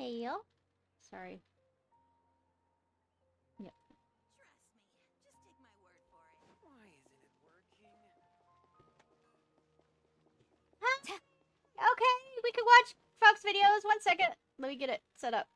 Hey, yo. Sorry. Yep. Trust me. Just take my word for it. Why isn't it working? Huh? Okay, we can watch Fox videos. 1 second. Let me get it set up.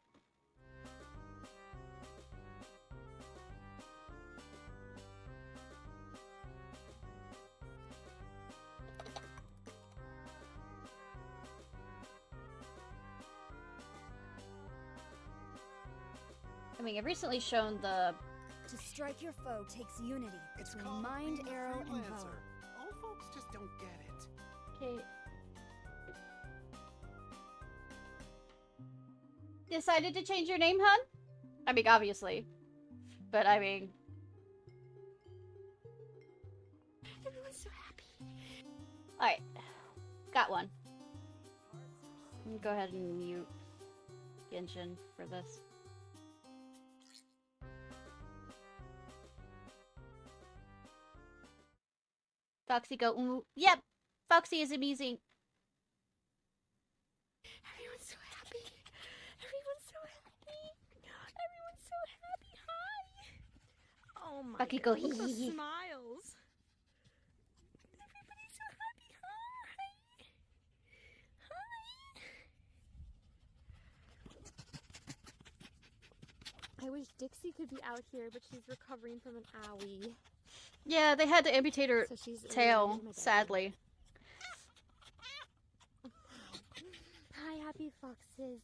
I mean, I've recently shown the... To strike your foe takes unity It's between called mind, being a arrow, and bow. freelancer. All folks just don't get it. Okay. Decided to change your name, hun? I mean, obviously. But, I mean... Everyone's so happy. Alright. Got one. Go ahead and mute Genshin for this. Foxy go, ooh. Yep! Foxy is amazing. Everyone's so happy. Everyone's so happy. Everyone's so happy. Hi. Oh my Foxy god. go, Look at those hee. smiles. Everybody's so happy. Hi. Hi. I wish Dixie could be out here, but she's recovering from an owie. Yeah, they had to amputate her So she's tail, sadly. Hi, happy foxes.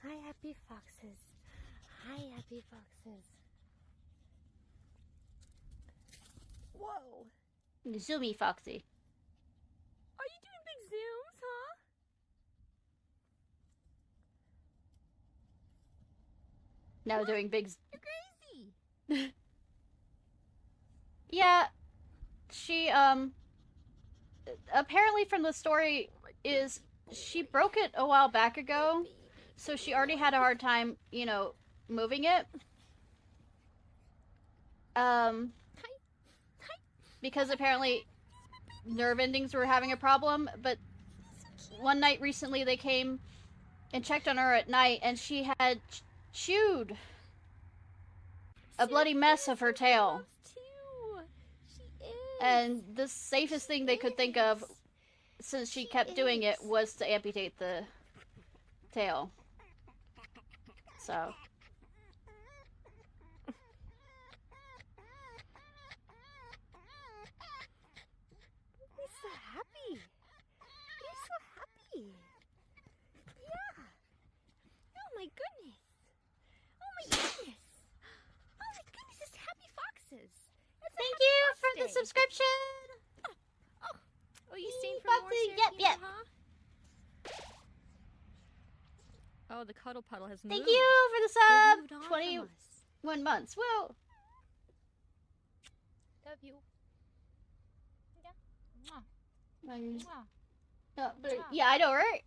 Hi, happy foxes. Hi, happy foxes. Whoa. Zoomy Foxy. Are you doing big zooms, huh? Now doing big... You're crazy. Yeah, she, apparently from the story is she broke it a while back ago, so she already had a hard time, you know, moving it. Because apparently nerve endings were having a problem, but one night recently they came and checked on her at night and she had chewed a bloody mess of her tail. And the safest thing they could think of, since she kept doing it, was to amputate the tail. So. He's so happy. He's so happy. Yeah. Oh my goodness. Oh my goodness. Oh my goodness, it's happy foxes. Thank you for the subscription! Oh, you staying for Foxy, more, yep, Seraphina, yep. huh? Oh, the cuddle puddle has moved. Thank you for the They moved on sub! from 21 months. Whoa! Love you. Yeah. Yeah, I know, right?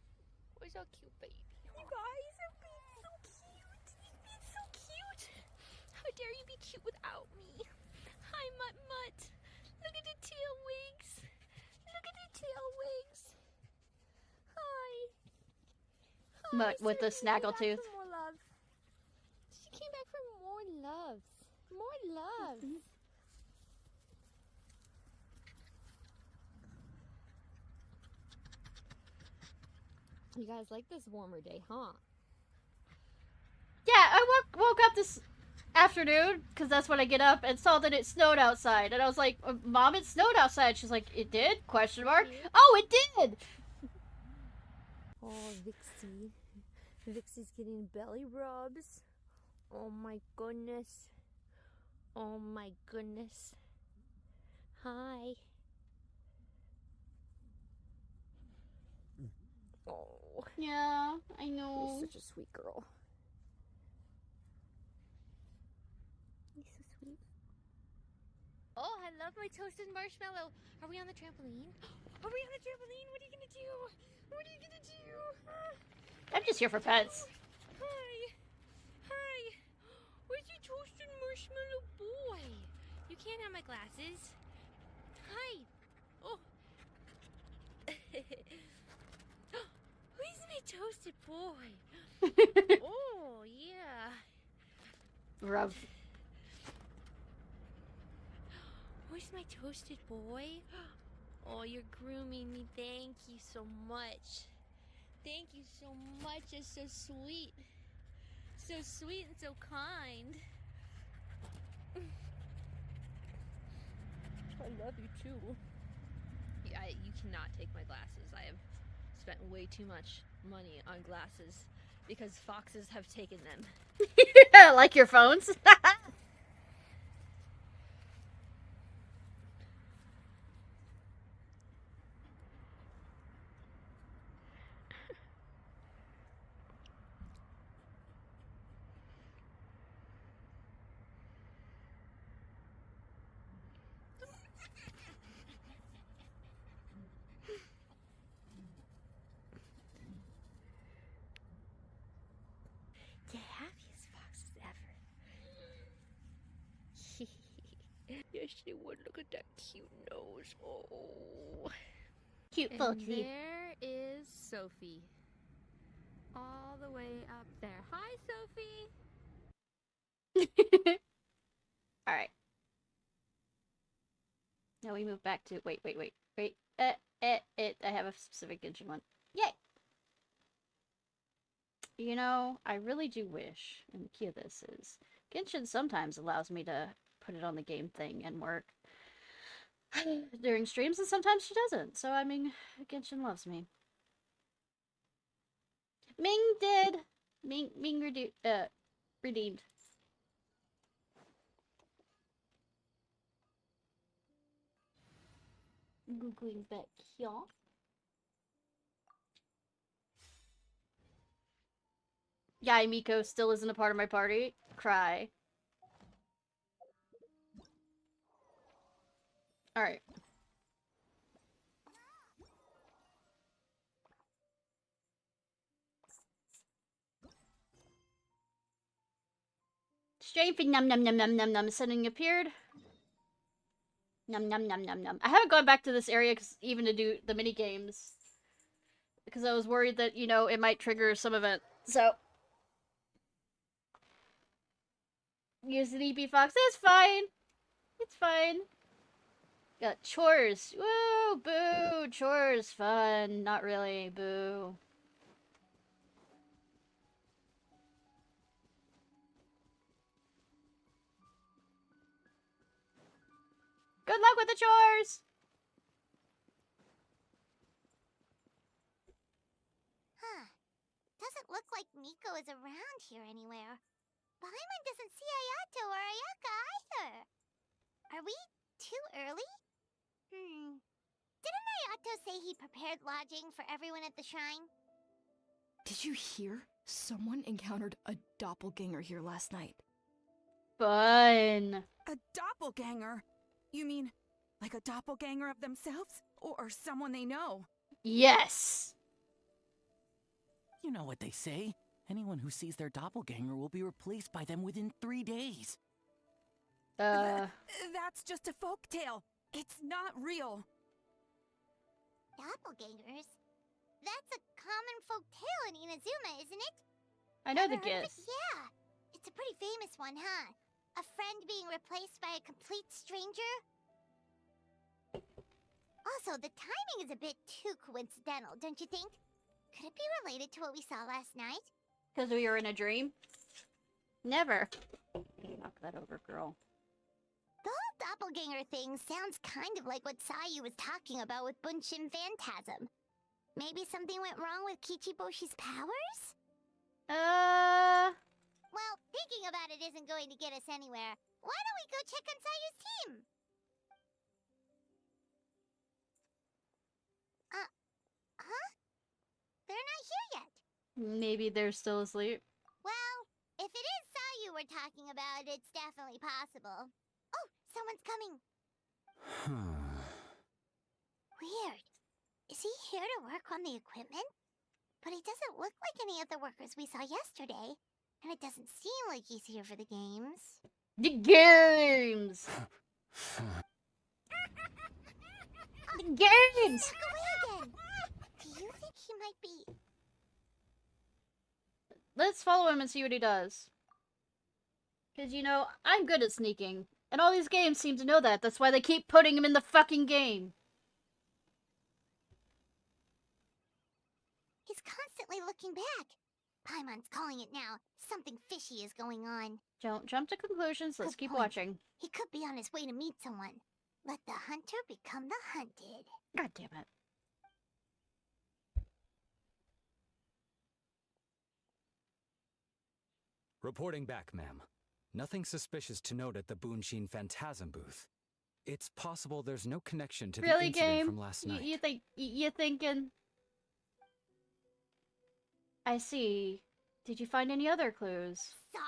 We're so cute, baby. You guys are being so cute. You're being so cute. How dare you be cute without me? Hi, Mutt Mutt. Look at the tail wigs. Look at the tail wigs. Hi. Hi, Mutt with the Seraphina came back snaggletooth. for more love. She came back for more loves. More love. You guys like this warmer day, huh? Yeah, I woke up this afternoon, because that's when I get up, and saw that it snowed outside. And I was like, Mom, it snowed outside. She's like, it did? Question mark. Oh, it did! Oh, Vixie. Vixie's getting belly rubs. Oh my goodness. Oh my goodness. Hi. Oh, Yeah, I know. you're such a sweet girl. You're so sweet. Oh, I love my toasted marshmallow. Are we on the trampoline? Are we on the trampoline? What are you gonna do? What are you gonna do? I'm just here for pets. Hi. Hi. Where's your toasted marshmallow boy? You can't have my glasses. Hi. Oh. Where's my toasted boy? Oh, yeah. Rough. Where's my toasted boy? Oh, you're grooming me. Thank you so much. Thank you so much. It's so sweet. So sweet and so kind. I love you too. Yeah, you cannot take my glasses. I have spent way too much money on glasses because foxes have taken them. Like your phones? The happiest foxes ever. Yes, they would. Look at that cute nose. Oh. Cute And foxy. there is Sophie. All the way up there. Hi, Sophie. Alright. Now we move back to... Wait. I have a specific Genshin one. Yay! You know, I really do wish, and the key of this is, Genshin sometimes allows me to put it on the game thing and work during streams, and sometimes she doesn't. So, I mean, Genshin loves me. Ming did! Ming redeemed. Googling back here. Yeah, Miko still isn't a part of my party. Cry. Alright. Strafing num num num num num num suddenly appeared. Num num num num num. I haven't gone back to this area even to do the mini games because I was worried that, you know, it might trigger some event. So you sleepy fox, it's fine. It's fine. Got chores. Woo, boo, chores fun. Not really, boo. Good luck with the chores! Huh. Doesn't look like Miko is around here anywhere. Paimon doesn't see Ayato or Ayaka either. Are we too early? Didn't Ayato say he prepared lodging for everyone at the shrine? Did you hear? Someone encountered a doppelganger here last night. Fun. A doppelganger? You mean like a doppelganger of themselves? Or someone they know? Yes. You know what they say. Anyone who sees their doppelganger will be replaced by them within 3 days. That's just a folktale. It's not real. Doppelgangers? That's a common folk tale in Inazuma, isn't it? I know the Ever heard of it? gist. Yeah. It's a pretty famous one, huh? A friend being replaced by a complete stranger? Also, the timing is a bit too coincidental, don't you think? Could it be related to what we saw last night? Because we were in a dream? Never. Knock that over, girl. The whole doppelganger thing sounds kind of like what Sayu was talking about with Bunshin Phantasm. Maybe something went wrong with Kichiboshi's powers? Well, thinking about it isn't going to get us anywhere. Why don't we go check on Sayu's team? Huh? They're not here yet. Maybe they're still asleep. Well, if it is Sayu we're talking about, it's definitely possible. Oh, someone's coming. Weird. Is he here to work on the equipment? But he doesn't look like any of the workers we saw yesterday. And it doesn't seem like he's here for the games. The games! The games! Back away again! Do you think he might be Let's follow him and see what he does. Because, you know, I'm good at sneaking. And all these games seem to know that. That's why they keep putting him in the fucking game. He's constantly looking back. Paimon's calling it now. Something fishy is going on. Don't jump to conclusions. Let's Good keep point. watching. He could be on his way to meet someone. Let the hunter become the hunted. God damn it. Reporting back, ma'am. Nothing suspicious to note at the Boonshin Phantasm booth. It's possible there's no connection to the Really, incident game? from last night. You thinking? I see. Did you find any other clues? Sarah?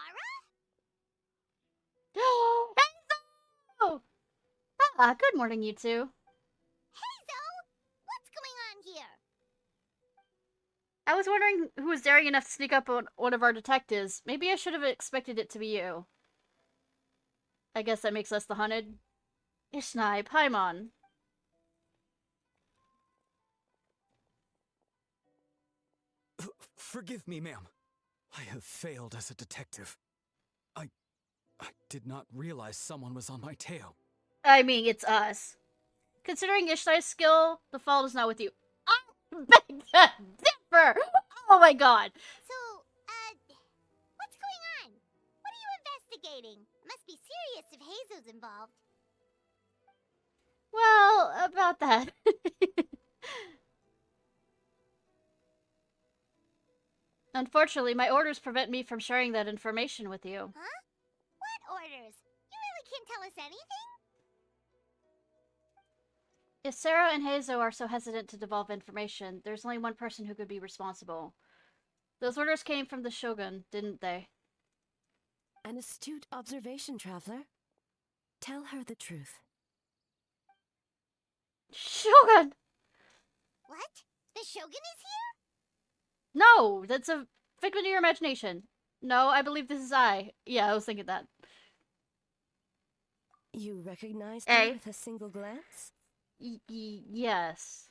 Enzo! Ah, good morning, you two. Hazel! What's going on here? I was wondering who was daring enough to sneak up on one of our detectives. Maybe I should have expected it to be you. I guess that makes us the hunted. Ishnai, Paimon. Forgive me, ma'am. I have failed as a detective. I did not realize someone was on my tail. I mean, it's us. Considering Ishnai's skill, the fault is not with you. I beg to differ! Oh my god! So, what's going on? What are you investigating? It must be serious if Hazel's involved. Well, about that. Unfortunately, my orders prevent me from sharing that information with you. Huh? What orders? You really can't tell us anything? If Sarah and Hazel are so hesitant to divulge information, there's only one person who could be responsible. Those orders came from the Shogun, didn't they? An astute observation, traveler. Tell her the truth. Shogun! What? The Shogun is here? No! That's a figment of your imagination. No, I believe this is I. Yeah, I was thinking that. You recognized A. me with a single glance? Yes.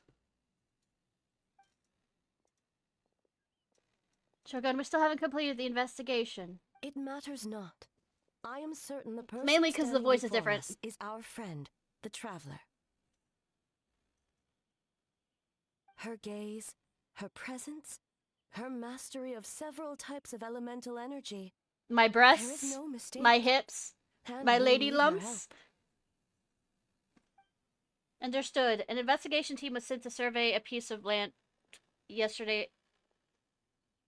Shogun, we still haven't completed the investigation. It matters not. I am certain the person Mainly 'cause the standing voice is before different. us is our friend, the traveler. Her gaze, her presence, her mastery of several types of elemental energy. My There is breasts, no mistake. my hips, And my we lady need her lumps. help. Understood. An investigation team was sent to survey a piece of land yesterday.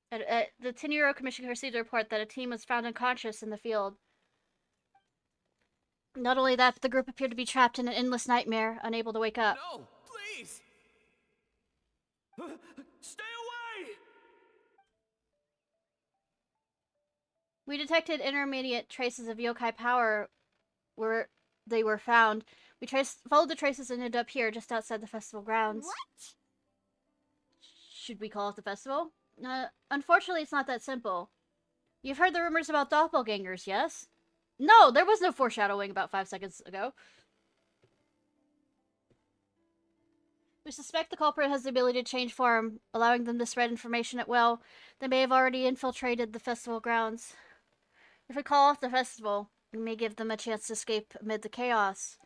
The Tenuro Commission received a report that a team was found unconscious in the field. Not only that, but the group appeared to be trapped in an endless nightmare, unable to wake up. No, please! Stay away! We detected intermediate traces of yokai power where they were found. We followed the traces and ended up here, just outside the festival grounds. What? Should we call it the festival? Unfortunately, it's not that simple. You've heard the rumors about doppelgangers, yes? No, there was no foreshadowing about 5 seconds ago. We suspect the culprit has the ability to change form, allowing them to spread information at will. They may have already infiltrated the festival grounds. If we call off the festival, we may give them a chance to escape amid the chaos.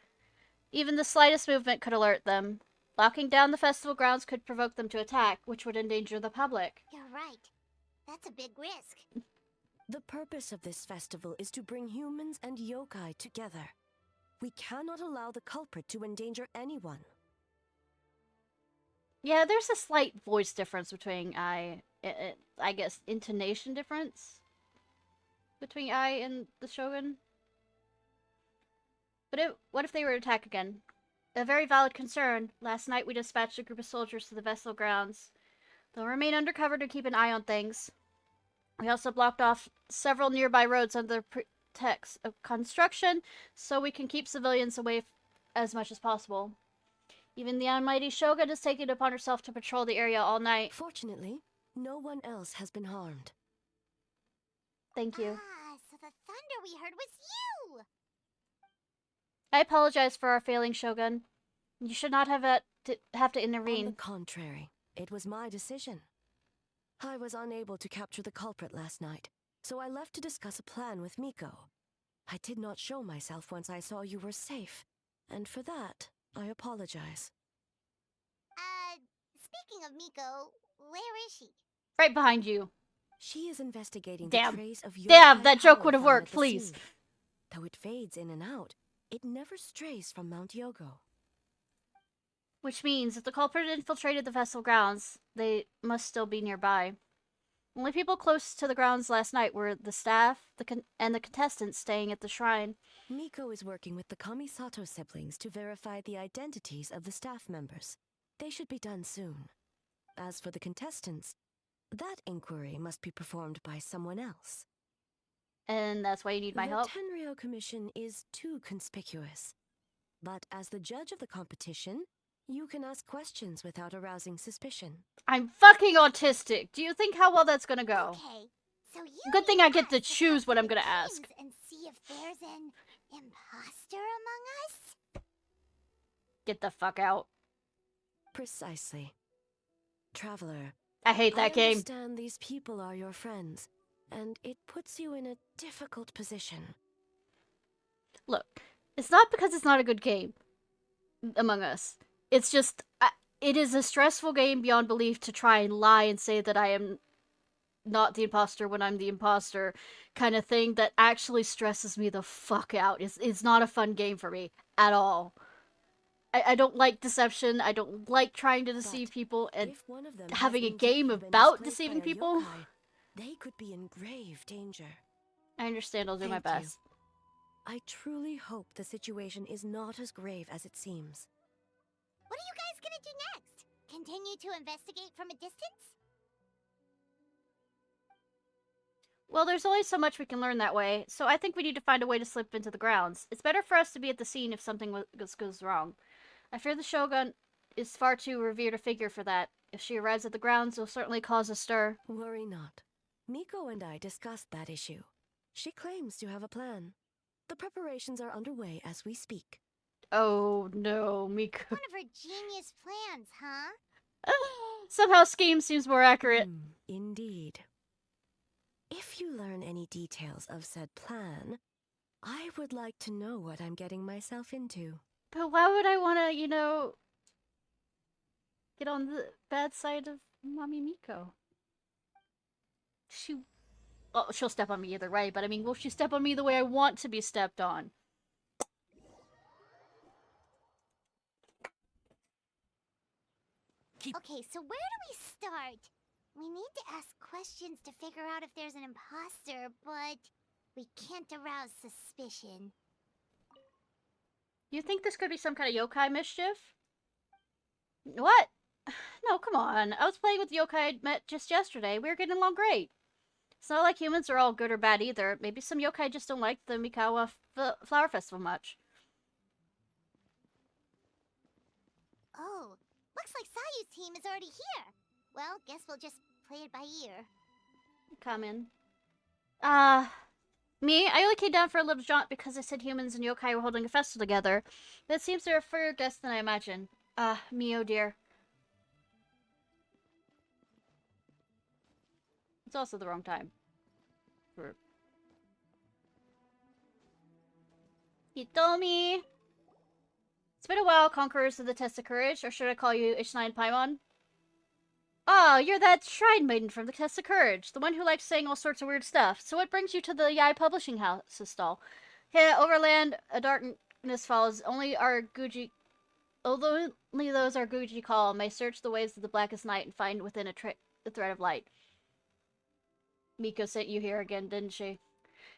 Even the slightest movement could alert them. Locking down the festival grounds could provoke them to attack, which would endanger the public. You're right. That's a big risk. The purpose of this festival is to bring humans and yokai together. We cannot allow the culprit to endanger anyone. Yeah, there's a slight voice difference between I guess intonation difference between I and the Shogun. But what if they were to attack again? A very valid concern. Last night we dispatched a group of soldiers to the vessel grounds. They'll remain undercover to keep an eye on things. We also blocked off several nearby roads under the pretext of construction, so we can keep civilians away as much as possible. Even the almighty Shogun has taken it upon herself to patrol the area all night. Fortunately, no one else has been harmed. Thank you. Ah, so the thunder we heard was you! I apologize for our failing, Shogun. You should not have to On intervene. the contrary, it was my decision. I was unable to capture the culprit last night, so I left to discuss a plan with Miko. I did not show myself once I saw you were safe, and for that, I apologize. Speaking of Miko, where is she? Right behind you. She is investigating Damn. the trace of Damn, yokai that joke power would have found worked, at the please. scene. Though it fades in and out, it never strays from Mount Yogo. Which means if the culprit infiltrated the festival grounds, they must still be nearby. Only people close to the grounds last night were the staff and the contestants staying at the shrine. Miko is working with the Kamisato siblings to verify the identities of the staff members. They should be done soon. As for the contestants, that inquiry must be performed by someone else. And that's why you need my help? The Tenryo Commission is too conspicuous. But as the judge of the competition, you can ask questions without arousing suspicion. I'm fucking autistic. Do you think how well that's gonna go? Okay, so you Good thing need I get to us choose what talk I'm to the gonna ask. teams and see if there's an imposter among us? Get the fuck out. Precisely. Traveler, I hate that I game. understand these people are your friends, and it puts you in a difficult position. Look, it's not because it's not a good game, Among Us. It's just, it is a stressful game beyond belief to try and lie and say that I am not the imposter when I'm the imposter kind of thing that actually stresses me the fuck out. It's not a fun game for me at all. I don't like deception. I don't like trying to deceive people, and If one of them having a has game indeed been about displaced deceiving by a people. yokai, they could be in grave danger. I understand. I'll do my Thank you. best. I truly hope the situation is not as grave as it seems. What are you guys gonna do next? Continue to investigate from a distance? Well, there's only so much we can learn that way, so I think we need to find a way to slip into the grounds. It's better for us to be at the scene if something goes wrong. I fear the Shogun is far too revered a figure for that. If she arrives at the grounds, it'll certainly cause a stir. Worry not. Miko and I discussed that issue. She claims to have a plan. The preparations are underway as we speak. Oh no, Miko. One of her genius plans, huh? Somehow scheme seems more accurate. Indeed. If you learn any details of said plan, I would like to know what I'm getting myself into. But why would I want to, get on the bad side of Mommy Miko? She'll step on me either way, but I mean, will she step on me the way I want to be stepped on? Okay, so where do we start? We need to ask questions to figure out if there's an imposter, but we can't arouse suspicion. You think this could be some kind of yokai mischief? What? No, come on. I was playing with the yokai I'd met just yesterday. We were getting along great. It's not like humans are all good or bad either. Maybe some yokai just don't like the Mikawa Flower Festival much. Oh, looks like Sayu's team is already here. Well, guess we'll just play it by ear. Come in. Me? I only came down for a little jaunt because I said humans and yokai were holding a festival together. But it seems they're a freer guest than I imagined. Me, oh dear. It's also the wrong time. Hitomi! It's been a while, conquerors of the test of courage, or should I call you Ishnai and Paimon? Ah, you're that shrine maiden from the Test of Courage, the one who likes saying all sorts of weird stuff. So what brings you to the Yai Publishing House's stall? Here, overland, a darkness falls. Only those our Guji call may search the ways of the blackest night and find within a thread of light. Miko sent you here again, didn't she?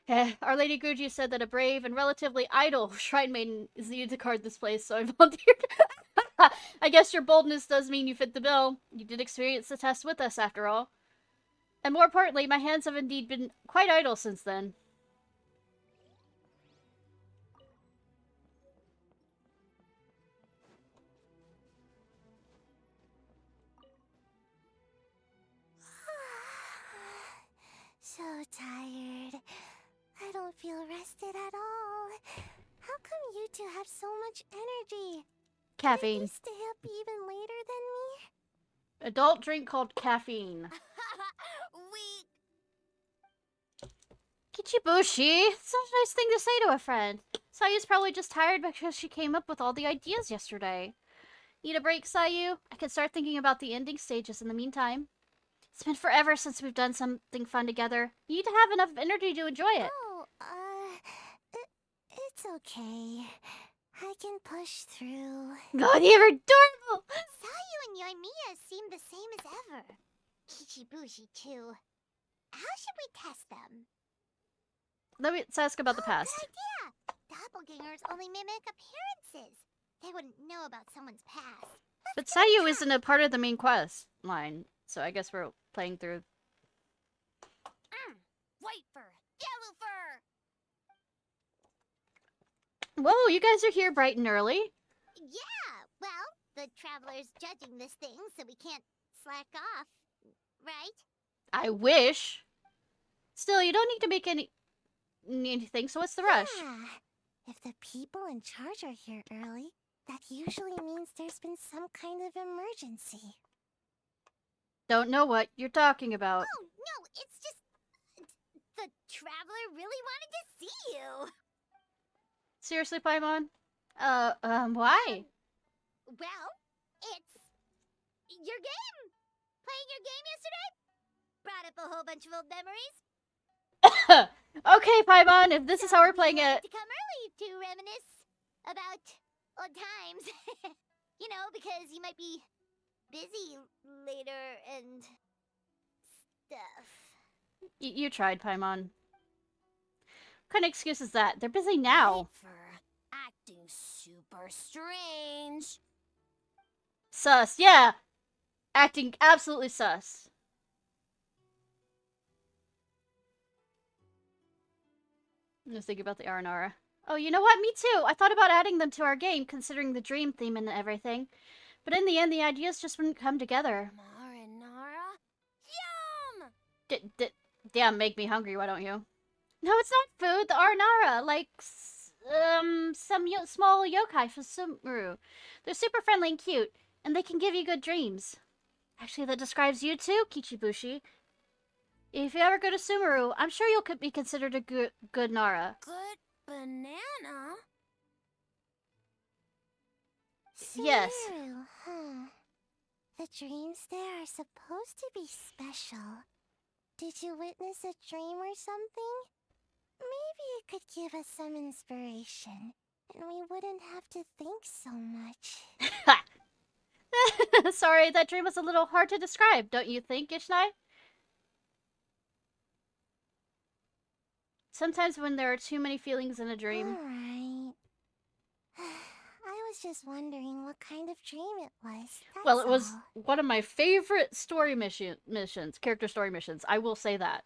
Our Lady Guji said that a brave and relatively idle shrine maiden is needed to guard this place, so I volunteered. I guess your boldness does mean you fit the bill. You did experience the test with us, after all. And more importantly, my hands have indeed been quite idle since then. So tired. I don't feel rested at all. How come you two have so much energy? Caffeine. Did you stay up even later than me? Adult drink called caffeine. Kichibushi! Such a nice thing to say to a friend. Sayu's probably just tired because she came up with all the ideas yesterday. Need a break, Sayu? I can start thinking about the ending stages in the meantime. It's been forever since we've done something fun together. You need to have enough energy to enjoy it. Oh, it's okay. I can push through. God, you're adorable! Sayu and Yoimiya seem the same as ever. Kichibushi, too. How should we test them? Let's ask about the past. Good idea! Doppelgangers only mimic appearances. They wouldn't know about someone's past. But Sayu isn't a part of the main quest line, so I guess we're playing through. White fur! Yellow fur! Whoa, you guys are here bright and early. Yeah, well, the Traveler's judging this thing, so we can't slack off, right? I wish. Still, you don't need to make anything, so what's the rush? Yeah. If the people in charge are here early, that usually means there's been some kind of emergency. Don't know what you're talking about. Oh, no, it's just... The Traveler really wanted to see you. Seriously, Paimon? Why? Well, it's... your game! Playing your game yesterday? Brought up a whole bunch of old memories. Okay, Paimon, if this is how we're playing You wanted it. to come early to reminisce about old times. You know, because you might be busy later and stuff. You tried, Paimon. What kind of excuse is that? They're busy now. For acting super strange. Sus, yeah. Acting absolutely sus. I'm just thinking about the Aranara. Oh, you know what? Me too. I thought about adding them to our game, considering the dream theme and everything. But in the end, the ideas just wouldn't come together. Marinara? Yum! Damn, make me hungry, why don't you? No, it's not food. The Aranara, like, some small yokai for Sumeru. They're super friendly and cute, and they can give you good dreams. Actually, that describes you too, Kichibushi. If you ever go to Sumeru, I'm sure you'll be considered a good Nara. Good banana? Yes. Sumeru, huh? The dreams there are supposed to be special. Did you witness a dream or something? Maybe it could give us some inspiration, and we wouldn't have to think so much. Sorry, that dream was a little hard to describe, don't you think, Ishnai? Sometimes when there are too many feelings in a dream. Alright. I was just wondering what kind of dream it was. Well, it was all. one of my favorite story missions, character story missions. I will say that.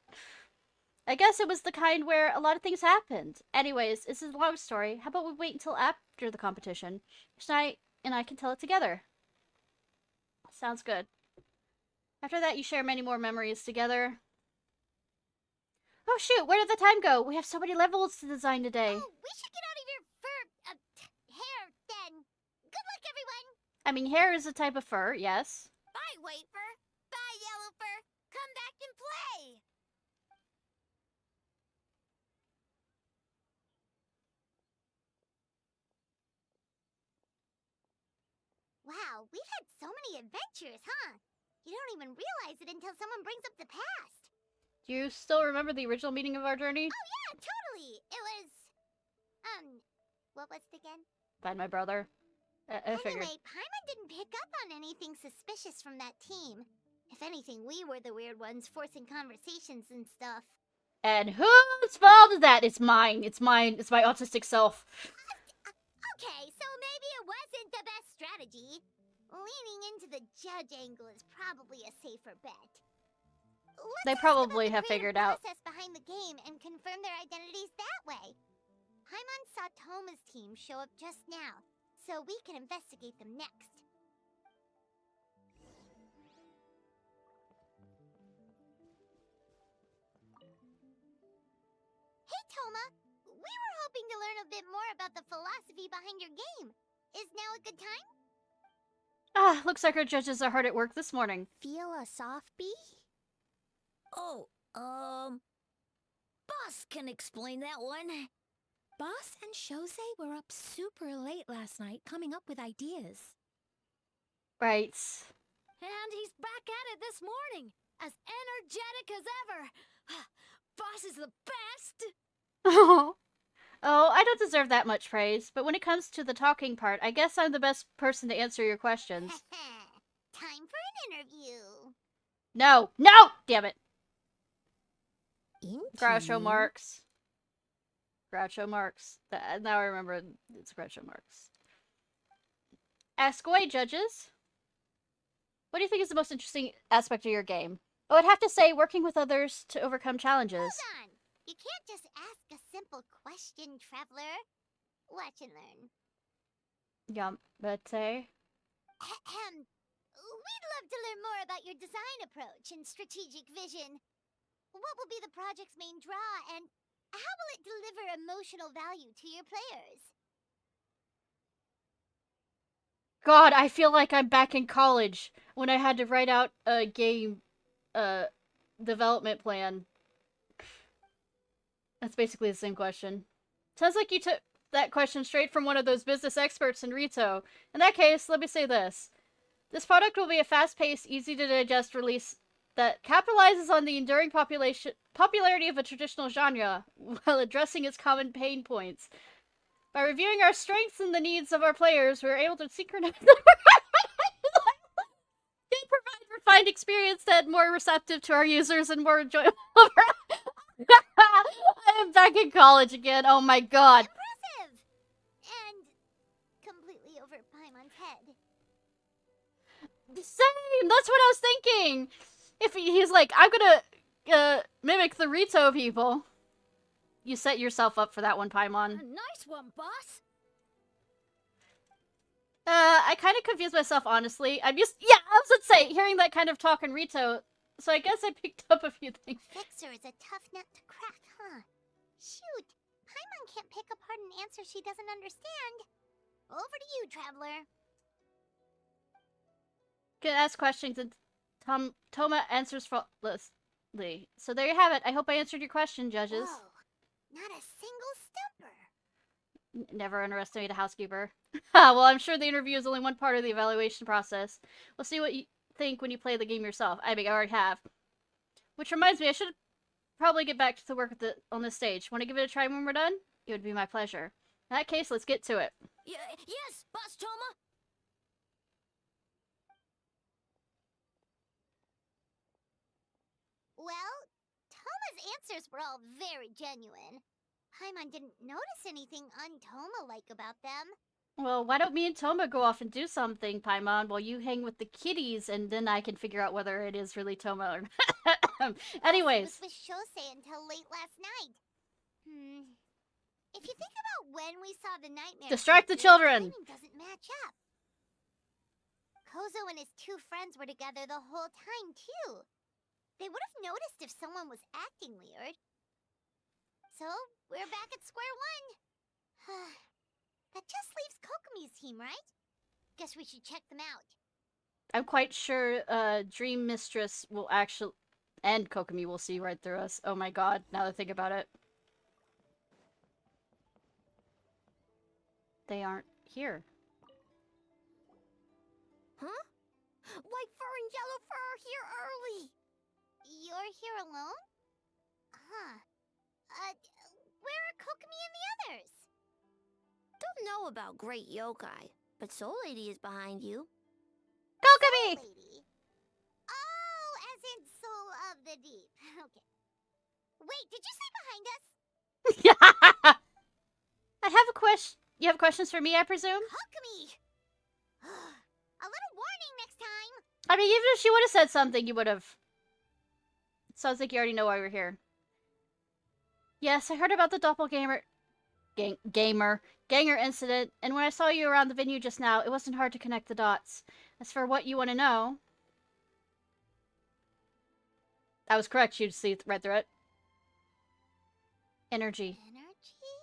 I guess it was the kind where a lot of things happened. Anyways, it's a long story. How about we wait until after the competition? Ishnai and I can tell it together. Sounds good. After that, you share many more memories together. Oh shoot, where did the time go? We have so many levels to design today. Oh, we should get out of your hair then. Good luck, everyone. I mean, hair is a type of fur, yes. Bye, white fur. Bye, yellow fur. Come back and play. Wow, we've had so many adventures, huh? You don't even realize it until someone brings up the past. Do you still remember the original meaning of our journey? Oh yeah, totally. It was, what was it again? Find my brother. I figured. Anyway, Paimon didn't pick up on anything suspicious from that team. If anything, we were the weird ones forcing conversations and stuff. And whose fault is that? It's mine. It's mine. It's my autistic self. Okay, so maybe it wasn't the best strategy. Leaning into the judge angle is probably a safer bet. They probably have figured out. Process behind the game and confirm their identities that way. Paimon saw Toma's team show up just now, so we can investigate them next. Hey Toma, we were hoping to learn a bit more about the philosophy behind your game. Is now a good time? Ah, looks like our judges are hard at work this morning. Feel a soft bee? Oh, boss Boss can explain that one. Boss and Shose were up super late last night coming up with ideas. Right. And he's back at it this morning, as energetic as ever. Boss is the best. Oh, I don't deserve that much praise, but when it comes to the talking part, I guess I'm the best person to answer your questions. Time for an interview. No! No! Damn it. Groucho Marx. Groucho Marx. Now I remember it's Groucho Marx. Ask away, judges. What do you think is the most interesting aspect of your game? Oh, I'd have to say working with others to overcome challenges. Hold on. You can't just ask a simple question, Traveler. Watch and learn. Yeah, but We'd love to learn more about your design approach and strategic vision. What will be the project's main draw, and how will it deliver emotional value to your players? God, I feel like I'm back in college when I had to write out a game development plan. That's basically the same question. Sounds like you took that question straight from one of those business experts in Rito. In that case, let me say this. This product will be a fast-paced, easy-to-digest release that capitalizes on the enduring popularity of a traditional genre while addressing its common pain points. By reviewing our strengths and the needs of our players, we are able to synchronize and provide refined experience that more receptive to our users and more enjoyable. I am back in college again. Oh my god. Impressive! And completely over Paimon's head. Same! That's what I was thinking! If he's like, I'm gonna mimic the Rito people. You set yourself up for that one, Paimon. Nice one, boss. I kind of confused myself, honestly. I was gonna say, hearing that kind of talk in Rito, so I guess I picked up a few things. Fixer is a tough nut to crack, huh? Shoot, Paimon can't pick apart an answer she doesn't understand. Over to you, Traveler. Can ask questions and Toma answers faultlessly. So there you have it. I hope I answered your question, judges. Whoa, not a single stumper. Never underestimate a housekeeper. Well, I'm sure the interview is only one part of the evaluation process. We'll see what you think when you play the game yourself. I mean, I already have. Which reminds me, I should probably get back to the work on this stage. Want to give it a try when we're done? It would be my pleasure. In that case, let's get to it. Yes, Boss Toma. Well, Toma's answers were all very genuine. Paimon didn't notice anything un-Toma-like about them. Well, why don't me and Toma go off and do something, Paimon, while you hang with the kitties, and then I can figure out whether it is really Toma or not. Anyways. I was with Shose until late last night. If you think about when we saw the nightmare... Distract the children! The timing doesn't match up. Kozo and his two friends were together the whole time, too. They would have noticed if someone was acting weird. So, we're back at square one. That just leaves Kokomi's team, right? Guess we should check them out. I'm quite sure Dream Mistress will actually... and Kokomi will see right through us. Oh my god, now that I think about it. They aren't here. Huh? White fur and yellow fur are here early. You're here alone? Huh. Where are Kokomi and the others? Don't know about Great Yokai, but Soul Lady is behind you. Kokomi! Lady. Oh, as in Soul of the Deep. Okay. Wait, did you say behind us? Yeah! I have a question. You have questions for me, I presume? Kokomi! A little warning next time. I mean, even if she would have said something, you would have. Sounds like you already know why we're here. Yes, I heard about the doppelganger incident, and when I saw you around the venue just now, it wasn't hard to connect the dots. As for what you want to know... I was correct, you'd see right through it. Energy. Energy?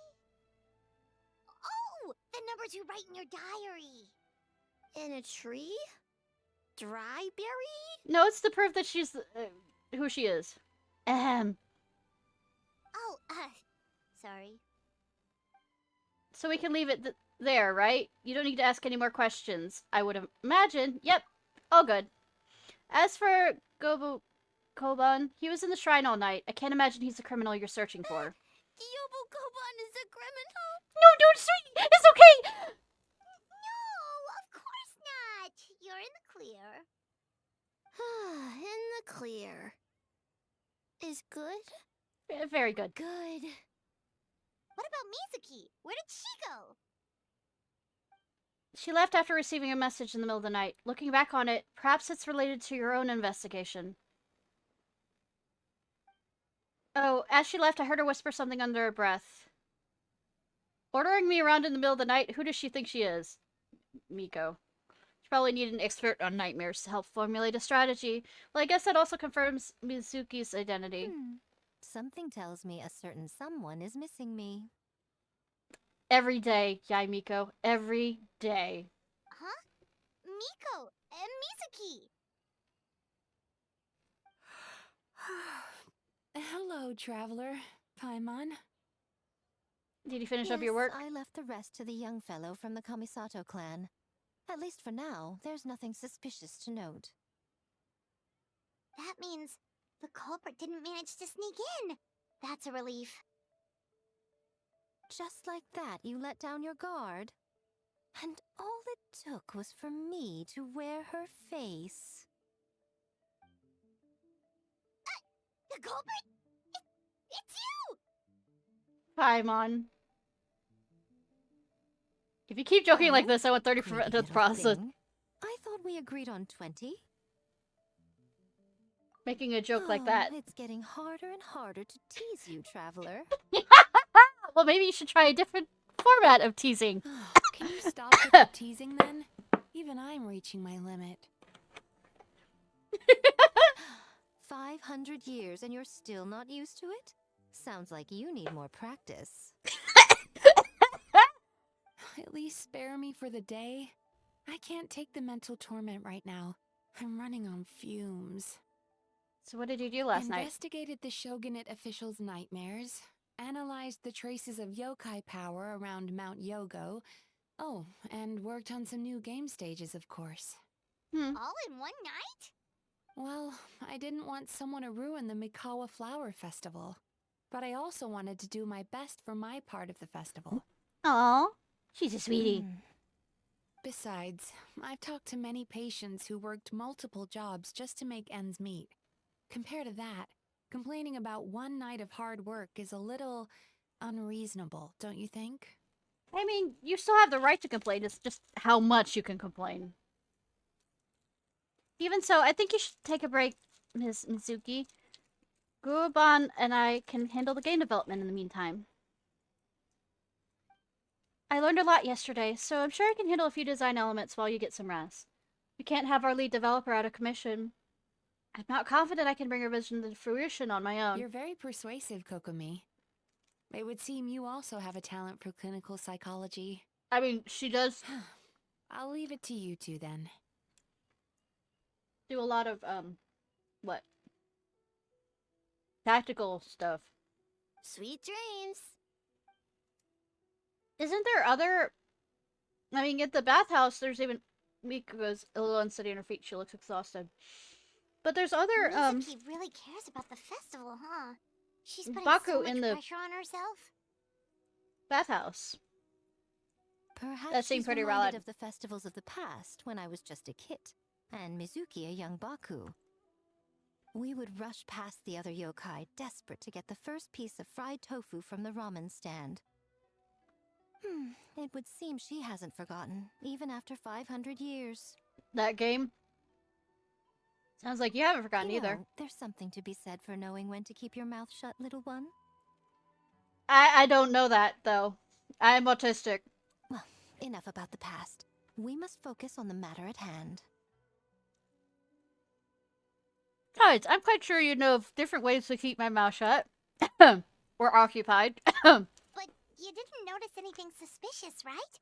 Oh! The numbers you write in your diary. In a tree? Dry berry? No, it's the proof that she's... who she is. Oh, sorry. So we can leave it there, right? You don't need to ask any more questions. I would imagine. Yep, all good. As for Koban, he was in the shrine all night. I can't imagine he's the criminal you're searching for. Gyobu Koban is a criminal? No, don't sweet! It's okay! No, of course not. You're in the clear. In the clear. Is good? Very good. Good. What about Mizuki? Where did she go? She left after receiving a message in the middle of the night. Looking back on it, perhaps it's related to your own investigation. Oh, as she left, I heard her whisper something under her breath. Ordering me around in the middle of the night? Who does she think she is? Miko. She probably needed an expert on nightmares to help formulate a strategy. Well, I guess that also confirms Mizuki's identity. Something tells me a certain someone is missing me. Every day, Yai Miko. Every day. Huh? Miko and Mizuki! Hello, traveler. Paimon. Did you finish up your work? I left the rest to the young fellow from the Kamisato clan. At least for now, there's nothing suspicious to note. That means the culprit didn't manage to sneak in. That's a relief. Just like that, you let down your guard. And all it took was for me to wear her face. The culprit? It's you! Paimon. If you keep joking like this, I want 30 for Greedy the little process. thing. I thought we agreed on 20. Making a joke like that. It's getting harder and harder to tease you, traveler. Well, maybe you should try a different format of teasing. Can you stop with the teasing then? Even I'm reaching my limit. 500 years and you're still not used to it? Sounds like you need more practice. At least spare me for the day. I can't take the mental torment right now. I'm running on fumes. So what did you do last night? Investigated the shogunate officials' nightmares. Analyzed the traces of yokai power around Mount Yogo. Oh, and worked on some new game stages, of course. All in one night? Well, I didn't want someone to ruin the Mikawa Flower Festival. But I also wanted to do my best for my part of the festival. Aw, she's a sweetie. Besides, I've talked to many patients who worked multiple jobs just to make ends meet. Compared to that, complaining about one night of hard work is a little unreasonable, don't you think? I mean, you still have the right to complain. It's just how much you can complain. Even so, I think you should take a break, Ms. Mizuki. Guoban and I can handle the game development in the meantime. I learned a lot yesterday, so I'm sure I can handle a few design elements while you get some rest. We can't have our lead developer out of commission. I'm not confident I can bring her vision to fruition on my own. You're very persuasive, Kokomi. It would seem you also have a talent for clinical psychology. I mean, she does I'll leave it to you two then. do a lot of, what? Tactical stuff. Sweet dreams. Isn't there other... I mean, at the bathhouse, there's even... Mika's a little unsteady on her feet. She looks exhausted. But there's other, Mizuki really cares about the festival, huh? She's putting Baku so much in the- pressure on herself. bathhouse. Perhaps That seemed she's pretty reminded valid. of the festivals of the past when I was just a kid, and Mizuki a young Baku. We would rush past the other yokai, desperate to get the first piece of fried tofu from the ramen stand. It would seem she hasn't forgotten, even after 500 years. That game? Sounds like you haven't forgotten You either. know, there's something to be said for knowing when to keep your mouth shut, little one. I don't know that, though. I'm autistic. Well, enough about the past. We must focus on the matter at hand. Besides, I'm quite sure you know of different ways to keep my mouth shut. Or occupied. But you didn't notice anything suspicious, right?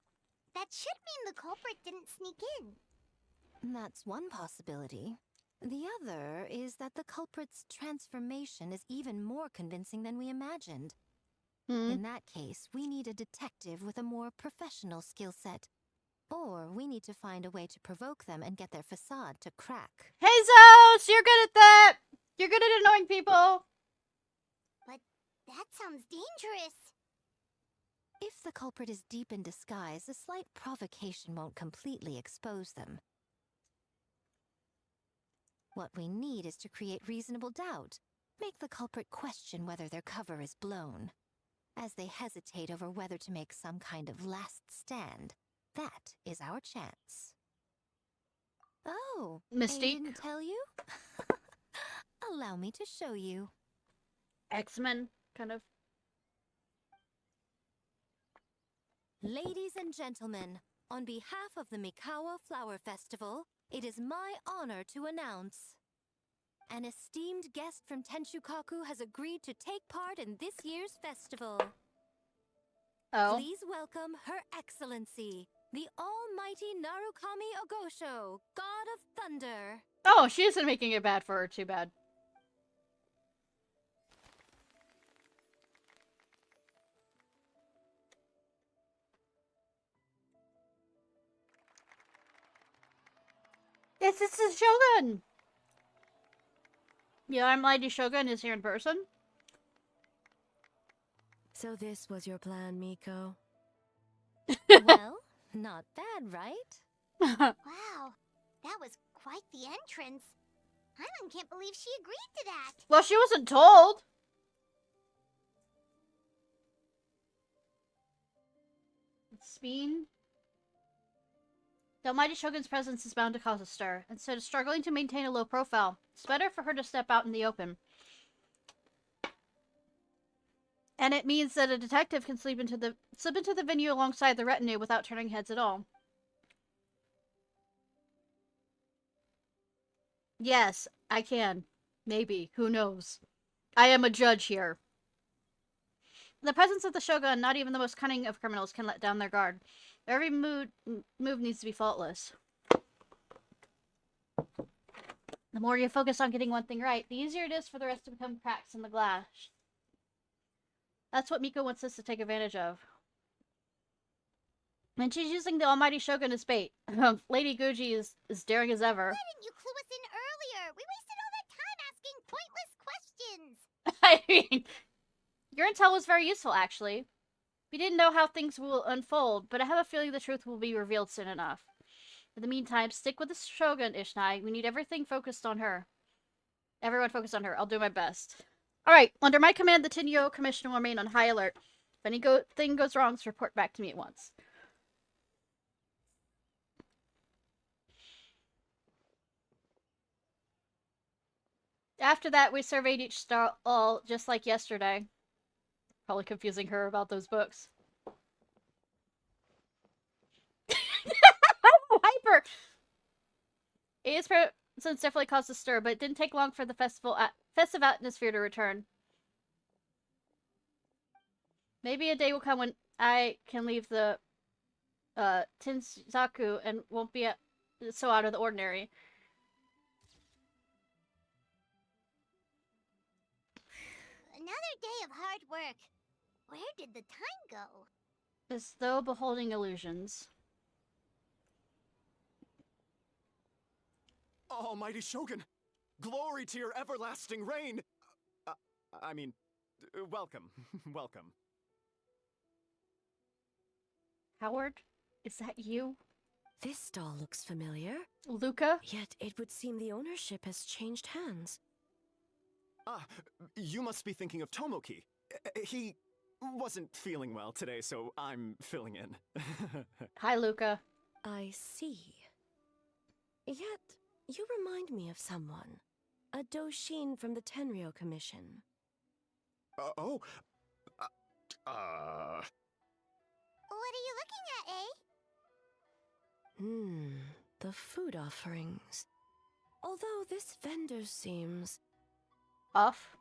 That should mean the culprit didn't sneak in. That's one possibility. The other is that the culprit's transformation is even more convincing than we imagined. In that case, we need a detective with a more professional skill set. Or we need to find a way to provoke them and get their facade to crack. Hey, Zos! You're good at that! You're good at annoying people! But that sounds dangerous. If the culprit is deep in disguise, a slight provocation won't completely expose them. What we need is to create reasonable doubt. Make the culprit question whether their cover is blown. As they hesitate over whether to make some kind of last stand, that is our chance. Oh, Mystique. I didn't tell you? Allow me to show you. X-Men, kind of. Ladies and gentlemen, on behalf of the Mikawa Flower Festival, it is my honor to announce an esteemed guest from Tenshukaku has agreed to take part in this year's festival. Oh. Please welcome Her Excellency, the almighty Narukami Ogosho, God of Thunder. Oh, she isn't making it bad for her. Too bad. It's the Shogun! Yeah, I'm Lady Shogun is here in person. So this was your plan, Miko? Well, not bad, right? Wow, that was quite the entrance. Hyman can't believe she agreed to that. Well, she wasn't told. Speen. The Almighty Shogun's presence is bound to cause a stir. Instead of struggling to maintain a low profile, it's better for her to step out in the open. And it means that a detective can slip into the venue alongside the retinue without turning heads at all. Yes, I can. Maybe. Who knows? I am a judge here. In the presence of the Shogun, not even the most cunning of criminals can let down their guard. Every move needs to be faultless. The more you focus on getting one thing right, the easier it is for the rest to become cracks in the glass. That's what Miko wants us to take advantage of. And she's using the Almighty Shogun as bait. Lady Guji is daring as ever. Why didn't you clue us in earlier? We wasted all that time asking pointless questions. I mean, your intel was very useful, actually. We didn't know how things will unfold, but I have a feeling the truth will be revealed soon enough. In the meantime, stick with the Shogun, Ishnai. We need everything focused on her. Everyone focused on her. I'll do my best. Alright, under my command, the Tenyo Commission will remain on high alert. If anything goes wrong, report back to me at once. After that, we surveyed each stall just like yesterday. Probably confusing her about those books. I'm hyper! A's presence definitely caused a stir, but it didn't take long for the festive atmosphere to return. Maybe a day will come when I can leave the Tinsaku and won't be so out of the ordinary. Another day of hard work. Where did the time go? As though beholding illusions. Almighty Shogun! Glory to your everlasting reign! Welcome. Welcome. Howard? Is that you? This stall looks familiar. Luca? Yet it would seem the ownership has changed hands. Ah, you must be thinking of Tomoki. He wasn't feeling well today, so I'm filling in. Hi, Luca. I see. Yet, you remind me of someone. A Doshin from the Tenryo Commission. What are you looking at, eh? The food offerings. Although this vendor seems... off.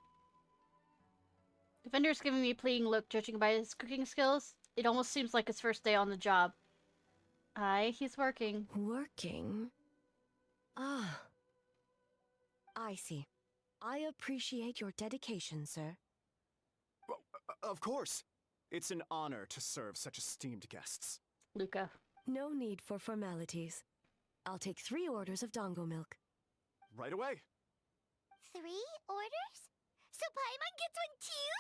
The vendor's giving me a pleading look, judging by his cooking skills. It almost seems like his first day on the job. Aye, he's working. Working? Ah. I see. I appreciate your dedication, sir. Of course. It's an honor to serve such esteemed guests. Luca. No need for formalities. I'll take 3 orders of dongo milk. Right away. 3 orders? So Paimon gets one too?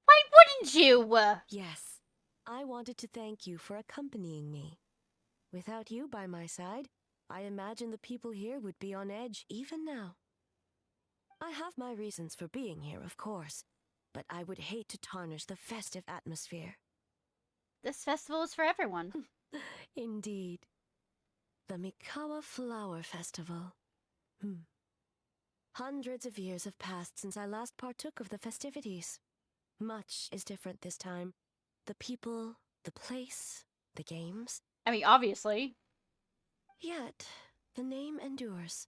Why wouldn't you? Yes, I wanted to thank you for accompanying me. Without you by my side, I imagine the people here would be on edge even now. I have my reasons for being here, of course, but I would hate to tarnish the festive atmosphere. This festival is for everyone. Indeed. The Mikawa Flower Festival. Hundreds of years have passed since I last partook of the festivities. Much is different this time. The people, the place, the games. I mean, obviously. Yet, the name endures,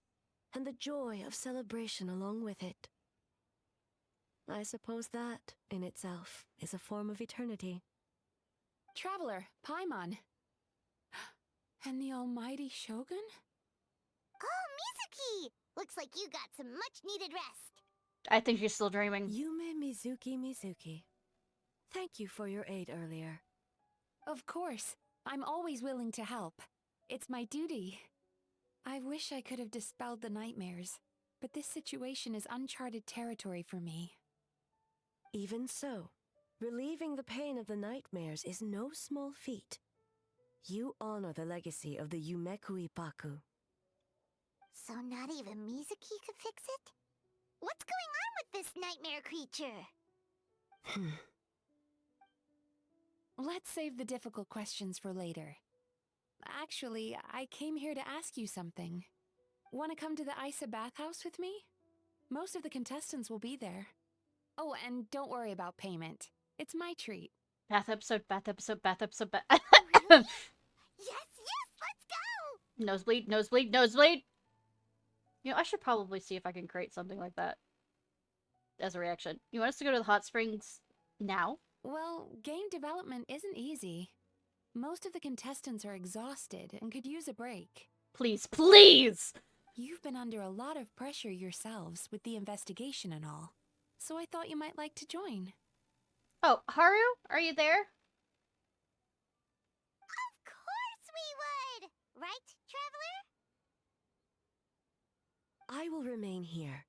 and the joy of celebration along with it. I suppose that, in itself, is a form of eternity. Traveler, Paimon. And the almighty Shogun? Oh, Mizuki! Looks like you got some much-needed rest. I think she's still dreaming. Yume Mizuki. Thank you for your aid earlier. Of course. I'm always willing to help. It's my duty. I wish I could have dispelled the nightmares, but this situation is uncharted territory for me. Even so, relieving the pain of the nightmares is no small feat. You honor the legacy of the Yumeku Ippaku. So not even Mizuki could fix it? What's going on with this nightmare creature? Let's save the difficult questions for later. Actually, I came here to ask you something. Want to come to the Isa bathhouse with me? Most of the contestants will be there. Oh, and don't worry about payment. It's my treat. Bath episode. Yes, let's go! Nosebleed. You know, I should probably see if I can create something like that as a reaction. You want us to go to the hot springs now? Well, game development isn't easy. Most of the contestants are exhausted and could use a break. Please! You've been under a lot of pressure yourselves with the investigation and all, so I thought you might like to join. Oh, Haru? Are you there? Of course we would! Right, Traveler? I will remain here.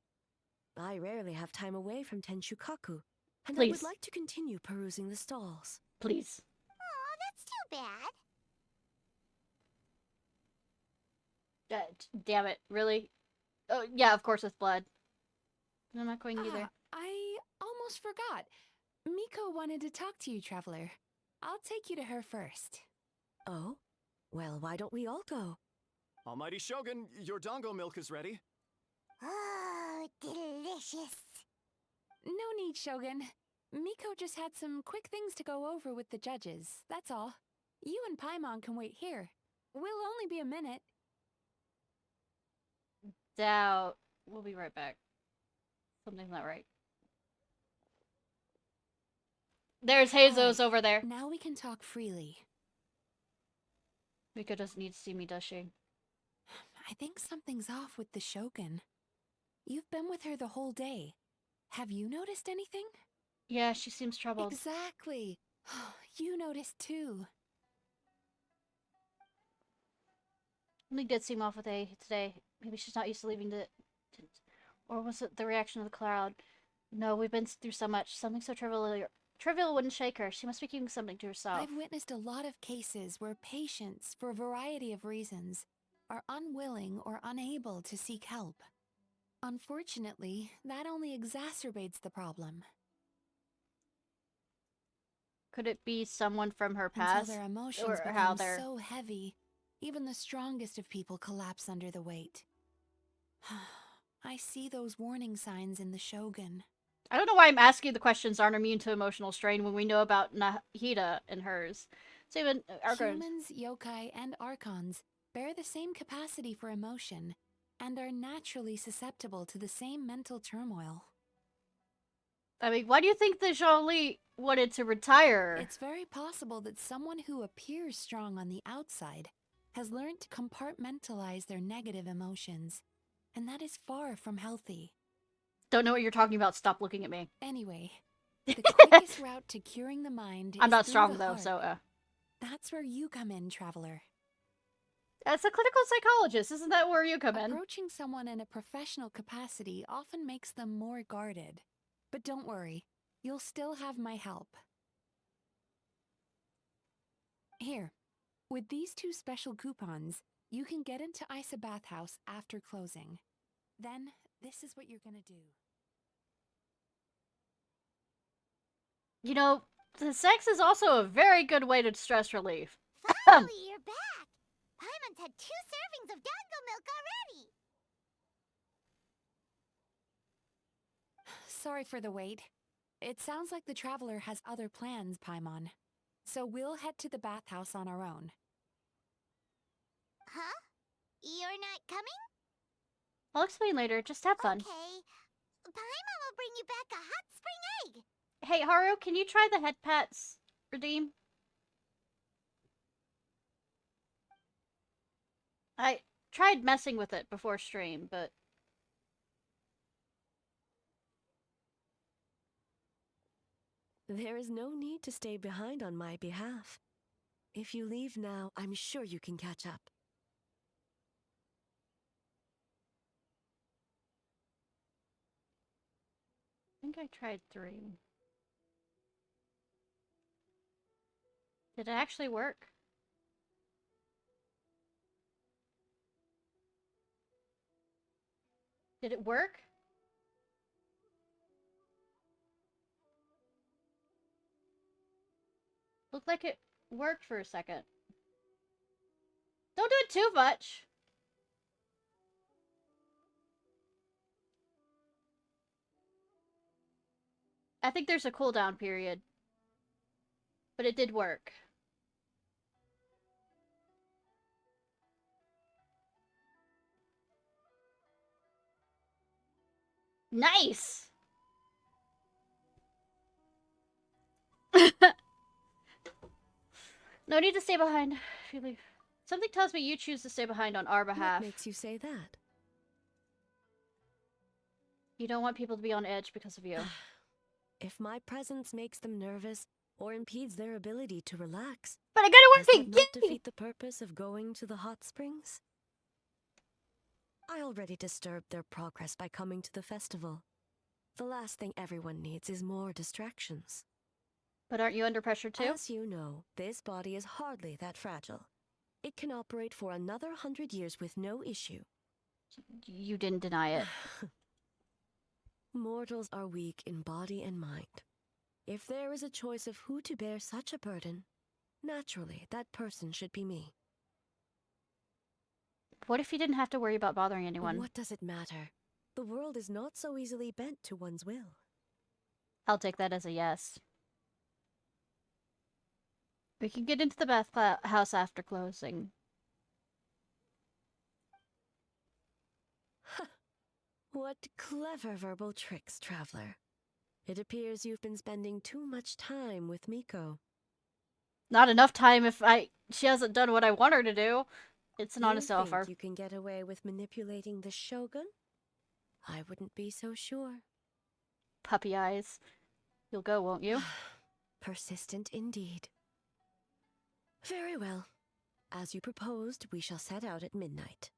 I rarely have time away from Tenshukaku, and Please. I would like to continue perusing the stalls. Please. Aw, that's too bad. Damn it. Really? Oh, yeah, of course with blood. I'm not going either. I almost forgot. Miko wanted to talk to you, Traveler. I'll take you to her first. Oh? Well, why don't we all go? Almighty Shogun, your dongo milk is ready. Oh, delicious. No need, Shogun. Miko just had some quick things to go over with the judges, that's all. You and Paimon can wait here. We'll only be a minute. Doubt. We'll be right back. Something's not right. There's Hazo's over there. Now we can talk freely. Miko doesn't need to see me, does she? I think something's off with the Shogun. You've been with her the whole day. Have you noticed anything? Yeah, she seems troubled. Exactly. You noticed too. Something did seem off with A today. Maybe she's not used to leaving the... Or was it the reaction of the crowd? No, we've been through so much. Something so trivial wouldn't shake her. She must be keeping something to herself. I've witnessed a lot of cases where patients, for a variety of reasons, are unwilling or unable to seek help. Unfortunately, that only exacerbates the problem. Could it be someone from her past? Until their emotions or become how they're... so heavy, even the strongest of people collapse under the weight. I see those warning signs in the Shogun. I don't know why I'm asking the questions aren't immune to emotional strain when we know about Nahida and hers. So even Humans, yokai, and archons bear the same capacity for emotion and are naturally susceptible to the same mental turmoil. I mean, why do you think the Zhongli wanted to retire? It's very possible that someone who appears strong on the outside has learned to compartmentalize their negative emotions, and that is far from healthy. Don't know what you're talking about. Stop looking at me. Anyway, The quickest route to curing the mind I'm is not through strong the though, heart. so That's where you come in, traveler. as a clinical psychologist, isn't that where you come in? Approaching someone in a professional capacity often makes them more guarded. But don't worry, you'll still have my help. Here, with these 2 special coupons, you can get into Isa Bathhouse after closing. Then, this is what you're gonna do. You know, the sex is also a very good way to stress relief. Finally, you're back! Paimon's had 2 servings of dango milk already! Sorry for the wait. It sounds like the traveler has other plans, Paimon. So we'll head to the bathhouse on our own. Huh? You're not coming? I'll explain later, just have fun. Okay. Paimon will bring you back a hot spring egg! Hey, Haru, can you try the head pats redeem? I tried messing with it before stream, but... There is no need to stay behind on my behalf. If you leave now, I'm sure you can catch up. I think I tried 3. Did it actually work? Did it work? Looked like it worked for a second. Don't do it too much! I think there's a cooldown period. But it did work. Nice! No need to stay behind. If you leave. Something tells me you choose to stay behind on our behalf. What makes you say that? You don't want people to be on edge because of you. If my presence makes them nervous or impedes their ability to relax, but I gotta does work that not defeat the purpose of going to the hot springs? I already disturbed their progress by coming to the festival. The last thing everyone needs is more distractions. But aren't you under pressure too? As you know, this body is hardly that fragile. It can operate for another 100 years with no issue. You didn't deny it. Mortals are weak in body and mind. If there is a choice of who to bear such a burden, naturally that person should be me. What if you didn't have to worry about bothering anyone? What does it matter? The world is not so easily bent to one's will. I'll take that as a yes. We can get into the bathhouse after closing. What clever verbal tricks, traveler. It appears you've been spending too much time with Miko. Not enough time if she hasn't done what I want her to do. It's an honest offer. You can get away with manipulating the Shogun? I wouldn't be so sure. Puppy eyes. You'll go, won't you? Persistent indeed. Very well. As you proposed, we shall set out at midnight.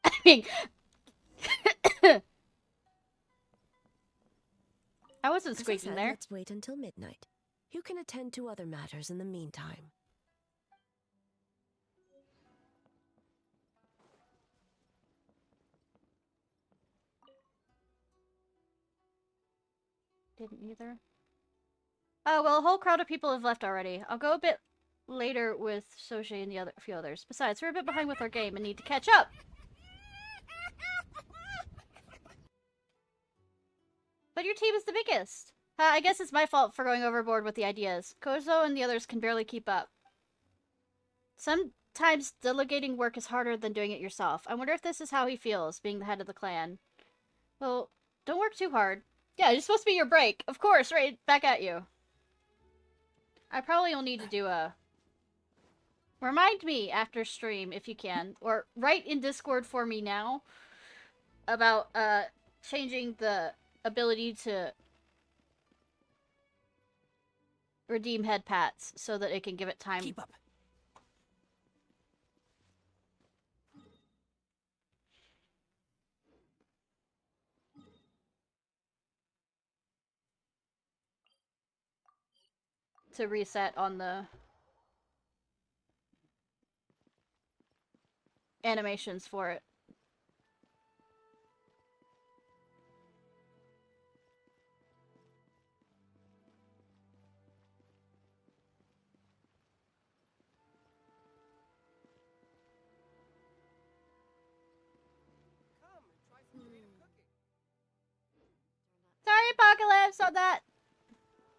I mean... I wasn't squeaking there. Let's wait until midnight. You can attend to other matters in the meantime. Didn't either. Oh, well, a whole crowd of people have left already. I'll go a bit later with Soji and a few others. Besides, we're a bit behind with our game and need to catch up. But your team is the biggest. I guess it's my fault for going overboard with the ideas. Kozo and the others can barely keep up. Sometimes delegating work is harder than doing it yourself. I wonder if this is how he feels, being the head of the clan. Well, don't work too hard. Yeah, it's supposed to be your break. Of course, right back at you. I probably will need to do a... Remind me after stream, if you can. Or write in Discord for me now about, changing the ability to redeem head pats so that it can give it time. Keep up. To reset on the animations for it. Sorry, Apocalypse, on that.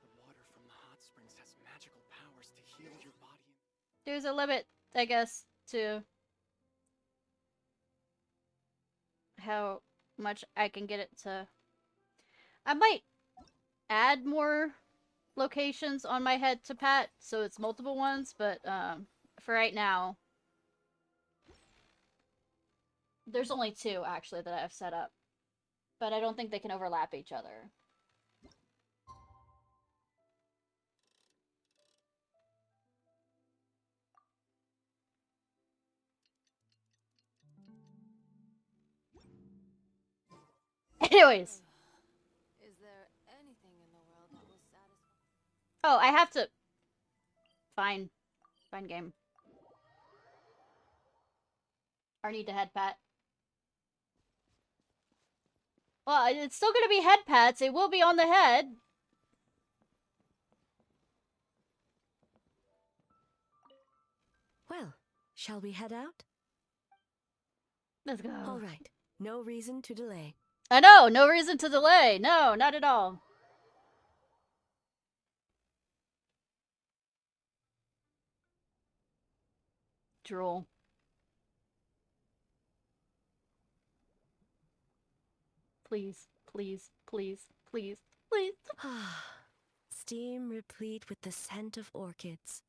The water from the hot springs has magical powers to heal your body. There's a limit, I guess, to how much I can get it to. I might add more locations on my head to pat, so it's multiple ones, but for right now, there's only 2 actually that I've set up. But I don't think they can overlap each other. Anyways. Is there anything in the world that will satisfy? Oh, I have to find game. Or need to head pat. Well, it's still gonna be head pats. It will be on the head. Well, shall we head out? Let's go. All right. No reason to delay. I know, no reason to delay. No, not at all. Drool. Please, please, please, please, please. Steam replete with the scent of orchids.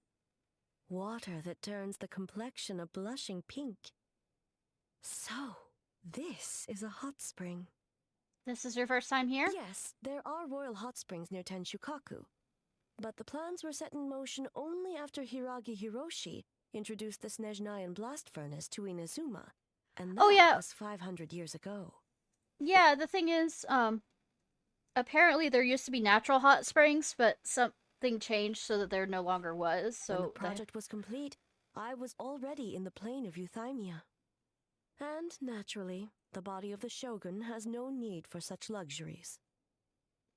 Water that turns the complexion a blushing pink. So, this is a hot spring. This is your first time here? Yes, there are royal hot springs near Tenshukaku. But the plans were set in motion only after Hiragi Hiroshi introduced the Snezhnayan blast furnace to Inazuma. And that was 500 years ago. Yeah, the thing is, apparently there used to be natural hot springs, but something changed so that there no longer was, so... When the project was complete, I was already in the plain of Euthymia. And, naturally, the body of the Shogun has no need for such luxuries.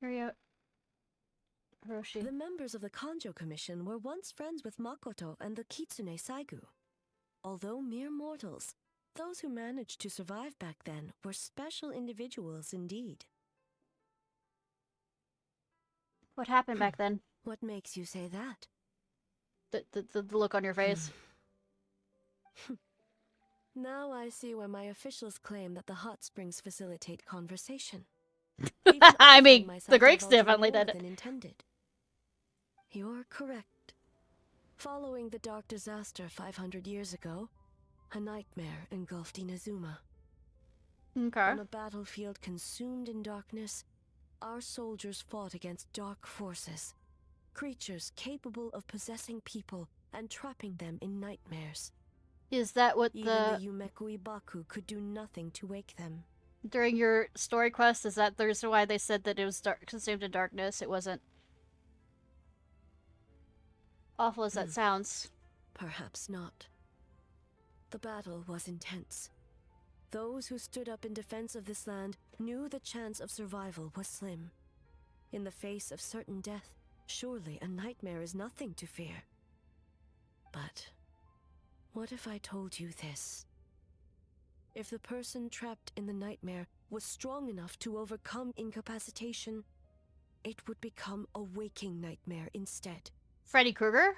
Hiroshi. The members of the Kanjo Commission were once friends with Makoto and the Kitsune Saigu. Although mere mortals, those who managed to survive back then were special individuals indeed. What happened back then? What makes you say that? The look on your face. Now I see why my officials claim that the hot springs facilitate conversation. I mean, the Greeks definitely did it. Intended. You're correct. Following the dark disaster 500 years ago, a nightmare engulfed Inazuma. Okay. On a battlefield consumed in darkness, our soldiers fought against dark forces, creatures capable of possessing people and trapping them in nightmares. Is that what Even the Yumekui Baku could do nothing to wake them. During your story quest, is that the reason why they said that it was consumed in darkness? It wasn't awful as that sounds. Perhaps not. The battle was intense. Those who stood up in defense of this land knew the chance of survival was slim. In the face of certain death, surely a nightmare is nothing to fear. But what if I told you this? If the person trapped in the nightmare was strong enough to overcome incapacitation, it would become a waking nightmare instead. Freddy Krueger?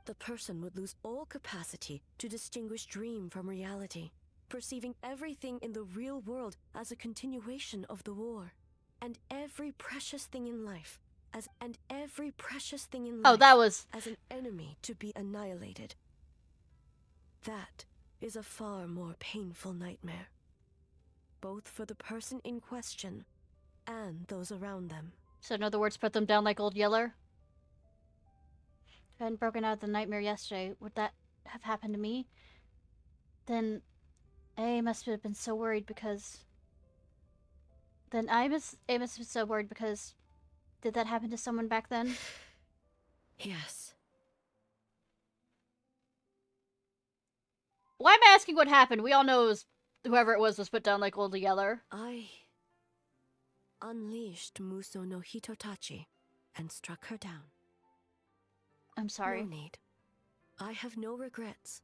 The person would lose all capacity to distinguish dream from reality, perceiving everything in the real world as a continuation of the war, and every precious thing in life as an enemy to be annihilated. That is a far more painful nightmare, both for the person in question and those around them. So in other words, put them down like Old Yeller? If I hadn't broken out of the nightmare yesterday, would that have happened to me? Then A must have been so worried because... Then A must have been so worried because... Did that happen to someone back then? Yes. Why am I asking what happened? We all know it was whoever it was put down like altogether. I unleashed Muso no Hitotachi and struck her down. I'm sorry. No need. I have no regrets.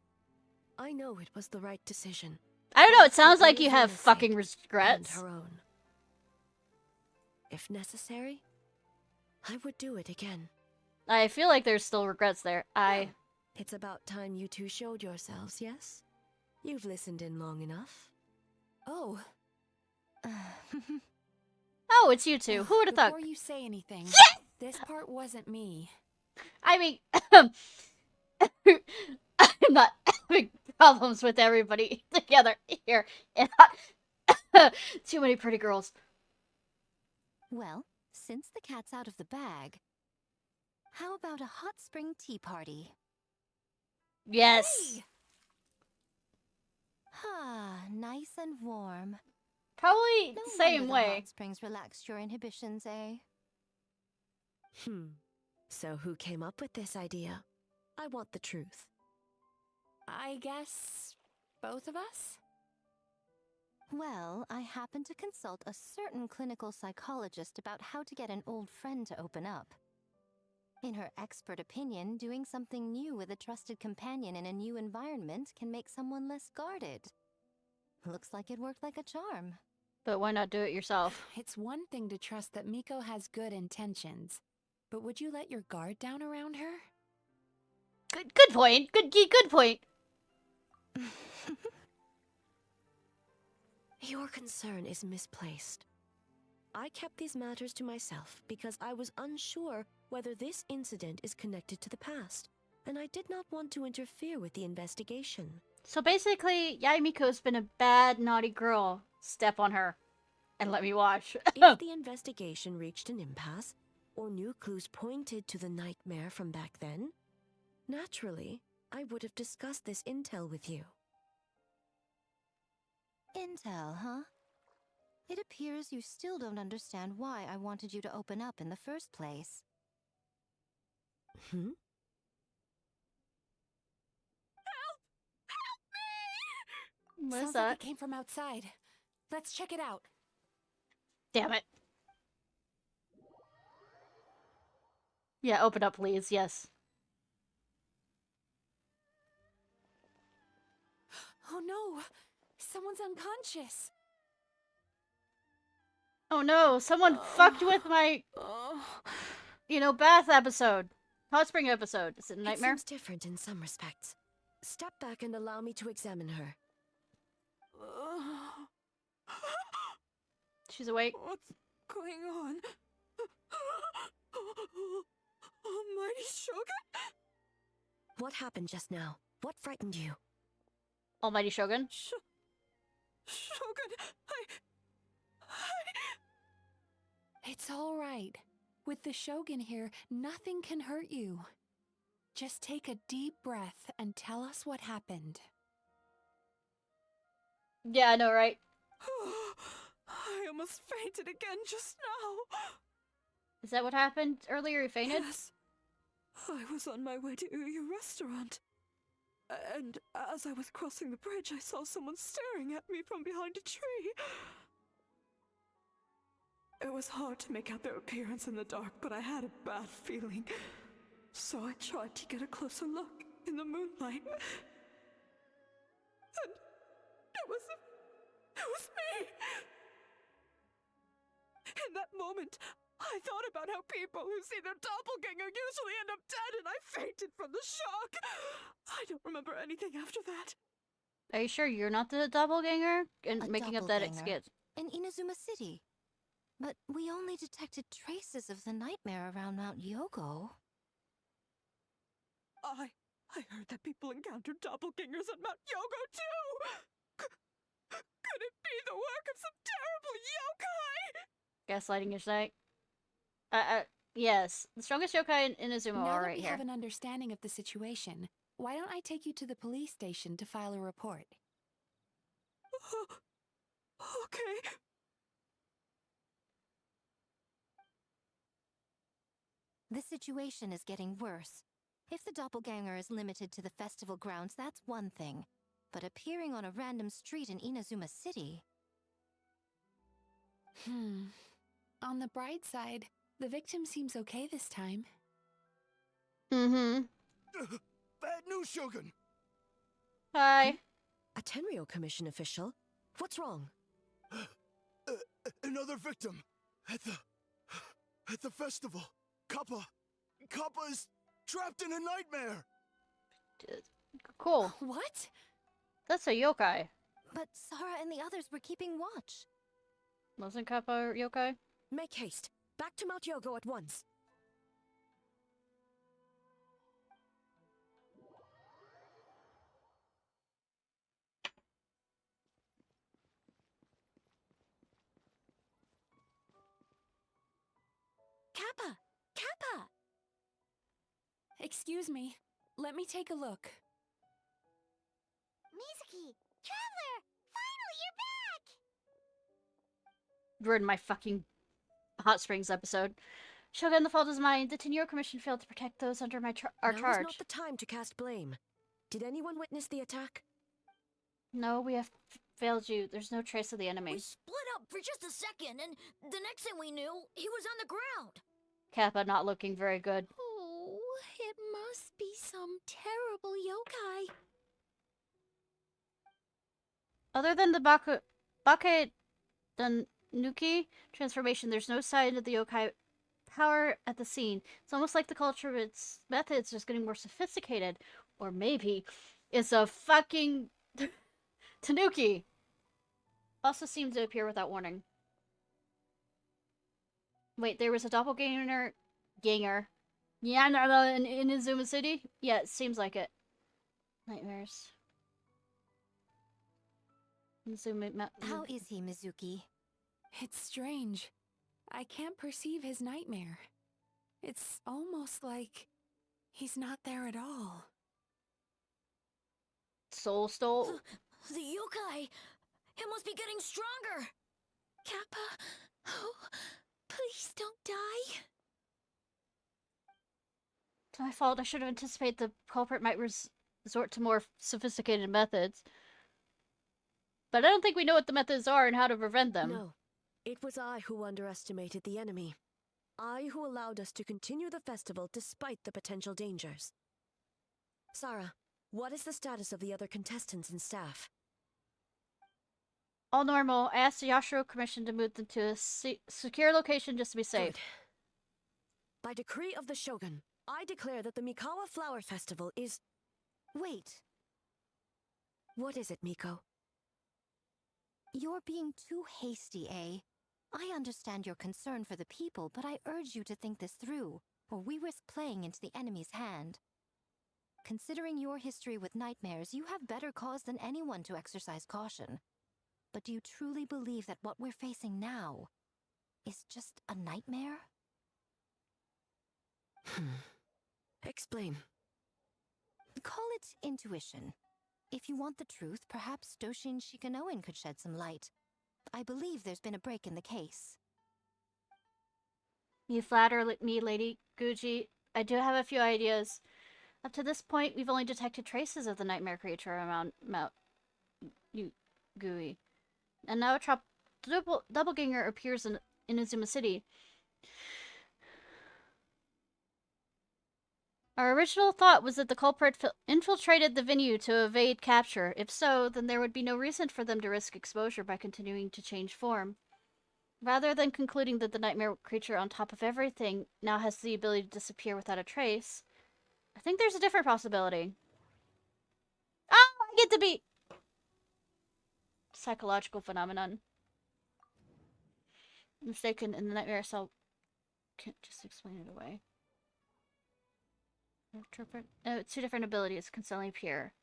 I know it was the right decision. I don't know, it sounds For like you have Inazuma's fucking sake regrets. And her own. If necessary, I would do it again. I feel like there's still regrets there. It's about time you two showed yourselves, yes? You've listened in long enough. Oh. Oh, it's you two. Who would have thought? Before you say anything, this part wasn't me. I mean, I'm not having problems with everybody together here. Too many pretty girls. Well, since the cat's out of the bag, how about a hot spring tea party? Yes. Hey! Ah, nice and warm. Probably No same wonder the way. hot springs relaxed your inhibitions, eh? So who came up with this idea? I want the truth. I guess both of us? Well, I happened to consult a certain clinical psychologist about how to get an old friend to open up. In her expert opinion, doing something new with a trusted companion in a new environment can make someone less guarded. Looks like it worked like a charm. But why not do it yourself? It's one thing to trust that Miko has good intentions, but would you let your guard down around her? Good point. Good point. Your concern is misplaced. I kept these matters to myself because I was unsure whether this incident is connected to the past, and I did not want to interfere with the investigation. So basically, Yaimiko's been a bad, naughty girl. Step on her. And let me watch. If the investigation reached an impasse, or new clues pointed to the nightmare from back then, naturally, I would have discussed this intel with you. Intel, huh? It appears you still don't understand why I wanted you to open up in the first place. Hmm? What is Sounds like that? it came from outside. Let's check it out. Damn it. Yeah, open up, please. Yes. Oh no! Someone's unconscious! Oh no, someone fucked with my, bath episode. Hot spring episode. Is it a nightmare? It seems different in some respects. Step back and allow me to examine her. She's awake. What's going on? Almighty Shogun? What happened just now? What frightened you? Almighty Shogun. Shogun, It's all right. With the Shogun here, nothing can hurt you. Just take a deep breath and tell us what happened. Yeah, I know, right? I almost fainted again just now. Is that what happened earlier? You fainted? Yes. I was on my way to Uyu restaurant. And as I was crossing the bridge, I saw someone staring at me from behind a tree. It was hard to make out their appearance in the dark, but I had a bad feeling. So I tried to get a closer look in the moonlight. And it was me! In that moment, I thought about how people who see their doppelganger usually end up dead, and I fainted from the shock. I don't remember anything after that. Are you sure you're not the doppelganger? And A making up that doppelganger. skit. In Inazuma City. But we only detected traces of the nightmare around Mount Yogo. I heard that people encountered doppelgangers at Mount Yogo too! Could it be the work of some terrible yokai? Gaslighting your sight. Yes, the strongest yokai in Inazuma Now are that right we here. have an understanding of the situation, why don't I take you to the police station to file a report? Okay. The situation is getting worse. If the doppelganger is limited to the festival grounds, that's one thing. But appearing on a random street in Inazuma City... On the bright side, the victim seems okay this time. Mm-hmm. Bad news, Shogun! Hi. A Tenryo Commission official? What's wrong? Another victim! At the festival! Kappa is trapped in a nightmare! Cool. What? That's a yokai. But Sara and the others were keeping watch. Wasn't Kappa a yokai? Make haste. Back to Mount Yogo at once. Kappa! Kappa! Excuse me. Let me take a look. Mizuki! Traveler! Finally, you're back! Ruined my fucking Hot Springs episode. Shogun, the fault is mine. The Tenryo Commission failed to protect those under our Now charge. is not the time to cast blame. Did anyone witness the attack? No, we have failed you. There's no trace of the enemy. We split up for just a second, and the next thing we knew, he was on the ground. Kappa not looking very good. Oh, it must be some terrible yokai. Other than the Bake Danuki transformation, there's no sign of the yokai power at the scene. It's almost like the culture of its methods is just getting more sophisticated. Or maybe it's a fucking Tanuki. Also seemed to appear without warning. Wait, there was a doppelganger in Inazuma City? Yeah, it seems like it. Nightmares. How is he, Mizuki? It's strange. I can't perceive his nightmare. It's almost like he's not there at all. Soul stole? The yokai! It must be getting stronger! Kappa, oh, please don't die. It's my fault. I should have anticipated the culprit might resort to more sophisticated methods. But I don't think we know what the methods are and how to prevent them. No. It was I who underestimated the enemy. I who allowed us to continue the festival despite the potential dangers. Sara, what is the status of the other contestants and staff? All normal. I asked the Yashiro Commission to move them to a secure location just to be safe. Good. By decree of the Shogun, I declare that the Mikawa Flower Festival is... Wait. What is it, Miko? You're being too hasty, eh? I understand your concern for the people, but I urge you to think this through, or we risk playing into the enemy's hand. Considering your history with nightmares, you have better cause than anyone to exercise caution. But do you truly believe that what we're facing now is just a nightmare? Explain. Call it intuition. If you want the truth, perhaps Doshin Shikanoin could shed some light. I believe there's been a break in the case. You flatter me, Lady Guji. I do have a few ideas. Up to this point, we've only detected traces of the nightmare creature around Mount Gui. And now a doppelganger appears in Inazuma City. Our original thought was that the culprit infiltrated the venue to evade capture. If so, then there would be no reason for them to risk exposure by continuing to change form. Rather than concluding that the nightmare creature on top of everything now has the ability to disappear without a trace, I think there's a different possibility. Oh, I get to be... Psychological phenomenon. Mistaken in the nightmare cell. Can't just explain it away. Interpret. Two different abilities constantly appear.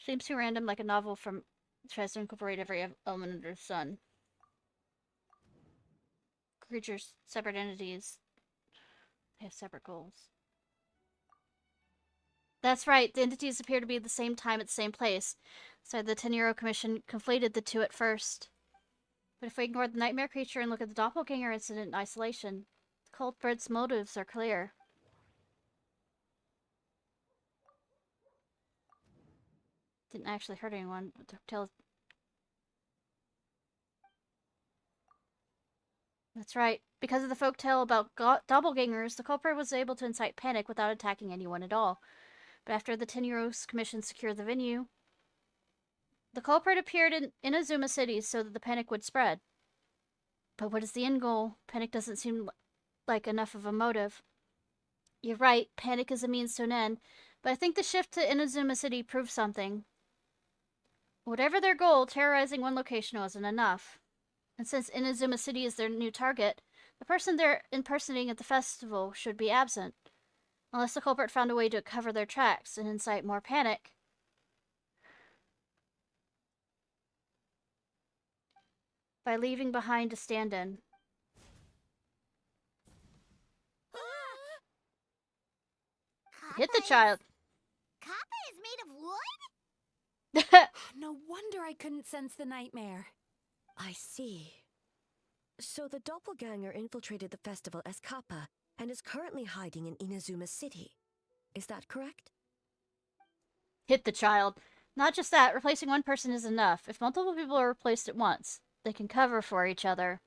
Seems too random, like a novel from tries to incorporate every element under the sun. Creatures, separate entities. They have separate goals. That's right, the entities appear to be at the same time at the same place. So the Tenryou Commission conflated the two at first. But if we ignore the nightmare creature and look at the doppelganger incident in isolation, the culprit's motives are clear. Didn't actually hurt anyone, but the tale... That's right. Because of the folktale about doppelgangers, the culprit was able to incite panic without attacking anyone at all. But after the Tenryou Commission secured the venue, the culprit appeared in Inazuma City so that the panic would spread. But what is the end goal? Panic doesn't seem like enough of a motive. You're right, panic is a means to an end, but I think the shift to Inazuma City proves something. Whatever their goal, terrorizing one location wasn't enough. And since Inazuma City is their new target, the person they're impersonating at the festival should be absent. Unless the culprit found a way to cover their tracks and incite more panic. By leaving behind a stand-in. Hit the child. Kappa is made of wood? No wonder I couldn't sense the nightmare. I see. So the doppelganger infiltrated the festival as Kappa and is currently hiding in Inazuma City. Is that correct? Hit the child. Not just that, replacing one person is enough. If multiple people are replaced at once, they can cover for each other.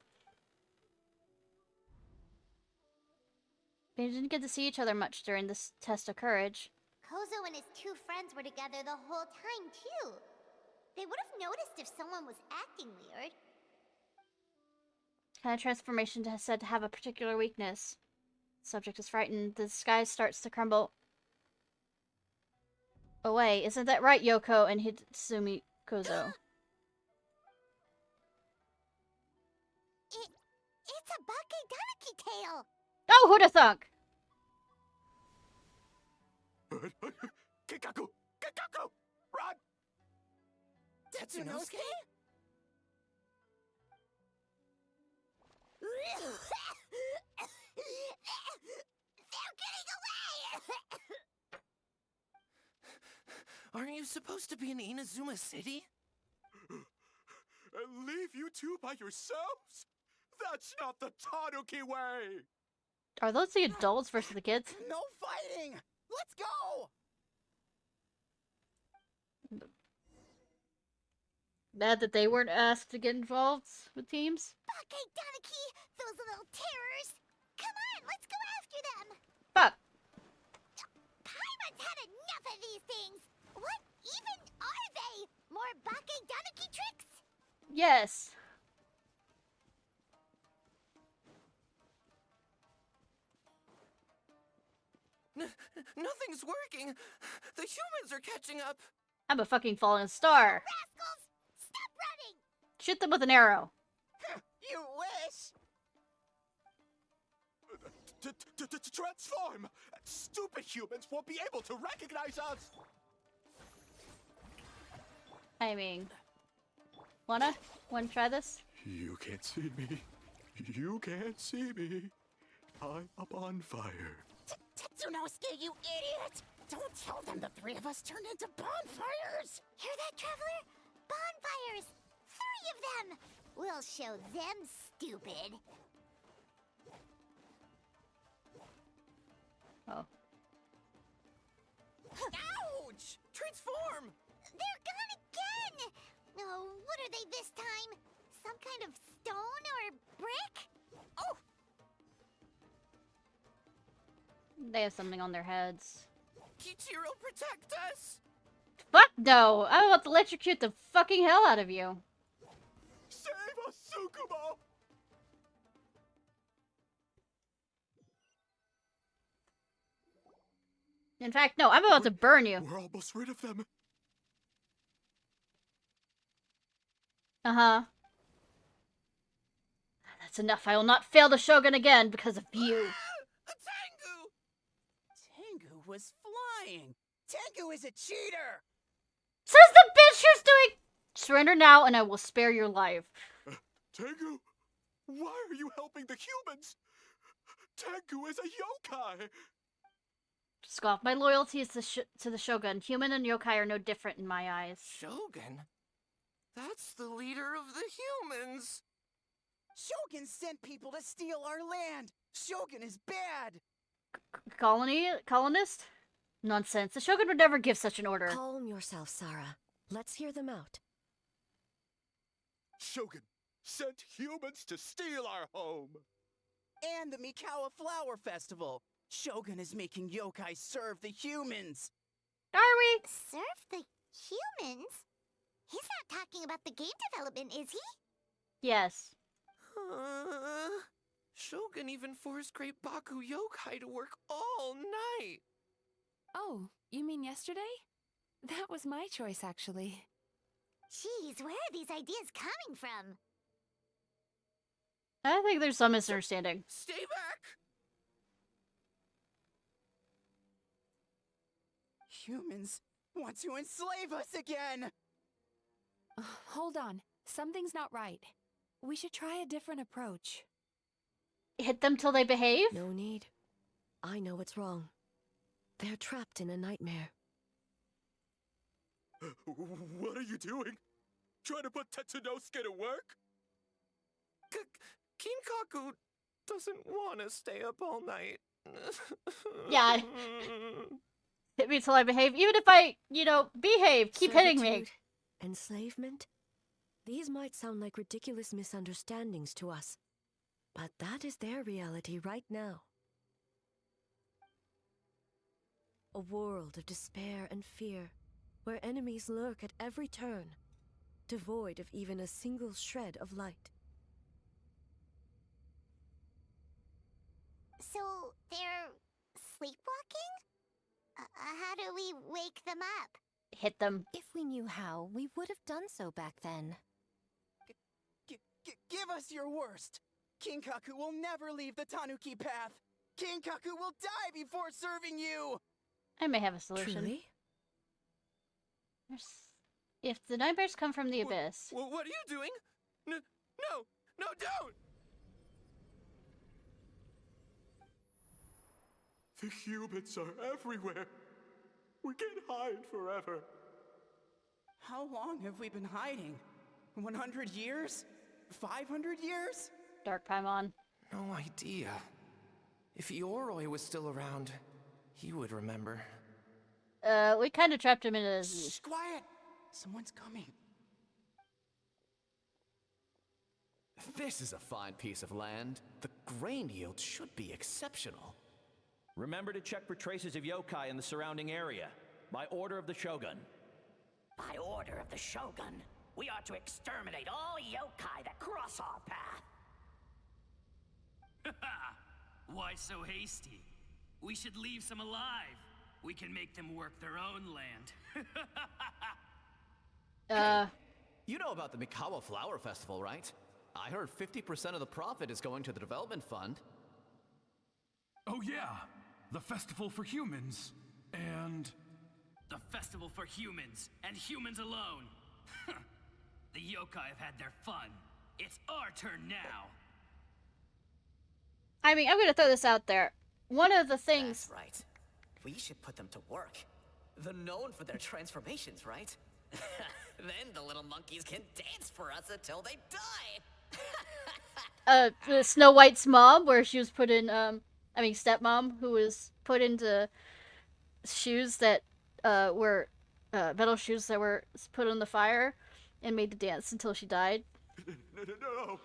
They didn't get to see each other much during this test of courage. Kozo and his two friends were together the whole time, too. They would have noticed if someone was acting weird. Kind of transformation is said to have a particular weakness. Subject is frightened. The sky starts to crumble away. Isn't that right, Yoko and Hitsumi Kozo? It's a Bakedaniki tail! Oh, who'da thunk? Kikaku! Kikaku! Run! Tetsunosuke? They're getting away! Aren't you supposed to be in Inazuma City? And leave you two by yourselves? That's not the Tanuki way! Are those the adults versus the kids? No fighting! Let's go! Mad that they weren't asked to get involved with teams? Bakedaniki! Those little terrors! Come on, let's go after them! Fuck! Paimon's had enough of these things! What even are they? More Bakedaniki tricks? Yes. Nothing's working. The humans are catching up. I'm a fucking falling star. Rascals! Stop running! Shoot them with an arrow. You wish. Transform! Stupid humans won't be able to recognize us! I mean... Wanna try this? You can't see me. You can't see me. I'm a bonfire. Tetsunosuke, you idiot! Don't tell them the three of us turned into bonfires! Hear that, Traveler? Bonfires! 3 of them! We'll show them, stupid. Oh. Ouch! Transform! They're gone again! Oh, what are they this time? Some kind of stone or brick? Oh! They have something on their heads. Kichiro, protect us! Fuck no! I'm about to electrocute the fucking hell out of you. Save us, Tsukumo! In fact, no, I'm about to burn you. We're almost rid of them. Uh-huh. That's enough. I will not fail the Shogun again because of you. Tengu! Tengu was flying. Tengu is a cheater. Says the bitch who's doing... Surrender now and I will spare your life. Tengu, why are you helping the humans? Tengu is a yokai! Scoff. My loyalty is to the Shogun. Human and yokai are no different in my eyes. Shogun? That's the leader of the humans! Shogun sent people to steal our land! Shogun is bad! Colonist? Nonsense. The Shogun would never give such an order. Calm yourself, Sarah. Let's hear them out. Shogun sent humans to steal our home! And the Mikawa Flower Festival! Shogun is making yokai serve the humans! Are we? Serve the humans? He's not talking about the game development, is he? Yes. Shogun even forced Great Baku yokai to work all night! Oh, you mean yesterday? That was my choice, actually. Jeez, where are these ideas coming from? I think there's some misunderstanding. Stay back! Humans want to enslave us again! Hold on. Something's not right. We should try a different approach. Hit them till they behave? No need. I know what's wrong. They're trapped in a nightmare. What are you doing? Trying to put Tetsunosuke to work? Kinkaku doesn't want to stay up all night. Yeah. Hit me till I behave. Even if I, behave. Keep hitting me. Servitude, enslavement? These might sound like ridiculous misunderstandings to us, but that is their reality right now. A world of despair and fear, where enemies lurk at every turn, devoid of even a single shred of light. So, they're sleepwalking? How do we wake them up? Hit them. If we knew how, we would have done so back then. Give us your worst! Kinkaku will never leave the Tanuki path! Kinkaku will die before serving you! I may have a solution. Truly? If the nightmares come from the abyss... What are you doing? No, don't! The humans are everywhere. We can't hide forever. How long have we been hiding? 100 years? 500 years? Dark Paimon. No idea. If Yoroi was still around, he would remember. We kind of trapped him in a... Shh, quiet! Someone's coming. This is a fine piece of land. The grain yield should be exceptional. Remember to check for traces of yokai in the surrounding area. By order of the Shogun. By order of the Shogun, we are to exterminate all yokai that cross our path. Why so hasty? We should leave some alive. We can make them work their own land. You know about the Mikawa Flower Festival, right? I heard 50% of the profit is going to the development fund. Oh yeah, the festival for humans, and... The festival for humans, and humans alone. The yokai have had their fun. It's our turn now. I mean, I'm gonna throw this out there. One of the things... That's right. We should put them to work. They're known for their transformations, right? Then the little monkeys can dance for us until they die. The Snow White's mom, where she was put in, stepmom, who was put into shoes that, were, metal shoes that were put on the fire and made to dance until she died. No!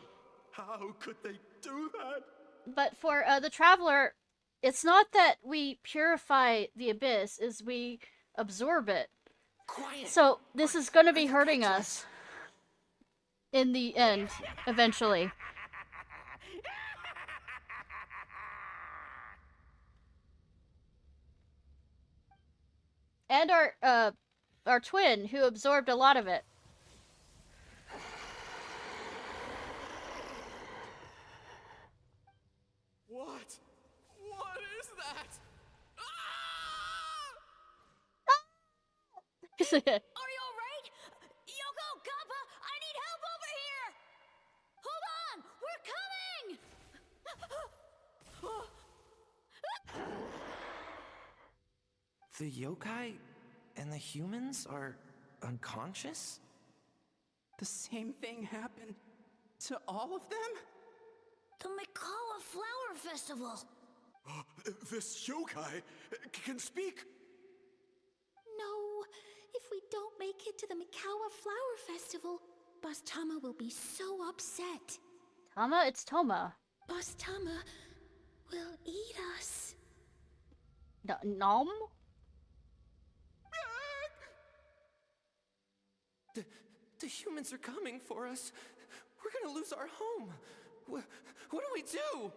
How could they do that? But for, the Traveler, it's not that we purify the abyss, is we absorb it. Quiet. So, this is gonna be hurting us. In the end, eventually. And our twin, who absorbed a lot of it. What? What is that? Are you alright? Yoko, Kappa, I need help over here! Hold on! We're coming! The yokai and the humans are unconscious? The same thing happened to all of them? The Mikawa Flower Festival! This yokai can speak! No, if we don't make it to the Mikawa Flower Festival, Boss Tama will be so upset. Tama? It's Toma. Boss Tama will eat us. Nom? The humans are coming for us. We're gonna lose our home. What do we do?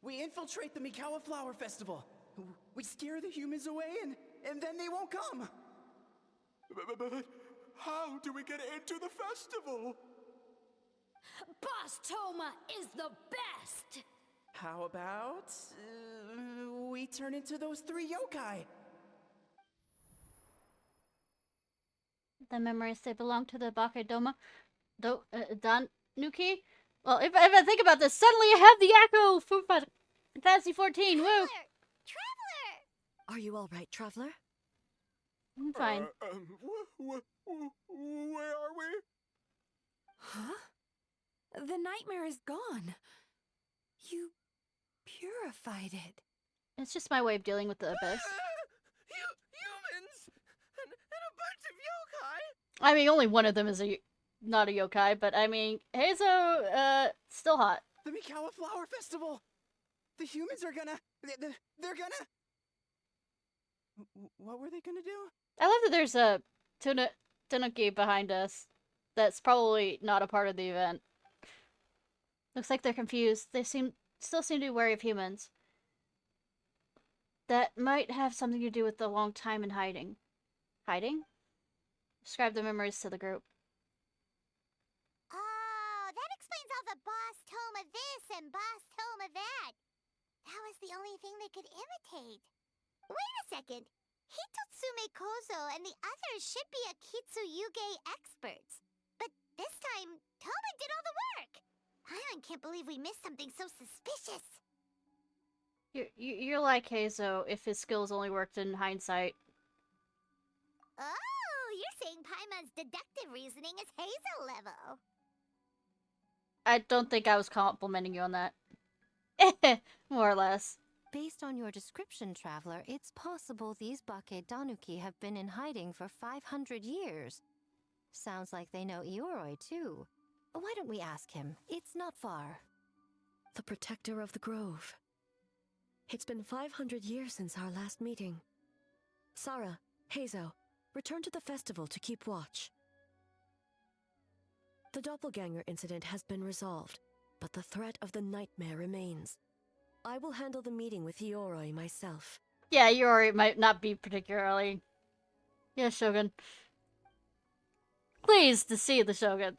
We infiltrate the Mikawa Flower Festival. We scare the humans away and then they won't come. But how do we get into the festival? Boss Toma is the best! How about we turn into those 3 yokai? The memories, they belong to the Bakedoma Danuki? Well, if I think about this, suddenly I have the echo from Fantasy 14. Woo! Traveler! Are you all right, Traveler? I'm fine. Where are we? Huh? The nightmare is gone. You purified it. It's just my way of dealing with the abyss. Humans! And a bunch of yokai! I mean, only one of them is not a yokai, but I mean, Heizo, still hot. The Mikawa Flower Festival! The humans are gonna... They're gonna... What were they gonna do? I love that there's a Tanuki behind us. That's probably not a part of the event. Looks like they're confused. They still seem to be wary of humans. That might have something to do with the long time in hiding. Hiding? Describe the memories to the group. Oh, that explains all the Boss Toma this and Boss Toma that. That was the only thing they could imitate. Wait a second. Hitotsume Kozo and the others should be Akitsuyuge experts. But this time, Toma did all the work. I can't believe we missed something so suspicious. You're like Heizo if his skills only worked in hindsight. Oh, you're saying Paimon's deductive reasoning is Hazel level. I don't think I was complimenting you on that. More or less. Based on your description, Traveler, it's possible these Bake Danuki have been in hiding for 500 years. Sounds like they know Ioroi, too. Why don't we ask him? It's not far. The protector of the grove. It's been 500 years since our last meeting. Sarah, Heizo, return to the festival to keep watch. The doppelganger incident has been resolved, but the threat of the nightmare remains. I will handle the meeting with Ioroi myself. Yeah, Ioroi might not be particularly... Yes, Shogun. Pleased to see the Shogun.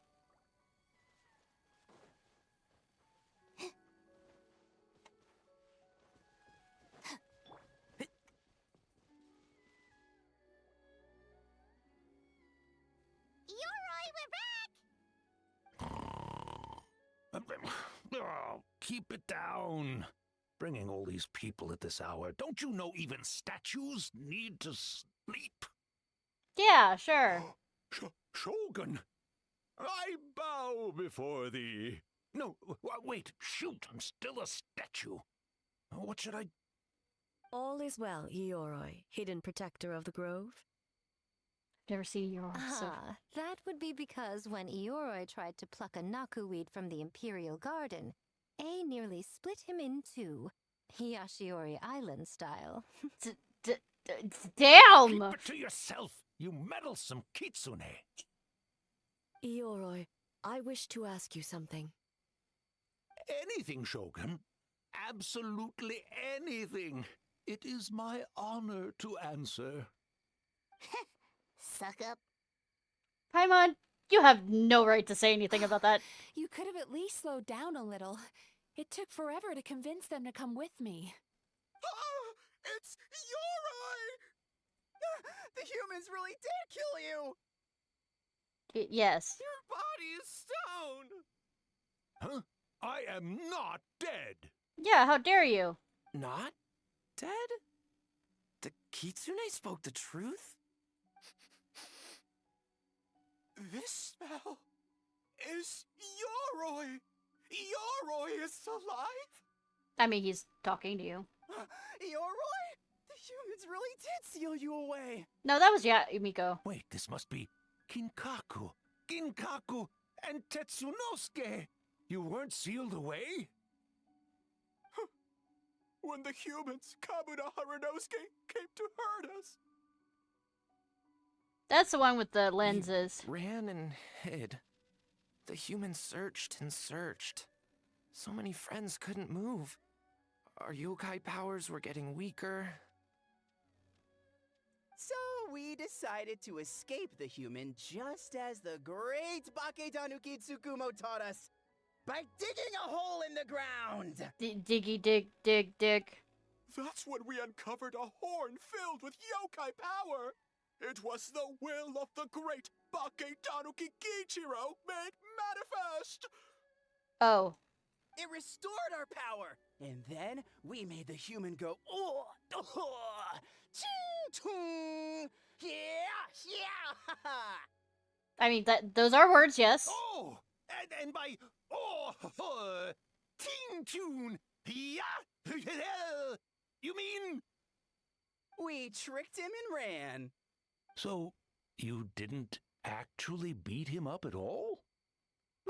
Oh, keep it down. Bringing all these people at this hour. Don't you know even statues need to sleep? Yeah, sure. Shogun, I bow before thee. No, wait, shoot, I'm still a statue. What should I... All is well, Ioroi, hidden protector of the grove. Never seen Ioroi. Ah, that would be because when Ioroi tried to pluck a Naku weed from the Imperial Garden, A nearly split him in two, Yashiori Island style. Damn! Keep it to yourself, you meddlesome kitsune. Ioroi, I wish to ask you something. Anything, Shogun. Absolutely anything. It is my honor to answer. Suck up. Paimon, you have no right to say anything about that. You could have at least slowed down a little. It took forever to convince them to come with me. Oh, it's Ioroi! The humans really did kill you! Yes. Your body is stone! Huh? I am not dead! Yeah, how dare you? Not dead? The Kitsune spoke the truth? This smell is Yoroi! Yoroi is alive! I mean, he's talking to you. Yoroi? The humans really did seal you away! No, that was Miko. Wait, this must be Kinkaku, Ginkaku, and Tetsunosuke! You weren't sealed away? When the humans, Kabuna Harunosuke, came to hurt us. That's the one with the lenses. We ran and hid. The humans searched and searched. So many friends couldn't move. Our yokai powers were getting weaker. So we decided to escape the human just as the great Baketanuki Tsukumo taught us. By digging a hole in the ground! Diggy dig, dig, dig. That's when we uncovered a horn filled with yokai power. It was the will of the great Baketanuki Kiichiro made manifest. Oh. It restored our power, and then we made the human go, oh, oh, ching, yeah, yeah, I mean, those are words, yes. Oh, and by Ting Tune, yeah, you mean? We tricked him and ran. So, you didn't actually beat him up at all?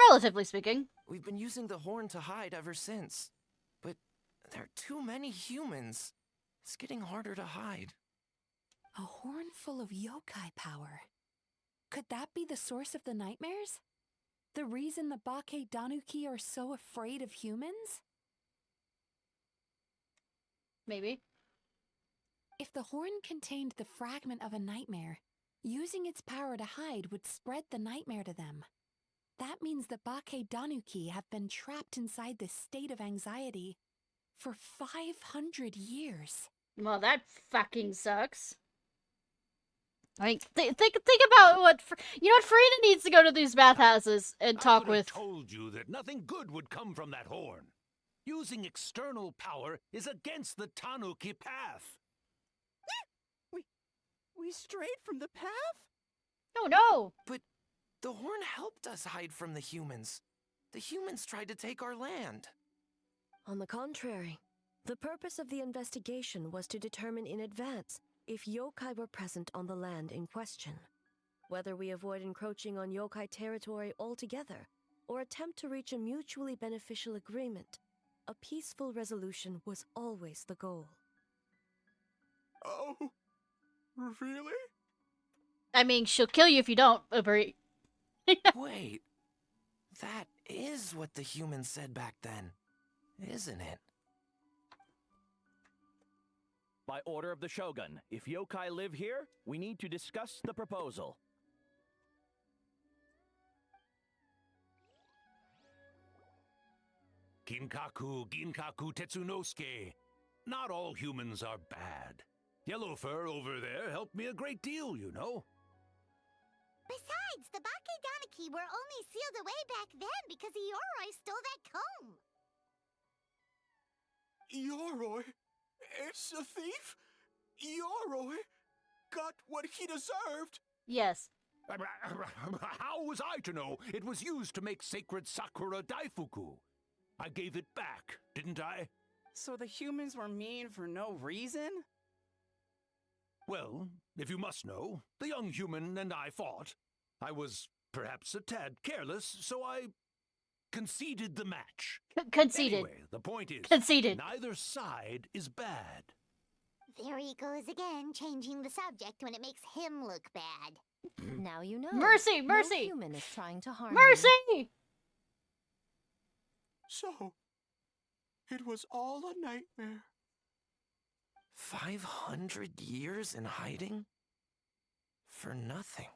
Relatively speaking. We've been using the horn to hide ever since. But there are too many humans. It's getting harder to hide. A horn full of yokai power. Could that be the source of the nightmares? The reason the Baketanuki are so afraid of humans? Maybe. If the horn contained the fragment of a nightmare, using its power to hide would spread the nightmare to them. That means the Baketanuki have been trapped inside this state of anxiety for 500 years. Well, that fucking sucks. I mean, think about what you know. What Farina needs to go to these bathhouses and talk with. I told you that nothing good would come from that horn. Using external power is against the Tanuki path. We strayed from the path? Oh no! But the horn helped us hide from the humans. The humans tried to take our land. On the contrary, the purpose of the investigation was to determine in advance if yokai were present on the land in question. Whether we avoid encroaching on yokai territory altogether, or attempt to reach a mutually beneficial agreement, a peaceful resolution was always the goal. Oh, really? I mean, she'll kill you if you don't agree. Wait, that is what the humans said back then, isn't it? By order of the Shogun, if yokai live here, we need to discuss the proposal. Ginkaku, Tetsunosuke. Not all humans are bad. Yellow Fur over there helped me a great deal, you know. Besides, the Baketanuki were only sealed away back then because Yoroi stole that comb. Yoroi is a thief? Yoroi got what he deserved? Yes. How was I to know it was used to make sacred Sakura Daifuku? I gave it back, didn't I? So the humans were mean for no reason? Well, if you must know, the young human and I fought. I was perhaps a tad careless, so I conceded the match. Conceded. Anyway, the point is, conceded. Neither side is bad. There he goes again, changing the subject when it makes him look bad. Now you know. Mercy, mercy! No human is trying to harm Mercy! you. So, it was all a nightmare. 500 years in hiding? For nothing.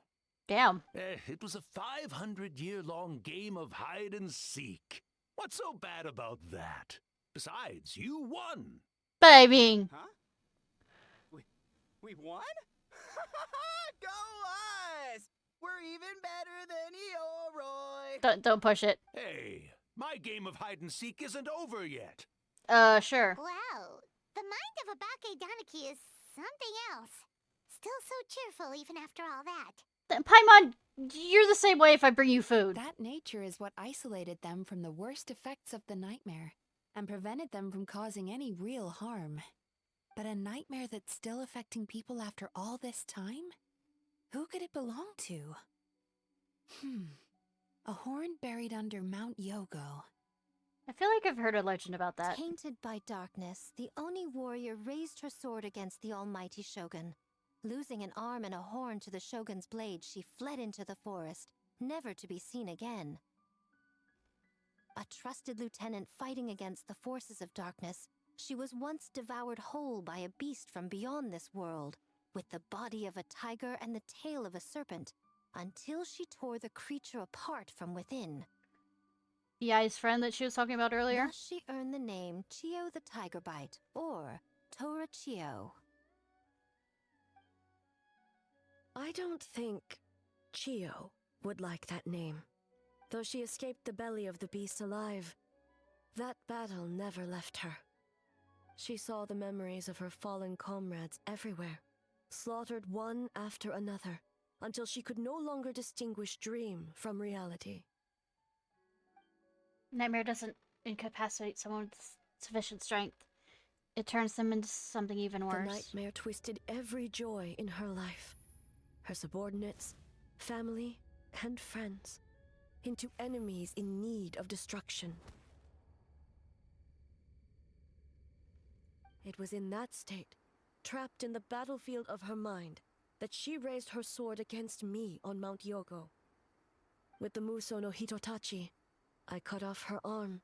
Damn. It was a 500-year-long game of hide and seek. What's so bad about that? Besides, you won. But I mean... Huh? We won? Go us! We're even better than Yoroi! Don't push it. Hey, my game of hide and seek isn't over yet. Sure. Well, the mind of a Baketanuki is something else. Still so cheerful even after all that. Paimon, you're the same way if I bring you food. That nature is what isolated them from the worst effects of the nightmare and prevented them from causing any real harm. But a nightmare that's still affecting people after all this time? Who could it belong to? A horn buried under Mount Yogo. I feel like I've heard a legend about that. Tainted by darkness, the Oni warrior raised her sword against the almighty shogun. Losing an arm and a horn to the shogun's blade, she fled into the forest, never to be seen again. A trusted lieutenant fighting against the forces of darkness, she was once devoured whole by a beast from beyond this world, with the body of a tiger and the tail of a serpent, until she tore the creature apart from within. Yai's friend that she was talking about earlier? Thus she earned the name Chiyo the Tiger Bite, or Tora Chiyo. I don't think Chiyo would like that name. Though she escaped the belly of the beast alive, that battle never left her. She saw the memories of her fallen comrades everywhere, slaughtered one after another, until she could no longer distinguish dream from reality. Nightmare doesn't incapacitate someone with sufficient strength. It turns them into something even worse. The nightmare twisted every joy in her life. Her subordinates, family, and friends, into enemies in need of destruction. It was in that state, trapped in the battlefield of her mind, that she raised her sword against me on Mount Yogo. With the Muso no Hitotachi, I cut off her arm,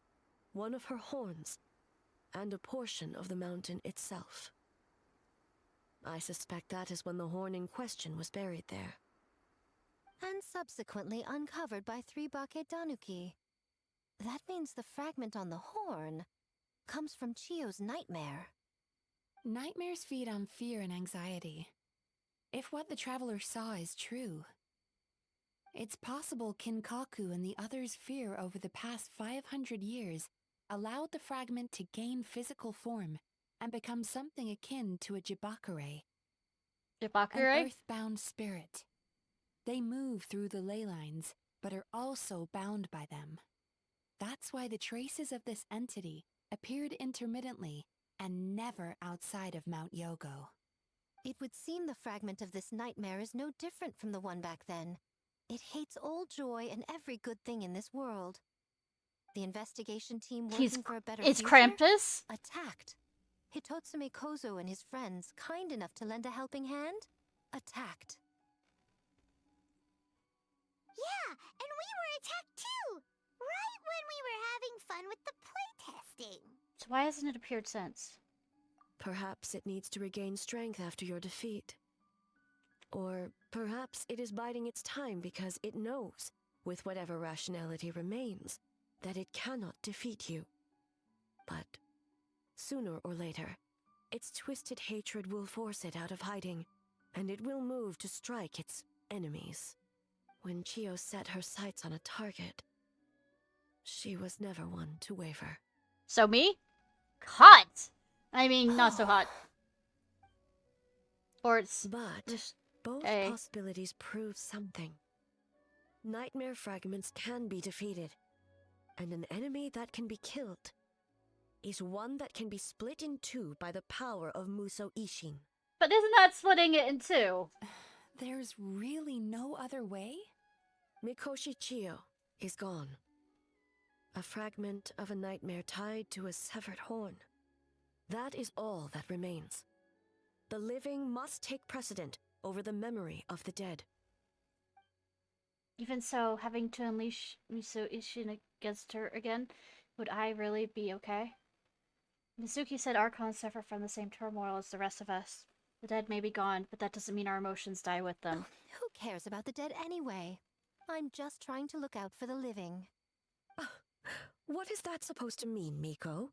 one of her horns, and a portion of the mountain itself. I suspect that is when the horn in question was buried there. And subsequently uncovered by 3 Bake Danuki. That means the fragment on the horn comes from Chiyo's nightmare. Nightmares feed on fear and anxiety. If what the traveler saw is true, it's possible Kinkaku and the others' fear over the past 500 years allowed the fragment to gain physical form and become something akin to a Jibakure. Jibakure? An earthbound spirit. They move through the ley lines, but are also bound by them. That's why the traces of this entity appeared intermittently and never outside of Mount Yogo. It would seem the fragment of this nightmare is no different from the one back then. It hates all joy and every good thing in this world. The investigation team working for a better It's future Krampus? attacked. Hitotsume Kozo and his friends, kind enough to lend a helping hand, attacked. Yeah, and we were attacked too! Right when we were having fun with the playtesting. So why hasn't it appeared since? Perhaps it needs to regain strength after your defeat. Or perhaps it is biding its time because it knows, with whatever rationality remains, that it cannot defeat you. But sooner or later, its twisted hatred will force it out of hiding, and it will move to strike its enemies. When Chiyo set her sights on a target, she was never one to waver. So me? Hot! I mean, not so hot. Or it's... But just both a... possibilities prove something. Nightmare fragments can be defeated, and an enemy that can be killed is one that can be split in two by the power of Muso Ishin. But isn't that splitting it in two? There's really no other way? Mikoshi Chiyo is gone. A fragment of a nightmare tied to a severed horn. That is all that remains. The living must take precedent over the memory of the dead. Even so, having to unleash Muso Ishin against her again, would I really be okay? Mizuki said Archons suffer from the same turmoil as the rest of us. The dead may be gone, but that doesn't mean our emotions die with them. Who cares about the dead anyway? I'm just trying to look out for the living. What is that supposed to mean, Miko?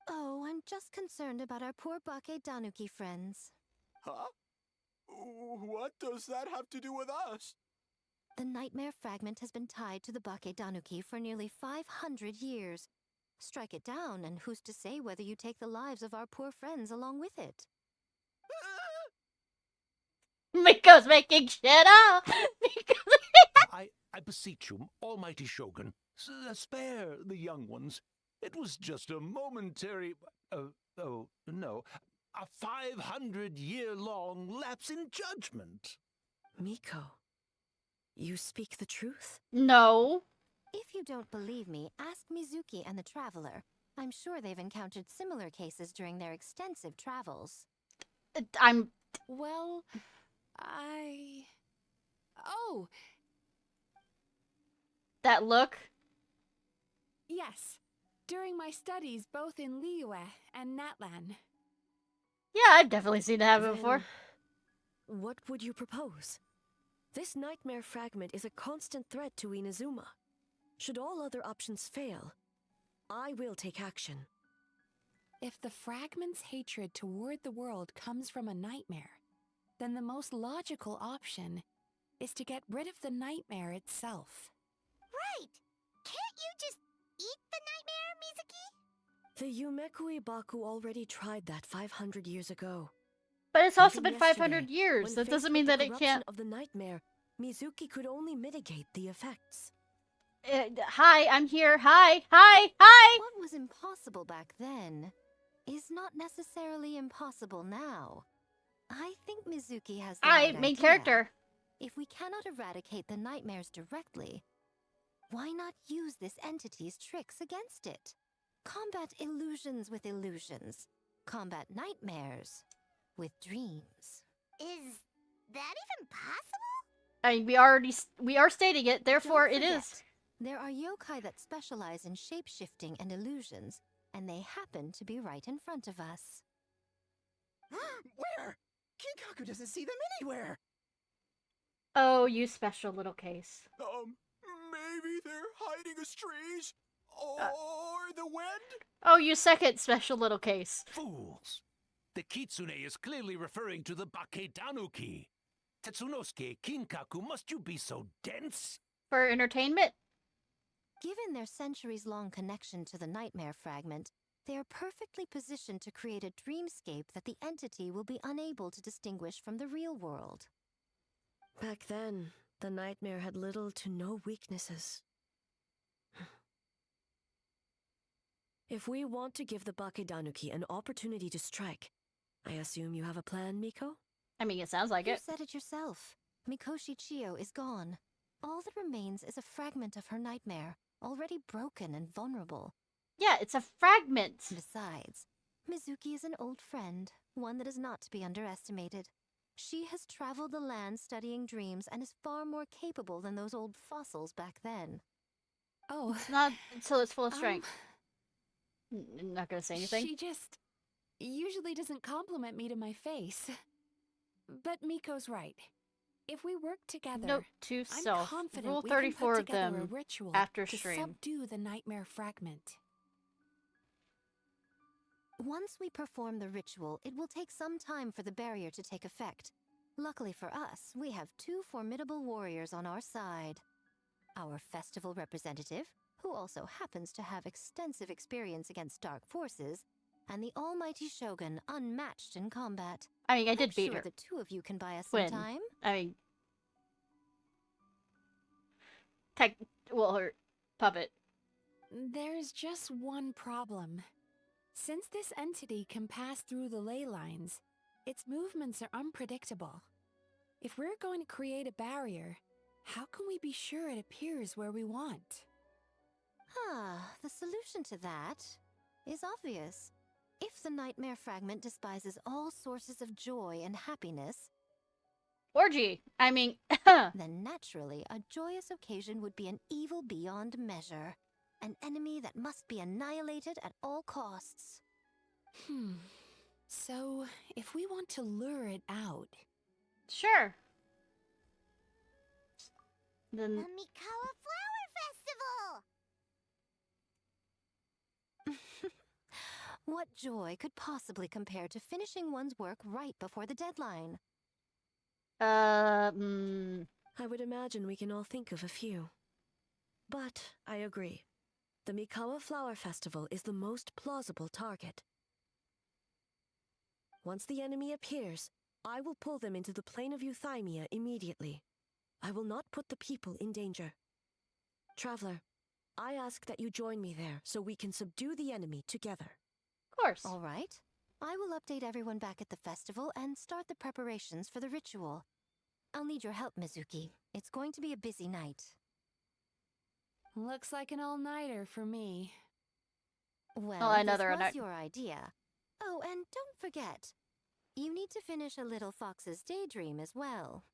Oh, I'm just concerned about our poor Bake Danuki friends. Huh? What does that have to do with us? The nightmare fragment has been tied to the Bake Danuki for nearly 500 years. Strike it down, and who's to say whether you take the lives of our poor friends along with it? Miko's making shit up. I beseech you, almighty Shogun, spare the young ones. It was just a momentary... oh, no. A 500-year-long lapse in judgment. Miko, you speak the truth? No. If you don't believe me, ask Mizuki and the Traveler. I'm sure they've encountered similar cases during their extensive travels. Well, Oh! That look? Yes. During my studies both in Liyue and Natlan. Yeah, I've definitely seen it happen before. What would you propose? This nightmare fragment is a constant threat to Inazuma. Should all other options fail, I will take action. If the fragment's hatred toward the world comes from a nightmare, then the most logical option is to get rid of the nightmare itself. Right! Can't you just eat the nightmare, Mizuki? The Yumekui Baku already tried that 500 years ago. But it's also Even been 500 years. when That faced doesn't with mean the that it corruption can't... of the nightmare, Mizuki could only mitigate the effects. Hi, I'm here. Hi! Hi! What was impossible back then is not necessarily impossible now. I think Mizuki has the right main idea. character. If we cannot eradicate the nightmares directly, why not use this entity's tricks against it? Combat illusions with illusions. Combat nightmares with dreams. Is that even possible? I mean, we are stating it, therefore Don't it forget, is. There are yokai that specialize in shape-shifting and illusions, and they happen to be right in front of us. Where? Kinkaku doesn't see them anywhere. Oh, you special little case. Maybe they're hiding as trees? Or the wind? Oh, you second special little case. Fools! The kitsune is clearly referring to the Baketanuki. Tetsunosuke, Kinkaku, must you be so dense? For entertainment? Given their centuries-long connection to the nightmare fragment, they are perfectly positioned to create a dreamscape that the entity will be unable to distinguish from the real world. Back then, the nightmare had little to no weaknesses. If we want to give the Bakedanuki an opportunity to strike, I assume you have a plan, Miko? I mean, it sounds like You it. said it yourself. Mikoshi Chiyo is gone. All that remains is a fragment of her nightmare, already broken and vulnerable. Yeah, it's a fragment. Besides, Mizuki is an old friend, one that is not to be underestimated. She has traveled the land studying dreams and is far more capable than those old fossils back then. Oh. It's not until it's full of strength. Not gonna say anything. She just usually doesn't compliment me to my face. But Miko's right. If we work together, Note to I'm self. confident Rule we can 34 put of together them a ritual after to stream. subdue the nightmare fragment. Once we perform the ritual, it will take some time for the barrier to take effect. Luckily for us, we have two formidable warriors on our side. Our festival representative, who also happens to have extensive experience against dark forces, and the almighty Shogun, unmatched in combat. I mean, I did beat I'm sure her. the two of you can buy us When? some time. I mean... her puppet. There's just one problem. Since this entity can pass through the ley lines, its movements are unpredictable. If we're going to create a barrier, how can we be sure it appears where we want? The solution to that is obvious. If the nightmare fragment despises all sources of joy and happiness, orgy! I mean, then naturally a joyous occasion would be an evil beyond measure. An enemy that must be annihilated at all costs. So, if we want to lure it out... Sure. Then... The Mikawa Flower Festival! What joy could possibly compare to finishing one's work right before the deadline? I would imagine we can all think of a few. But I agree. The Mikawa Flower Festival is the most plausible target. Once the enemy appears, I will pull them into the plane of Euthymia immediately. I will not put the people in danger. Traveler, I ask that you join me there so we can subdue the enemy together. Of course. All right. I will update everyone back at the festival and start the preparations for the ritual. I'll need your help, Mizuki. It's going to be a busy night. Looks like an all-nighter for me. Well, another this was night. your idea. Oh, and don't forget, you need to finish a little fox's daydream as well.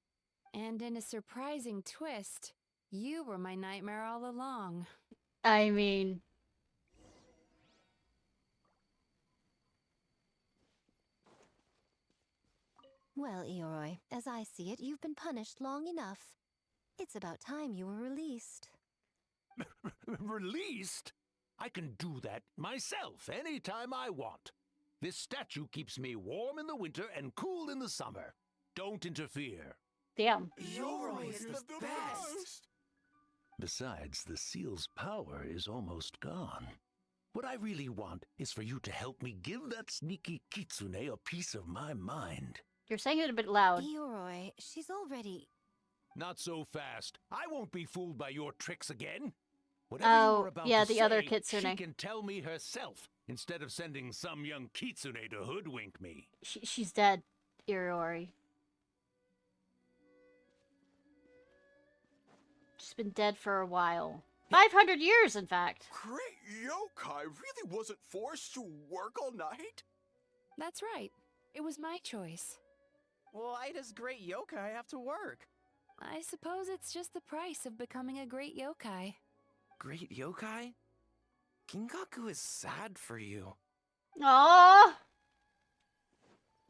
And in a surprising twist, you were my nightmare all along. I mean... Well, Ioroi, as I see it, you've been punished long enough. It's about time you were released. Released? I can do that myself anytime I want. This statue keeps me warm in the winter and cool in the summer. Don't interfere. Damn. Yoroi is the best! Besides, the seal's power is almost gone. What I really want is for you to help me give that sneaky kitsune a piece of my mind. You're saying it a bit loud. Ioroi, she's already... Not so fast. I won't be fooled by your tricks again. Whatever you're about yeah, to the other say, kitsune. she can tell me herself, instead of sending some young kitsune to hoodwink me. She's dead, Ioroi. She's been dead for a while. 500 years, in fact. Great yokai really wasn't forced to work all night? That's right. It was my choice. Why does great yokai have to work? I suppose it's just the price of becoming a great yokai. Great yokai? Gingaku is sad for you. Aww!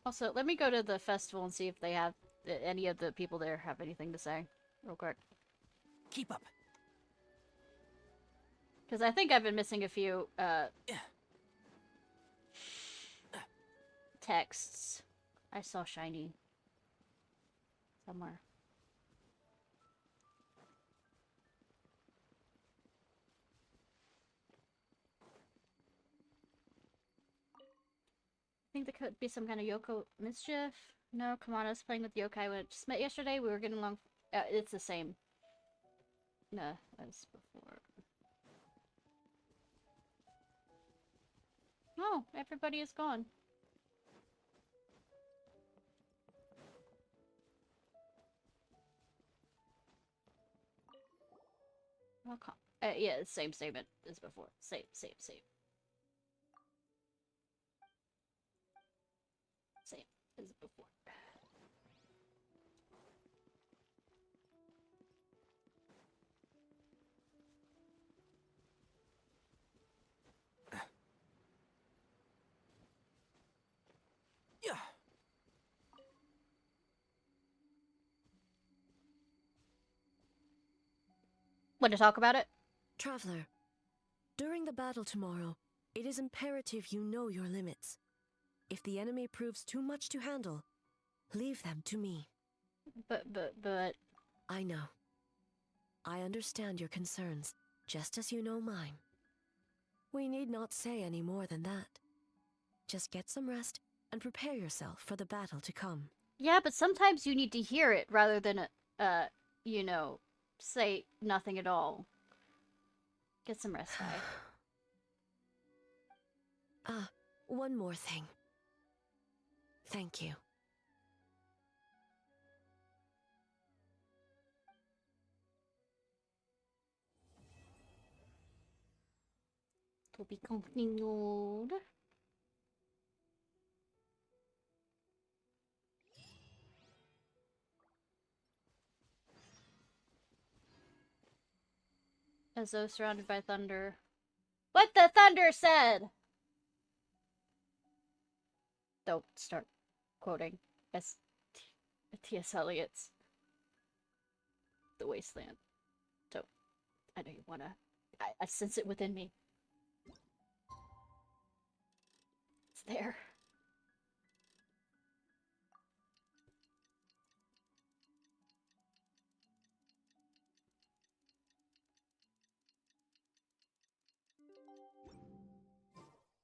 Also, let me go to the festival and see if they have... any of the people there have anything to say. Real quick. Keep up. Because I think I've been missing a few, texts. I saw shiny. Somewhere. I think there could be some kind of Yoko mischief. No, come on, I was playing with yokai when I just met yesterday. We were getting along. It's the same. No, as before. Oh, everybody is gone. Yeah, same statement as before. Same. Same as before. Yeah. Want to talk about it? Traveler, during the battle tomorrow, it is imperative you know your limits. If the enemy proves too much to handle, leave them to me. But... I know. I understand your concerns, just as you know mine. We need not say any more than that. Just get some rest and prepare yourself for the battle to come. Yeah, but sometimes you need to hear it rather than, you know, say nothing at all. Get some rest, Ah, one more thing. Thank you. To be continued. As though surrounded by thunder. What the thunder said! Don't start quoting T.S. Eliot's The Wasteland. Don't. I know you wanna. I sense it within me. It's there.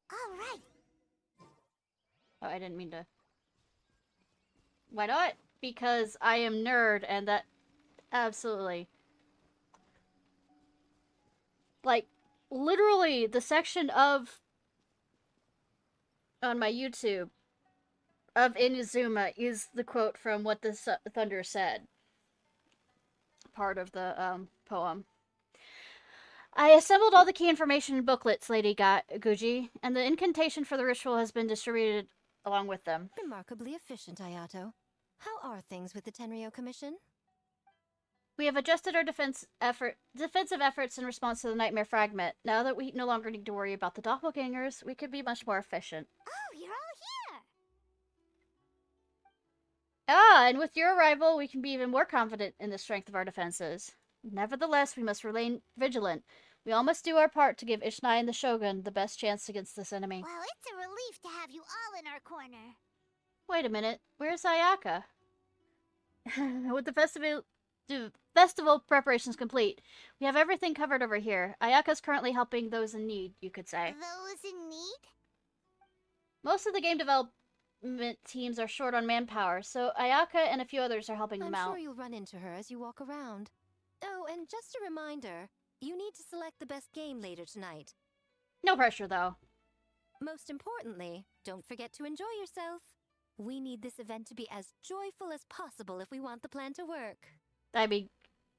All right. Oh, I didn't mean to. Why not? Because I am nerd, and that absolutely. Like, literally, the section of on my YouTube of Inazuma is the quote from What the Thunder Said. Part of the poem. I assembled all the key information in booklets, Lady Guji, and the incantation for the ritual has been distributed along with them. Remarkably efficient, Ayato. How are things with the Tenryo Commission? We have adjusted our defensive efforts in response to the Nightmare Fragment. Now that we no longer need to worry about the doppelgangers, we could be much more efficient. Oh, you're all here! Ah, and with your arrival, we can be even more confident in the strength of our defenses. Nevertheless, we must remain vigilant. We all must do our part to give Ishnai and the Shogun the best chance against this enemy. Well, it's a relief to have you all in our corner. Wait a minute, where's Ayaka? With the festival preparations complete, we have everything covered over here. Ayaka's currently helping those in need, you could say. Those in need? Most of the game development teams are short on manpower, so Ayaka and a few others are helping them out. I'm sure you'll run into her as you walk around. Oh, and just a reminder, you need to select the best game later tonight. No pressure, though. Most importantly, don't forget to enjoy yourself. We need this event to be as joyful as possible if we want the plan to work. I mean,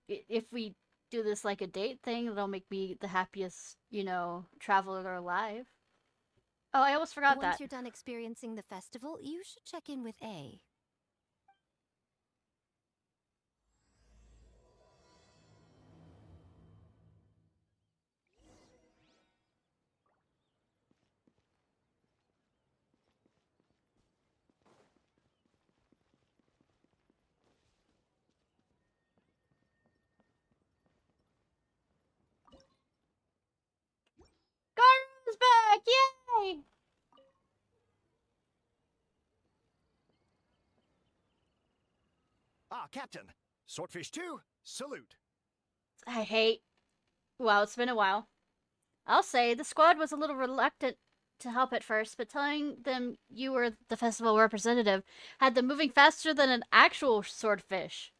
if we do this like a date thing, it'll make me the happiest, traveler alive. Oh, I almost forgot that. Once you're done experiencing the festival, you should check in with A. Garden's back! Yay! Ah, Captain. Swordfish 2, salute. Well, it's been a while. I'll say, the squad was a little reluctant to help at first, but telling them you were the festival representative had them moving faster than an actual swordfish.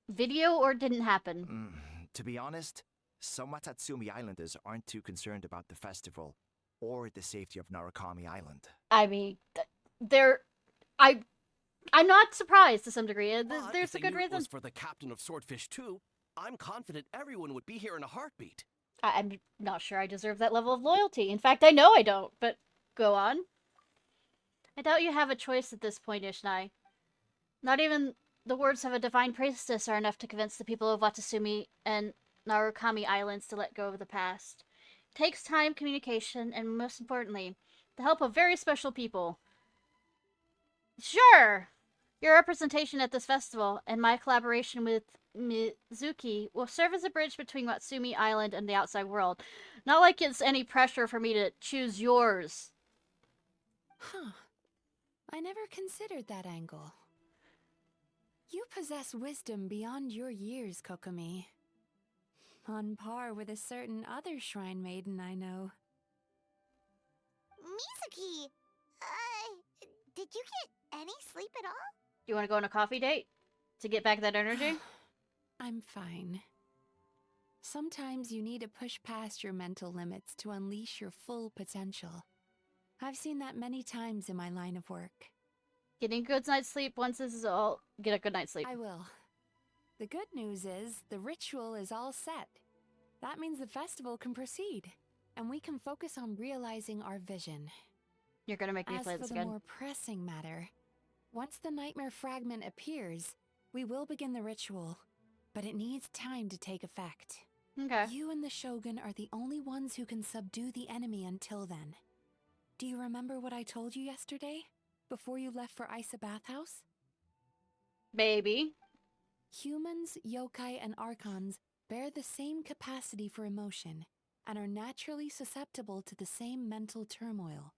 Video or didn't happen? To be honest, some Watatsumi Islanders aren't too concerned about the festival or the safety of Narukami Island. I mean, I'm not surprised to some degree. There's a good reason. If it was for the captain of Swordfish 2, I'm confident everyone would be here in a heartbeat. I'm not sure I deserve that level of loyalty. In fact, I know I don't, but go on. I doubt you have a choice at this point, Ishnai. Not even the words of a divine priestess are enough to convince the people of Watatsumi and Narukami Islands to let go of the past. It takes time, communication, and most importantly, the help of very special people. Sure! Your representation at this festival and my collaboration with Mizuki will serve as a bridge between Watsumi Island and the outside world. Not like it's any pressure for me to choose yours. Huh. I never considered that angle. You possess wisdom beyond your years, Kokomi. On par with a certain other shrine maiden I know. Mizuki, did you get any sleep at all? Do you want to go on a coffee date? To get back that energy? I'm fine. Sometimes you need to push past your mental limits to unleash your full potential. I've seen that many times in my line of work. Getting a good night's sleep once this is all... Get a good night's sleep. I will. The good news is, the ritual is all set. That means the festival can proceed, and we can focus on realizing our vision. You're gonna make me play this again. As for the more pressing matter, once the Nightmare Fragment appears, we will begin the ritual, but it needs time to take effect. Okay. You and the Shogun are the only ones who can subdue the enemy until then. Do you remember what I told you yesterday, before you left for Isa Bathhouse? Baby. Humans, yokai, and archons bear the same capacity for emotion, and are naturally susceptible to the same mental turmoil.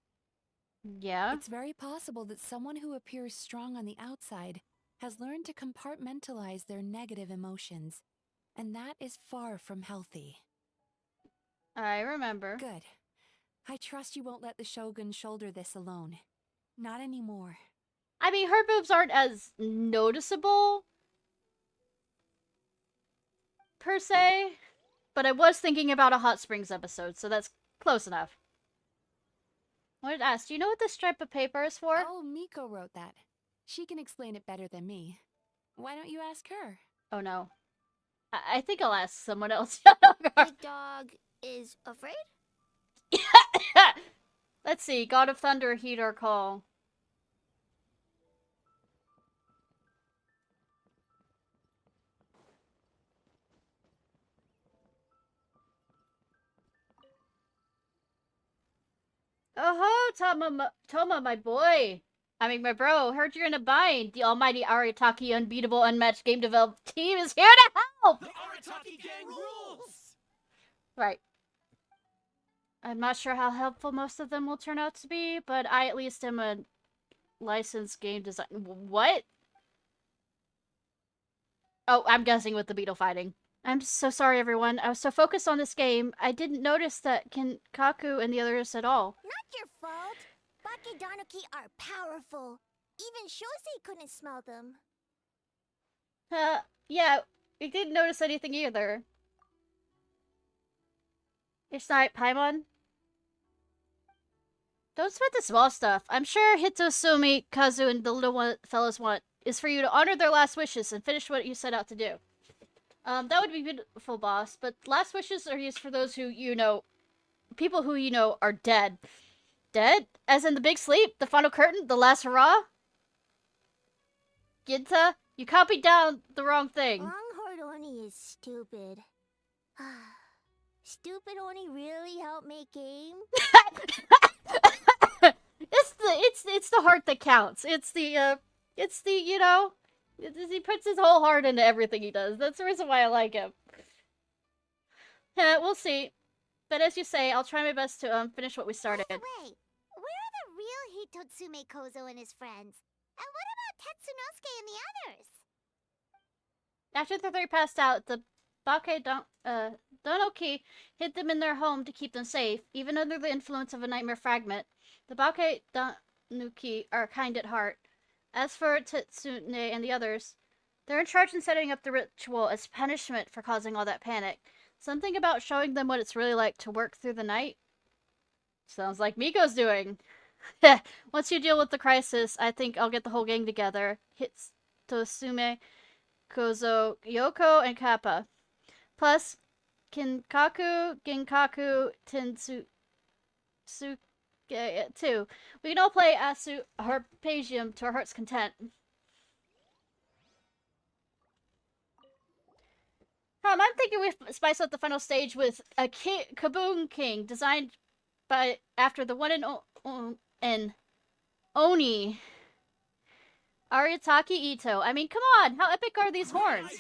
Yeah? It's very possible that someone who appears strong on the outside has learned to compartmentalize their negative emotions, and that is far from healthy. I remember. Good. I trust you won't let the Shogun shoulder this alone. Not anymore. I mean, her boobs aren't as noticeable, per se, but I was thinking about a Hot Springs episode, so that's close enough. I wanted to ask, do you know what this strip of paper is for? Oh, Miko wrote that. She can explain it better than me. Why don't you ask her? Oh no. I think I'll ask someone else. The dog is afraid? Let's see. God of Thunder, heed our call. Oh ho, Toma, my boy. I mean, my bro, heard you're in a bind. The almighty Arataki unbeatable unmatched game development team is here to help! The Arataki gang rules! Right. I'm not sure how helpful most of them will turn out to be, but I at least am a licensed game design. What? Oh, I'm guessing with the beetle fighting. I'm so sorry, everyone. I was so focused on this game, I didn't notice that Kinkaku and the others at all. Not your fault. Bakedanuki are powerful. Even Shosei couldn't smell them. Yeah, we didn't notice anything either. Ishnai, Paimon? Don't sweat the small stuff. I'm sure Hitosumi, Kazu, and the little fellows want is for you to honor their last wishes and finish what you set out to do. That would be beautiful, boss, but last wishes are used for those who, people who, are dead. Dead? As in the big sleep? The final curtain? The last hurrah? Ginta, you copied down the wrong thing. Longhorn Oni is stupid. Stupid Oni really helped make game? It's the heart that counts. He puts his whole heart into everything he does. That's the reason why I like him. We'll see. But as you say, I'll try my best to finish what we started. Wait, where are the real Hitotsume Kozo and his friends? And what about Tetsunosuke and the others? After the three passed out, the Donoki hid them in their home to keep them safe, even under the influence of a nightmare fragment. The Donoki are kind at heart. As for Tetsune and the others, they're in charge in setting up the ritual as punishment for causing all that panic. Something about showing them what it's really like to work through the night? Sounds like Miko's doing. Once you deal with the crisis, I think I'll get the whole gang together. Hitotsume, Kozo, Yoko, and Kappa. Plus, Kinkaku, Genkaku, Tensutsuke, too. We can all play Asu Harpagium to our heart's content. I'm thinking we spice up the final stage with a Kaboom King, designed after the one and Oni. Arataki Ito. I mean, come on! How epic are these horns?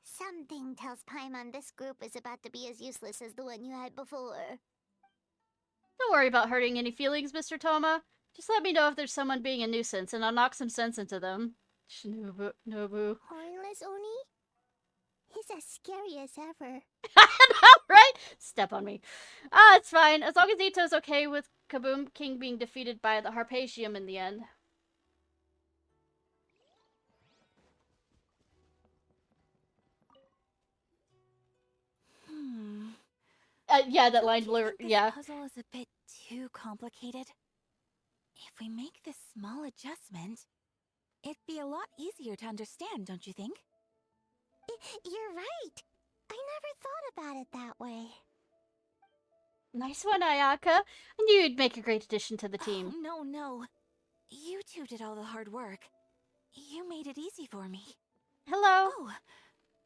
Something tells Paimon this group is about to be as useless as the one you had before. Don't worry about hurting any feelings, Mr. Toma. Just let me know if there's someone being a nuisance, and I'll knock some sense into them. Nobu. Hornless Oni? He's as scary as ever. Right? Step on me. It's fine. As long as Ito's okay with Kaboom King being defeated by the Harpagium in the end. Yeah, that line blur. Yeah. The puzzle is a bit too complicated. If we make this small adjustment, it'd be a lot easier to understand, don't you think? You're right. I never thought about it that way. Nice one, Ayaka. I knew you'd make a great addition to the team. Oh, no. You two did all the hard work. You made it easy for me. Hello.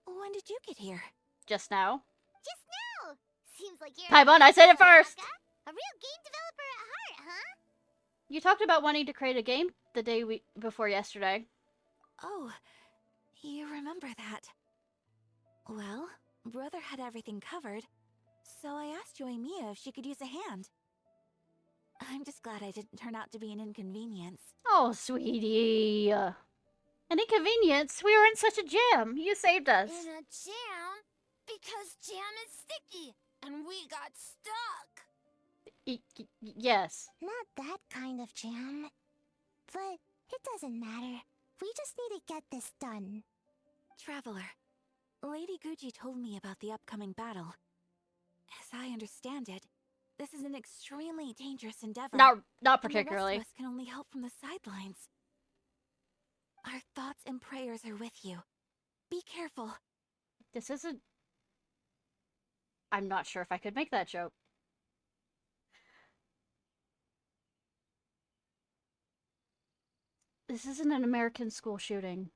Oh, when did you get here? Just now. Just now! Seems like you're Paimon, I said it first! A real game developer at heart, huh? You talked about wanting to create a game the day before yesterday. Oh, you remember that. Well, Brother had everything covered, so I asked Yoimiya if she could use a hand. I'm just glad I didn't turn out to be an inconvenience. Oh, sweetie. An inconvenience? We were in such a jam. You saved us. In a jam? Because jam is sticky, and we got stuck. Yes. Not that kind of jam. But it doesn't matter. We just need to get this done. Traveler, Lady Guji told me about the upcoming battle. As I understand it, this is an extremely dangerous endeavor. Not and particularly. the rest of us can only help from the sidelines. Our thoughts and prayers are with you. Be careful. This isn't... I'm not sure if I could make that joke. This isn't an American school shooting.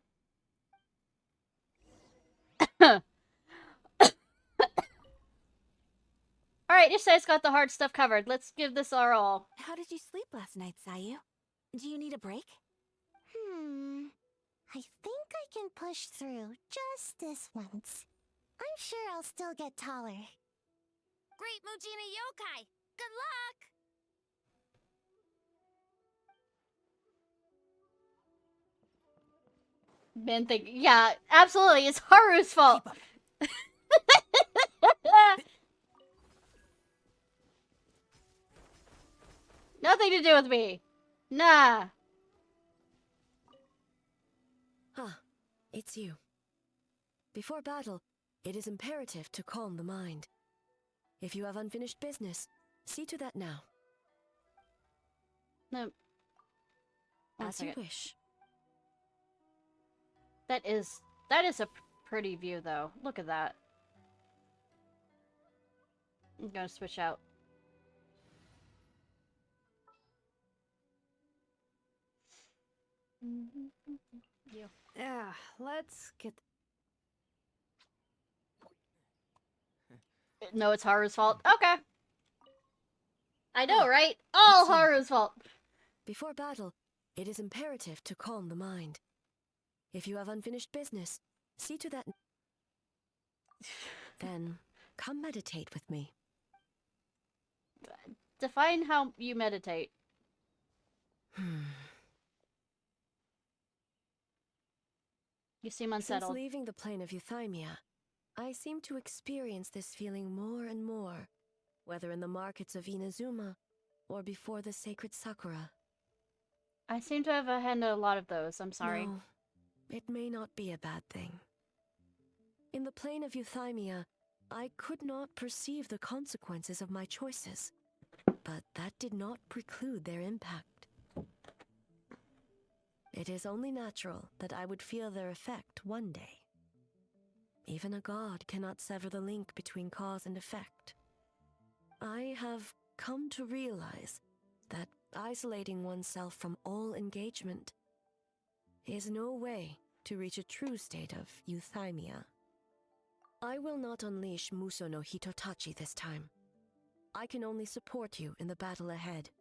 Alright, Ishnai's got the hard stuff covered. Let's give this our all. How did you sleep last night, Sayu? Do you need a break? I think I can push through just this once. I'm sure I'll still get taller. Great Mujina Yokai! Good luck! Ben think, yeah, absolutely, it's Haru's fault. Nothing to do with me. Nah. Ah, it's you. Before battle, it is imperative to calm the mind. If you have unfinished business, see to that now. No. As you wish. That is a pretty view, though. Look at that. I'm gonna switch out. Yeah, let's get... No, it's Haru's fault. Okay. I know, right? All Haru's fault. Before battle, it is imperative to calm the mind. If you have unfinished business, see to that. Then, come meditate with me. Define how you meditate. You seem unsettled. Since leaving the plane of Euthymia, I seem to experience this feeling more and more, whether in the markets of Inazuma or before the sacred Sakura. I seem to have handled a lot of those. I'm sorry. No, it may not be a bad thing. In the plane of Euthymia, I could not perceive the consequences of my choices, but that did not preclude their impact. It is only natural that I would feel their effect one day. Even a god cannot sever the link between cause and effect. I have come to realize that isolating oneself from all engagement is no way to reach a true state of euthymia. I will not unleash Muso no Hitotachi this time. I can only support you in the battle ahead.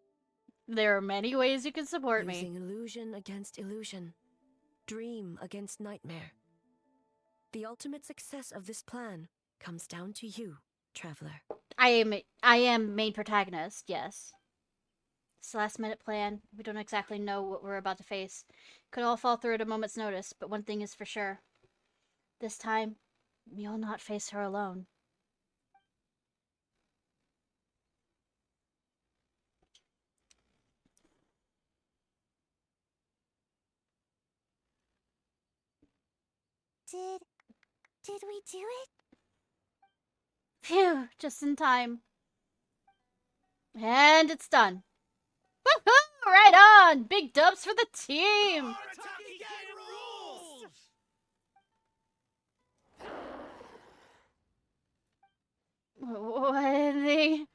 There are many ways you can support me. Using illusion against illusion, dream against nightmare. The ultimate success of this plan comes down to you, traveler. I am main protagonist, yes. It's the last minute plan. We don't exactly know what we're about to face. Could all fall through at a moment's notice, but one thing is for sure. This time, you'll not face her alone. Did we do it? Phew, just in time. And it's done. Woohoo! Right on! Big dubs for the team! What are they...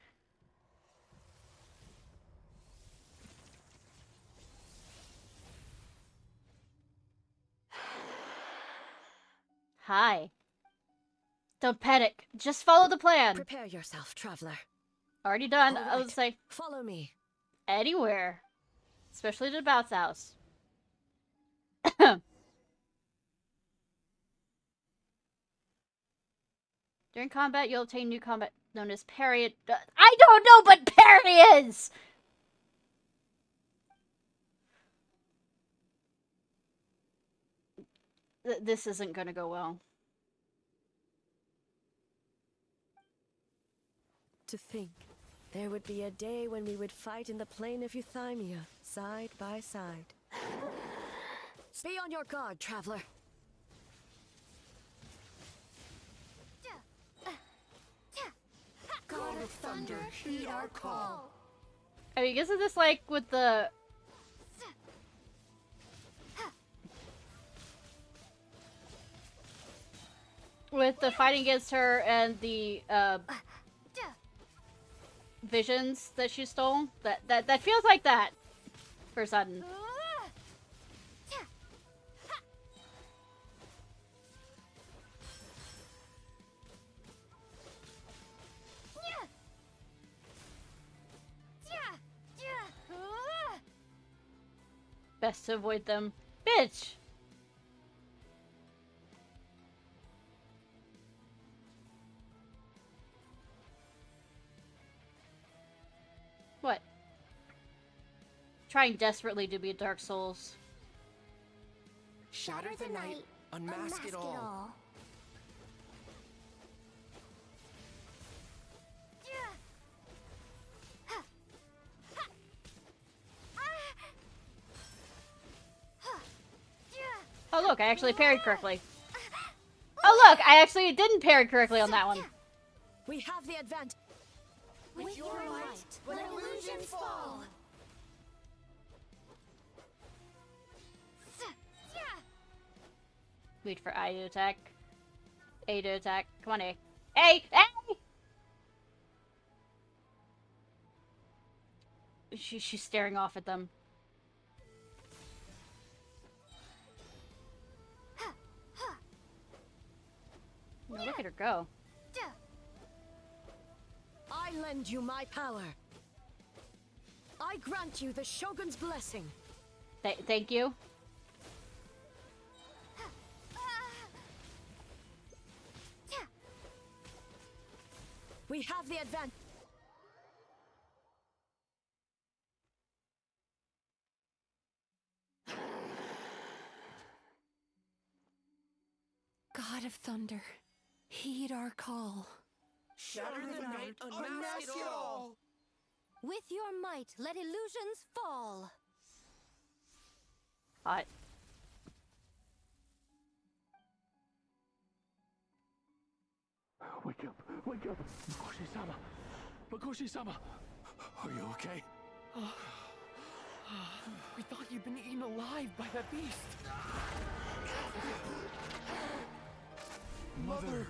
Hi. Don't panic. Just follow the plan. Prepare yourself, traveler. Already done. All I would right. say Follow me. anywhere. Especially to Bao's house. During combat, you'll obtain new combat known as parry. I don't know what parry is! This isn't gonna go well. To think There would be a day when we would fight in the plain of Euthymia, side by side. Be on your guard, traveler. God of Thunder, heed our call. I mean, isn't this like with the... with the fighting against her and the, visions that she stole? That feels like that. For a sudden. Best to avoid them. Bitch! What? Trying desperately to be Dark Souls. Shatter the night, unmask it all. Oh look, I actually parried correctly. Oh look, I actually didn't parry correctly on that one. We have the advantage. With your might, let illusions fall. Wait for I to attack. A to attack. Come on, A. A! A! She's staring off at them. Oh, look at her go. I lend you my power. I grant you the Shogun's blessing. Thank you. We have the advantage. God of Thunder, heed our call. Shatter the night, unmask it all. With your might, let illusions fall. Hot. Wake up! Wake up! Makoshi-sama! Makoshi-sama! Are you okay? We thought you'd been eaten alive by that beast. Mother!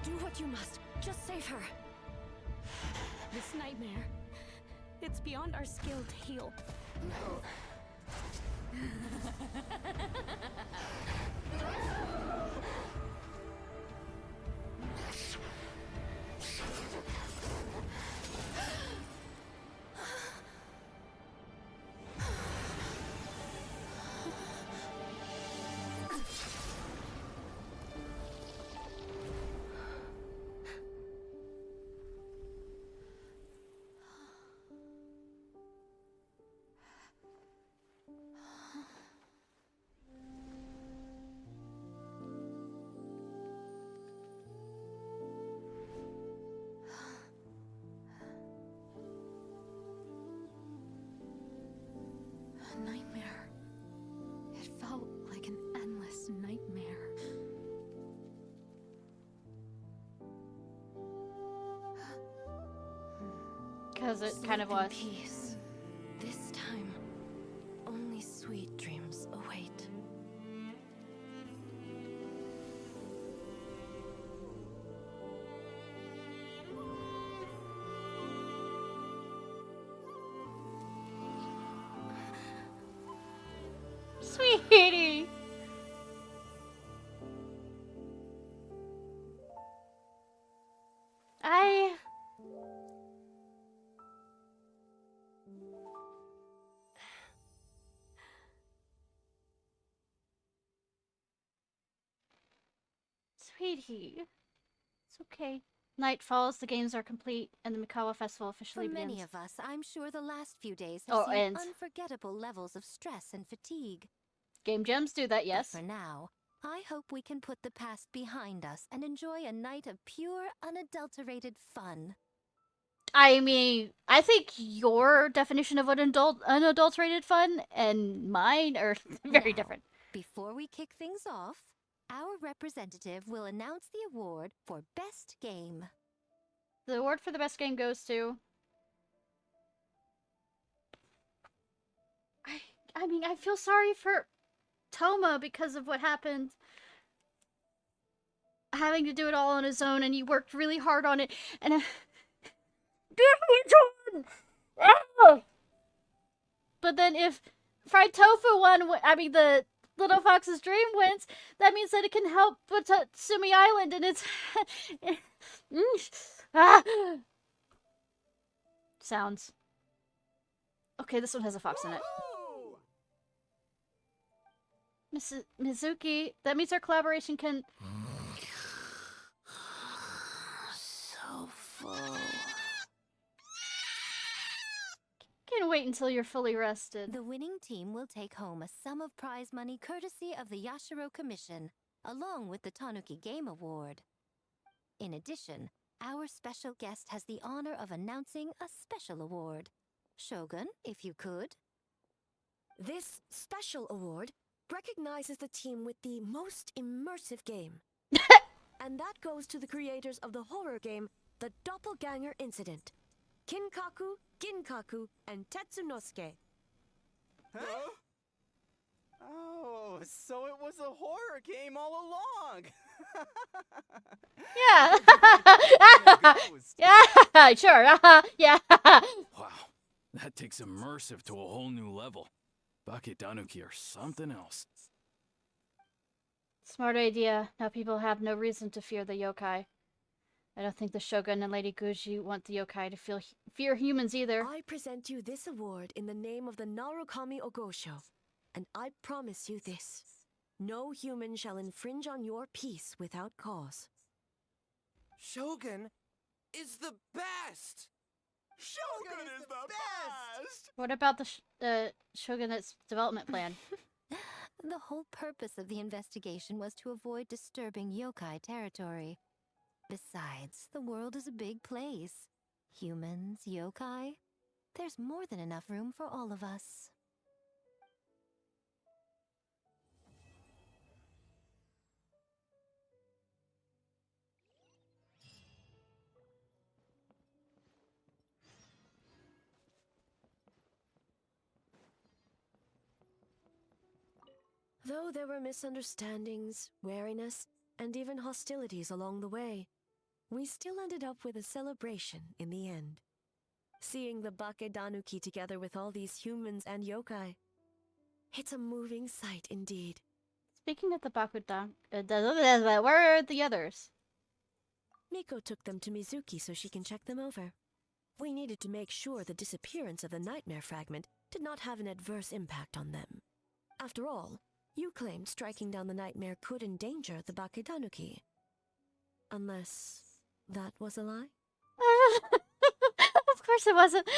Do what you must. Just save her. This nightmare, it's beyond our skill to heal. Nightmare. It felt like an endless nightmare. Because it kind of was. Peace. This time, only sweet dreams await. Sweetie! Sweetie. It's okay. Night falls, the games are complete, and the Mikawa Festival officially For begins. many of us, I'm sure the last few days have seen unforgettable levels of stress and fatigue. Game gems do that, yes. But for now, I hope we can put the past behind us and enjoy a night of pure, unadulterated fun. I mean, I think your definition of unadulterated fun and mine are very different. Before we kick things off, our representative will announce the award for Best Game. The award for the best game goes to... I mean, I feel sorry for Toma because of what happened. Having to do it all on his own, and he worked really hard on it, and... But then if Fried Tofu won, I mean, the Little Fox's Dream wins, that means that it can help with Sumi Island, and it's... Sounds. Okay, this one has a fox in it. Mizuki, that means our collaboration can... So full. Can wait until you're fully rested. The winning team will take home a sum of prize money courtesy of the Yashiro Commission, along with the Tanuki Game Award. In addition, our special guest has the honor of announcing a special award. Shogun, if you could. This special award recognizes the team with the most immersive game. And that goes to the creators of the horror game, The Doppelganger Incident. Kinkaku, Ginkaku, and Tetsunosuke. Huh? Oh, so it was a horror game all along. Yeah. Yeah, sure. Yeah. Wow, that takes immersive to a whole new level. Baketanuki are something else. Smart idea. Now people have no reason to fear the yokai. I don't think the Shogun and Lady Guji want the yokai to fear humans either. I present you this award in the name of the Narukami Ogosho, and I promise you this. No human shall infringe on your peace without cause. Shogun is the best! Shogun is the best! What about the Shogun's development plan? The whole purpose of the investigation was to avoid disturbing yokai territory. Besides, the world is a big place. Humans, yokai, there's more than enough room for all of us. Though there were misunderstandings, wariness, and even hostilities along the way, we still ended up with a celebration in the end. Seeing the Baketanuki together with all these humans and yokai. It's a moving sight indeed. Speaking of the where are the others? Miko took them to Mizuki so she can check them over. We needed to make sure the disappearance of the nightmare fragment did not have an adverse impact on them. After all, you claimed striking down the nightmare could endanger the Baketanuki. Unless that was a lie? Of course it wasn't.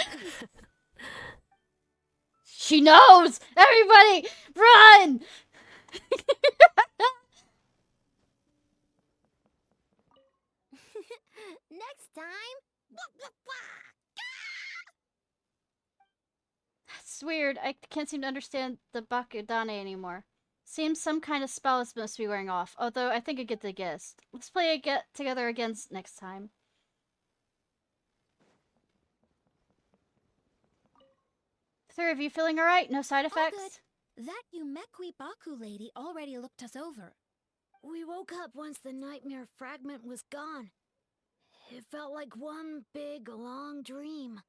She knows! Everybody, run! Next time. That's weird. I can't seem to understand the Bakudane anymore. Seems some kind of spell is supposed to be wearing off, although I think I get the gist. Let's play it together again next time. Three of you feeling alright? No side effects? That Yumekwi Baku lady already looked us over. We woke up once the nightmare fragment was gone. It felt like one big, long dream.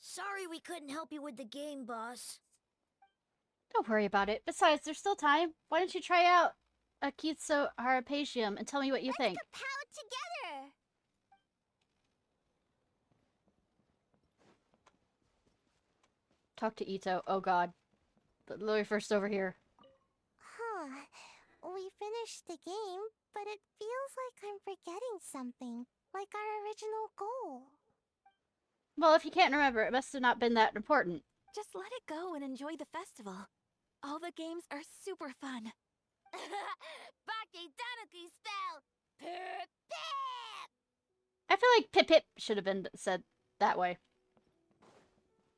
Sorry we couldn't help you with the game, boss. Don't worry about it. Besides, there's still time. Why don't you try out Akitsu Harapatium and tell me what you think? Let's kapow together! Talk to Ito. Oh god. Lily first over here. Huh. We finished the game, but it feels like I'm forgetting something. Like our original goal. Well, if you can't remember, it must have not been that important. Just let it go and enjoy the festival. All the games are super fun. Baki Tanuki spell! Pip pip! I feel like pip pip should have been said that way.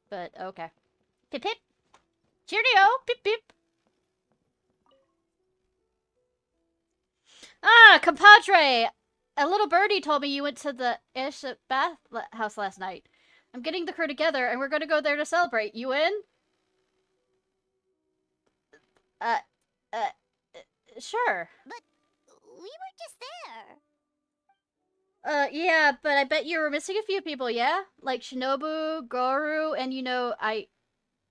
But okay. Pip pip. Cheerio! Pip pip. Ah, compadre! A little birdie told me you went to the Ish bath house last night. I'm getting the crew together and we're gonna go there to celebrate. You in? Uh, sure. But we were just there. Yeah, but I bet you were missing a few people, yeah? Like Shinobu, Goru, and you know,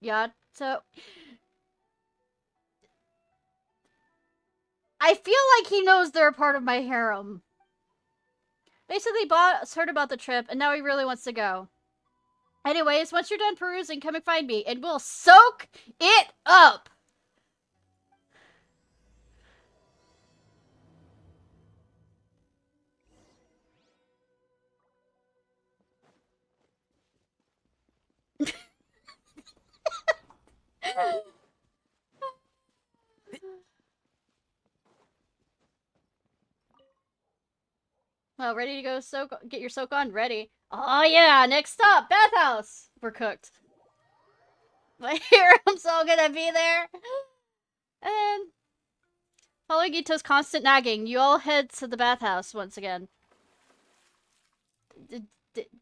Yato. I feel like he knows they're a part of my harem. Basically, Boss heard about the trip, and now he really wants to go. Anyways, once you're done perusing, come and find me, and we'll soak it up! Well, ready to go soak? Get your soak on? Ready. Oh yeah, next stop, bathhouse! We're cooked. My harem's all gonna be there. And following Ito's constant nagging, you all head to the bathhouse once again.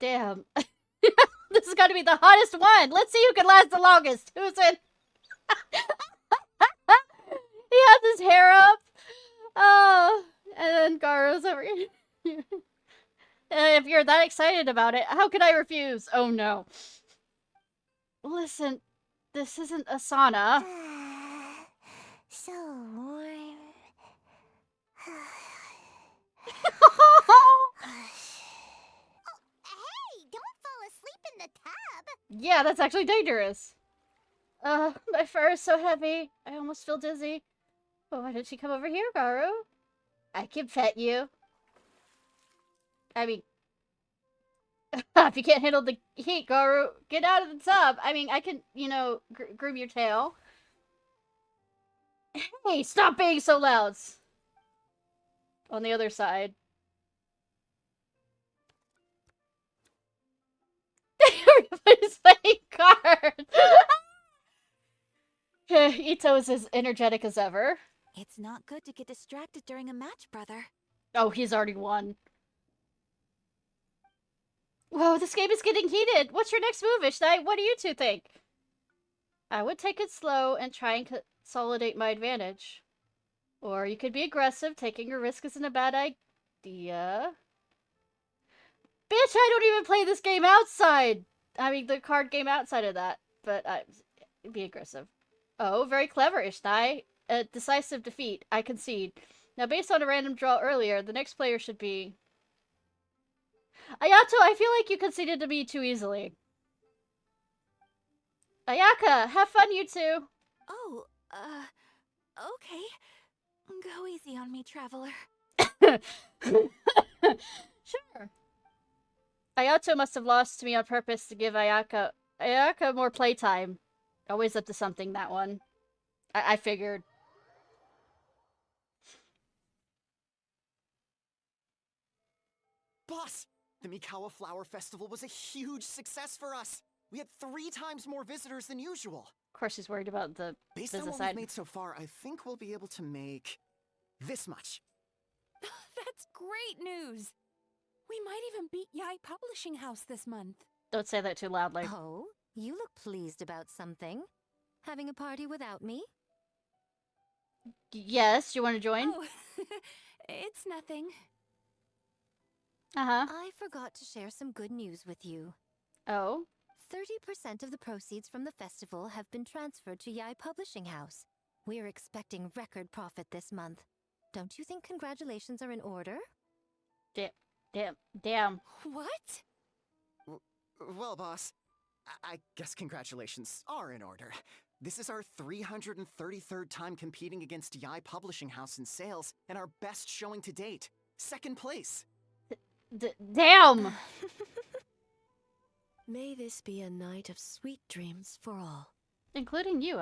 Damn. This is gonna be the hottest one! Let's see who can last the longest! Who's in? He has his hair up! Oh, and then Garo's over here. If you're that excited about it, how could I refuse? Oh no. Listen, this isn't a sauna. So warm. Hey, don't fall asleep in the tub. Yeah, that's actually dangerous. My fur is so heavy. I almost feel dizzy. Well, why don't you come over here, Garu? I can pet you. I mean, if you can't handle the heat, Garu, get out of the tub. I mean, I can, you know, groom your tail. Hey, stop being so loud. On the other side. Everybody's playing cards. Ito is as energetic as ever. It's not good to get distracted during a match, brother. Oh, he's already won. Whoa, this game is getting heated. What's your next move, Ishnai? What do you two think? I would take it slow and try and consolidate my advantage. Or you could be aggressive. Taking a risk isn't a bad idea. Bitch, I don't even play this game outside! I mean, the card game outside of that. But be aggressive. Oh, very clever, Ishnai. A decisive defeat. I concede. Now, based on a random draw earlier, the next player should be... Ayato, I feel like you conceded to me too easily. Ayaka, have fun, you two. Oh, okay. Go easy on me, traveler. Sure. Ayato must have lost to me on purpose to give Ayaka more playtime. Always up to something, that one. I figured. Boss! The Mikawa Flower Festival was a huge success for us! We had 3 times more visitors than usual! Of course he's worried about the Based on business what side. we've made so far, I think we'll be able to make... this much. That's great news! We might even beat Yai Publishing House this month. Don't say that too loudly. Oh, you look pleased about something. Having a party without me? Yes, you want to join? Oh, it's nothing. Uh-huh. I forgot to share some good news with you. Oh? 30% of the proceeds from the festival have been transferred to Yai Publishing House. We're expecting record profit this month. Don't you think congratulations are in order? Damn. What? Well, boss, I guess congratulations are in order. This is our 333rd time competing against Yai Publishing House in sales, and our best showing to date. 2nd place. Damn! May this be a night of sweet dreams for all. Including you,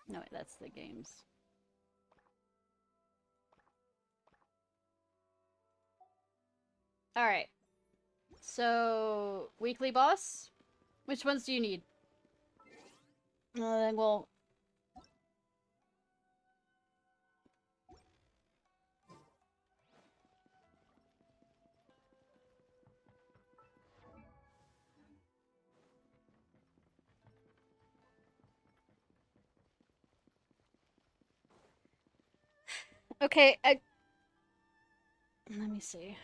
No, wait, that's the games. Alright. So, weekly boss? Which ones do you need? Then we'll... Okay, let me see.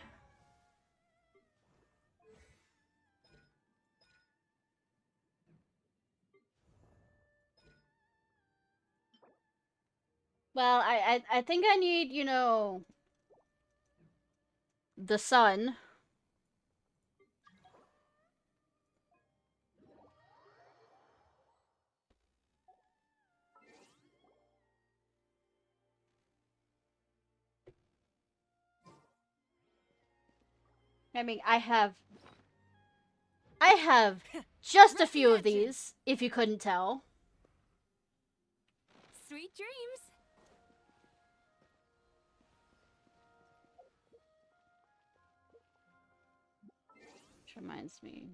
Well, I think I need, you know, the sun. I mean, I have just a few of these, if you couldn't tell. Sweet dreams. Which reminds me.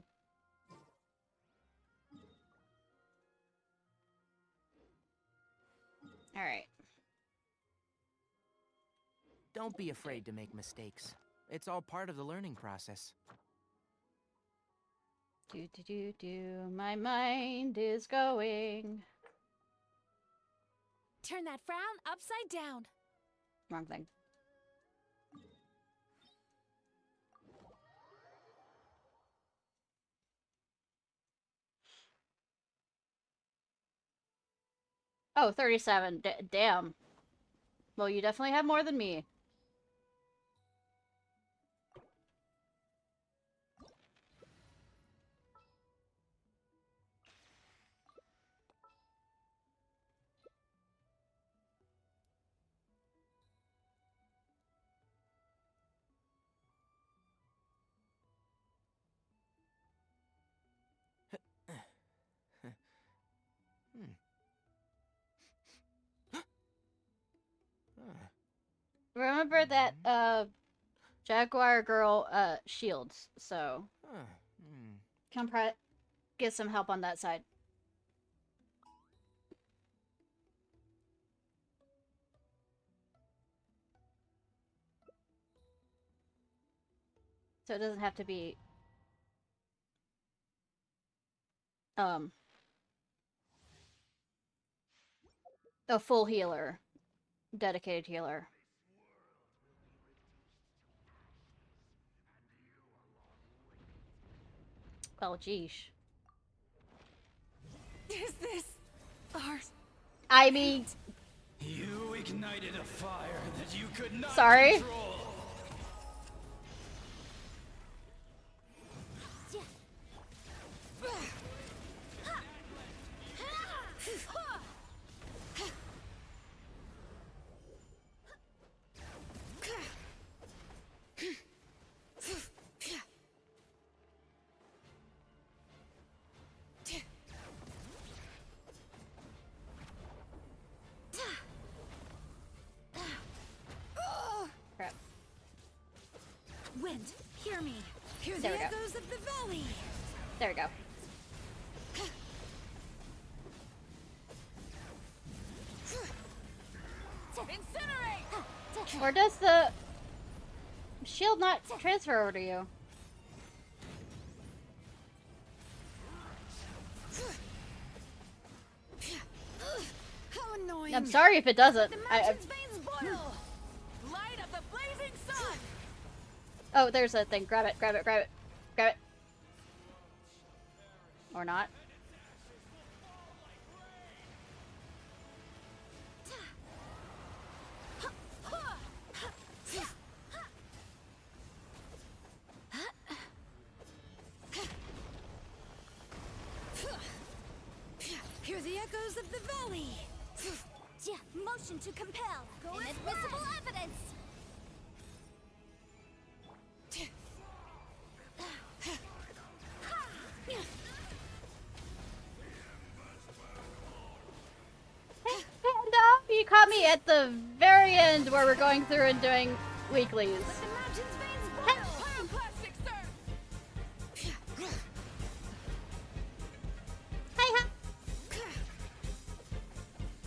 Alright. Don't be afraid to make mistakes. It's all part of the learning process. My mind is going. Turn that frown upside down. Wrong thing. Oh, 37. Damn. Well, you definitely have more than me. Remember that, Jaguar girl, shields, so... Come get some help on that side. So it doesn't have to be... a full healer. Dedicated healer. Well, geesh. Is this our... I mean... You ignited a fire that you could not Sorry? control. Crap. Wind, hear me. Hear There the we go. echoes of the valley. There we go. Incinerate! Or does the shield not transfer over to you? How annoying. I'm sorry if it doesn't. The mountain's veins boil. Light of the blazing sun. Oh, there's a thing. Grab it, grab it, grab it. Grab it. Or not. Hear the echoes of the valley. Motion to compel. Inadmissible evidence. No, you caught me at the very end where we're going through and doing weeklies.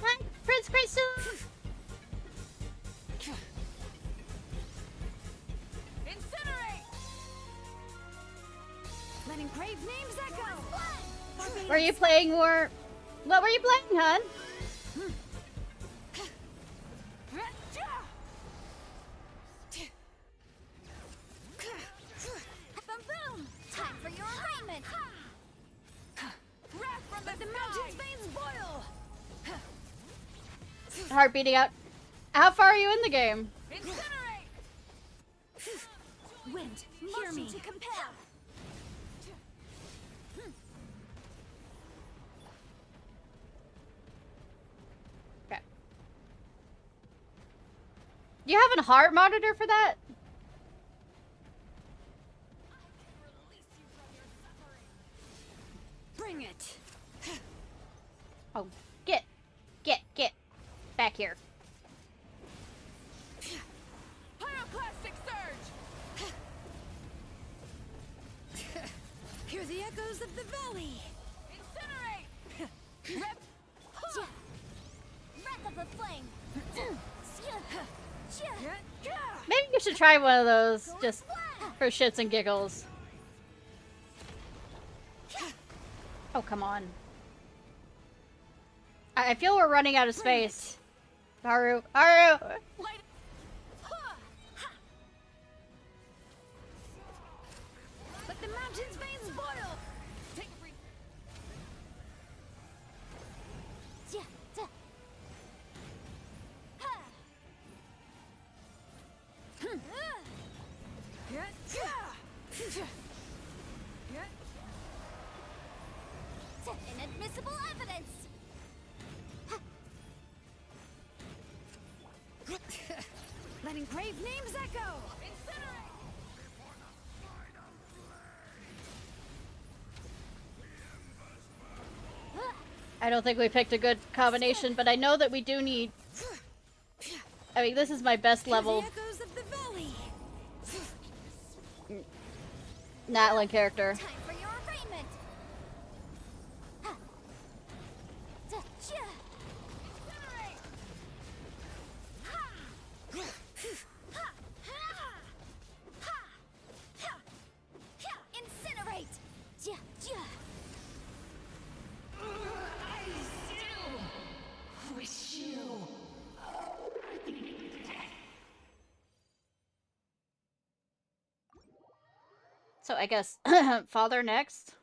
Hi, Prince Crystal. Incinerate! Let engraved names echo! Were you playing more? What were you playing, hon? Boom! Time for your arraignment! Wrath from the mountain's veins boil! Heart beating out. How far are you in the game? Incinerate! Wind, hear me. to compel. Okay. You have a heart monitor for that? Bring it! Oh, get back here. Pyroclastic surge! Hear the echoes of the valley! Incinerate! Wrath of the flame. Maybe you should try one of those just for shits and giggles. Oh, come on. I feel we're running out of space. Haru. Let the mountain's veins boil! Take a breath. Inadmissible evidence. Let engraved names echo! I don't think we picked a good combination, but I know that we do need... I mean, this is my best level Natlin character. Time for your arraignment. Incinerate. I still wish you. So I guess father next.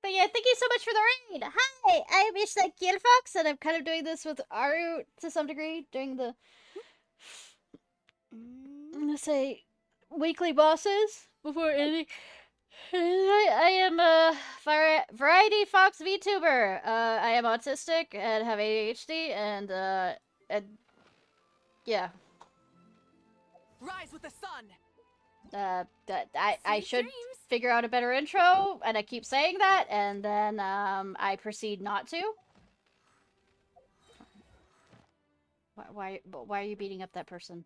But yeah, thank you so much for the raid. Hi, I'm Ishnai Ciarfox, and I'm kind of doing this with Aru to some degree, doing the I'm gonna say weekly bosses before ending. I am a variety Fox Vtuber. I am autistic and have ADHD, and yeah. Rise with the sun. I should figure out a better intro, and I keep saying that, and then I proceed not to. Why are you beating up that person?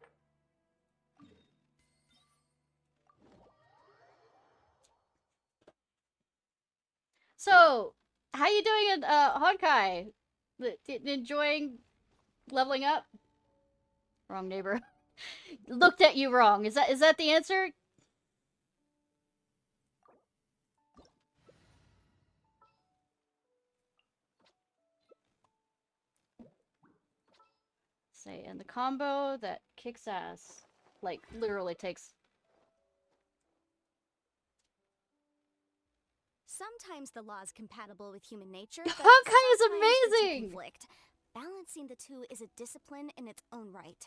So, how you doing in Honkai? Enjoying leveling up? Wrong neighbor. Looked at you wrong. Is that the answer? Say, and the combo that kicks ass, like literally takes. Sometimes the law is compatible with human nature. Honkai is sometimes it's a amazing! conflict. Balancing the two is a discipline in its own right.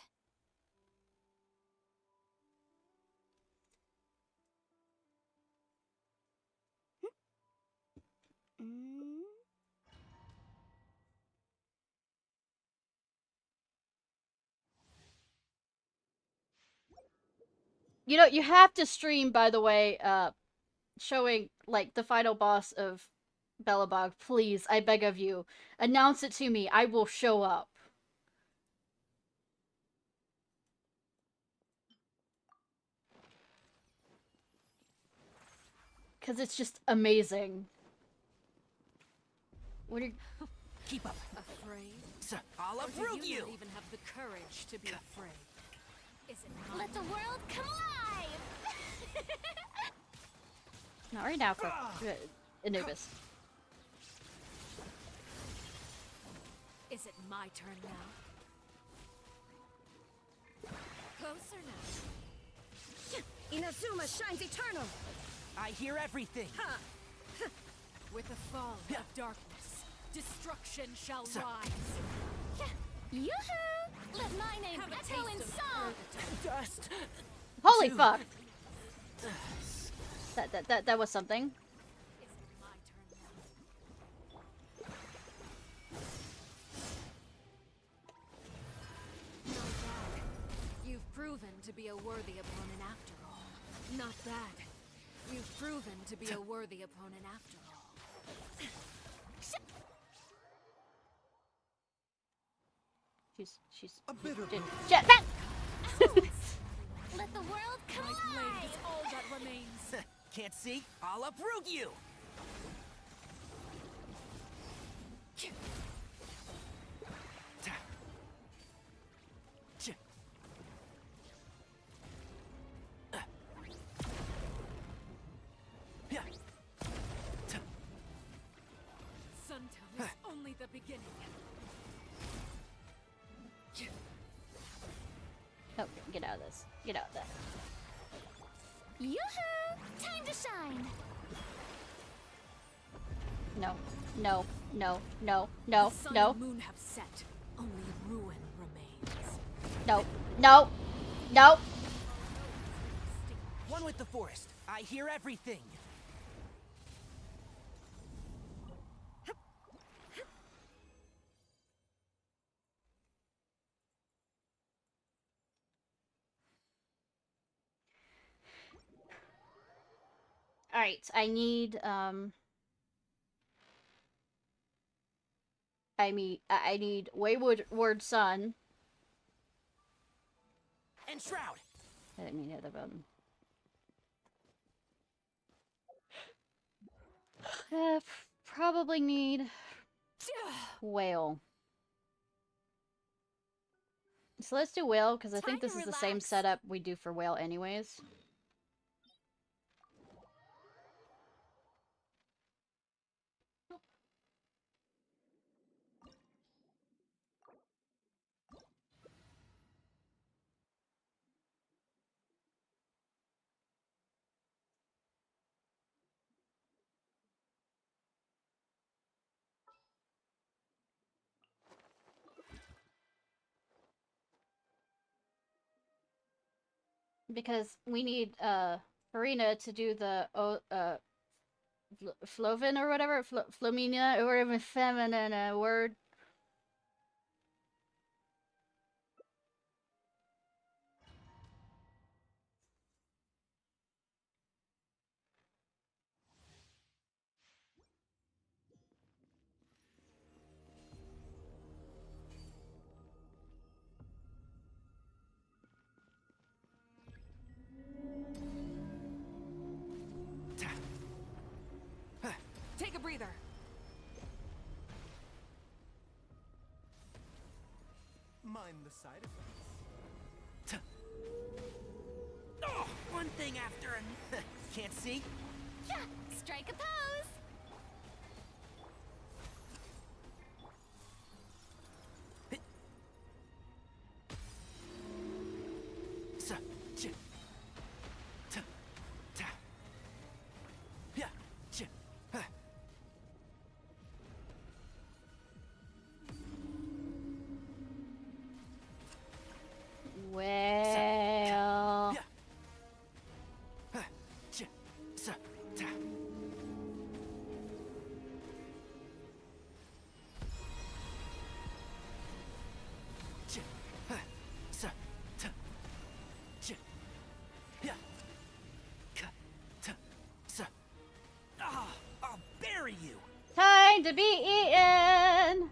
You know, you have to stream, by the way, showing, like, the final boss of Belobog. Please, I beg of you. Announce it to me. I will show up. Because it's just amazing. What are you... Keep up. Afraid? I'll uproot you! Don't even have the courage to be afraid. Is it not? Let the world come alive! Not right now, for Anubis. Is it my turn now? Closer now. Inazuma shines eternal! I hear everything! With the fall of darkness, destruction shall rise. Yoo-hoo! Let my name echo in song! Dust! Holy fuck! That was something. Not bad. You've proven to be a worthy opponent after all. Not bad. You've proven to be a worthy opponent after all. She's a bitter shit. Let the world come My blade alive! is all that remains. Can't see? I'll uproot you! Suntown is only the beginning. Oh, get out of this. Get out of that. Yoo-hoo! Time to shine! No. No. No. No. The No. sun No. and moon have set. Only ruin remains. No. No. No. One with the forest. I hear everything. Alright, I need, I need Wayward Sun. And Shroud! I didn't mean the other button. Probably need Whale. So let's do Whale, because I think this is the same setup we do for Whale anyways. Because we need Farina to do the Flovin or whatever, Flomina or whatever feminine word. Take a breather. Mind the side effects. Oh, one thing after another. Can't see? Strike a pose! Well... going to be eaten.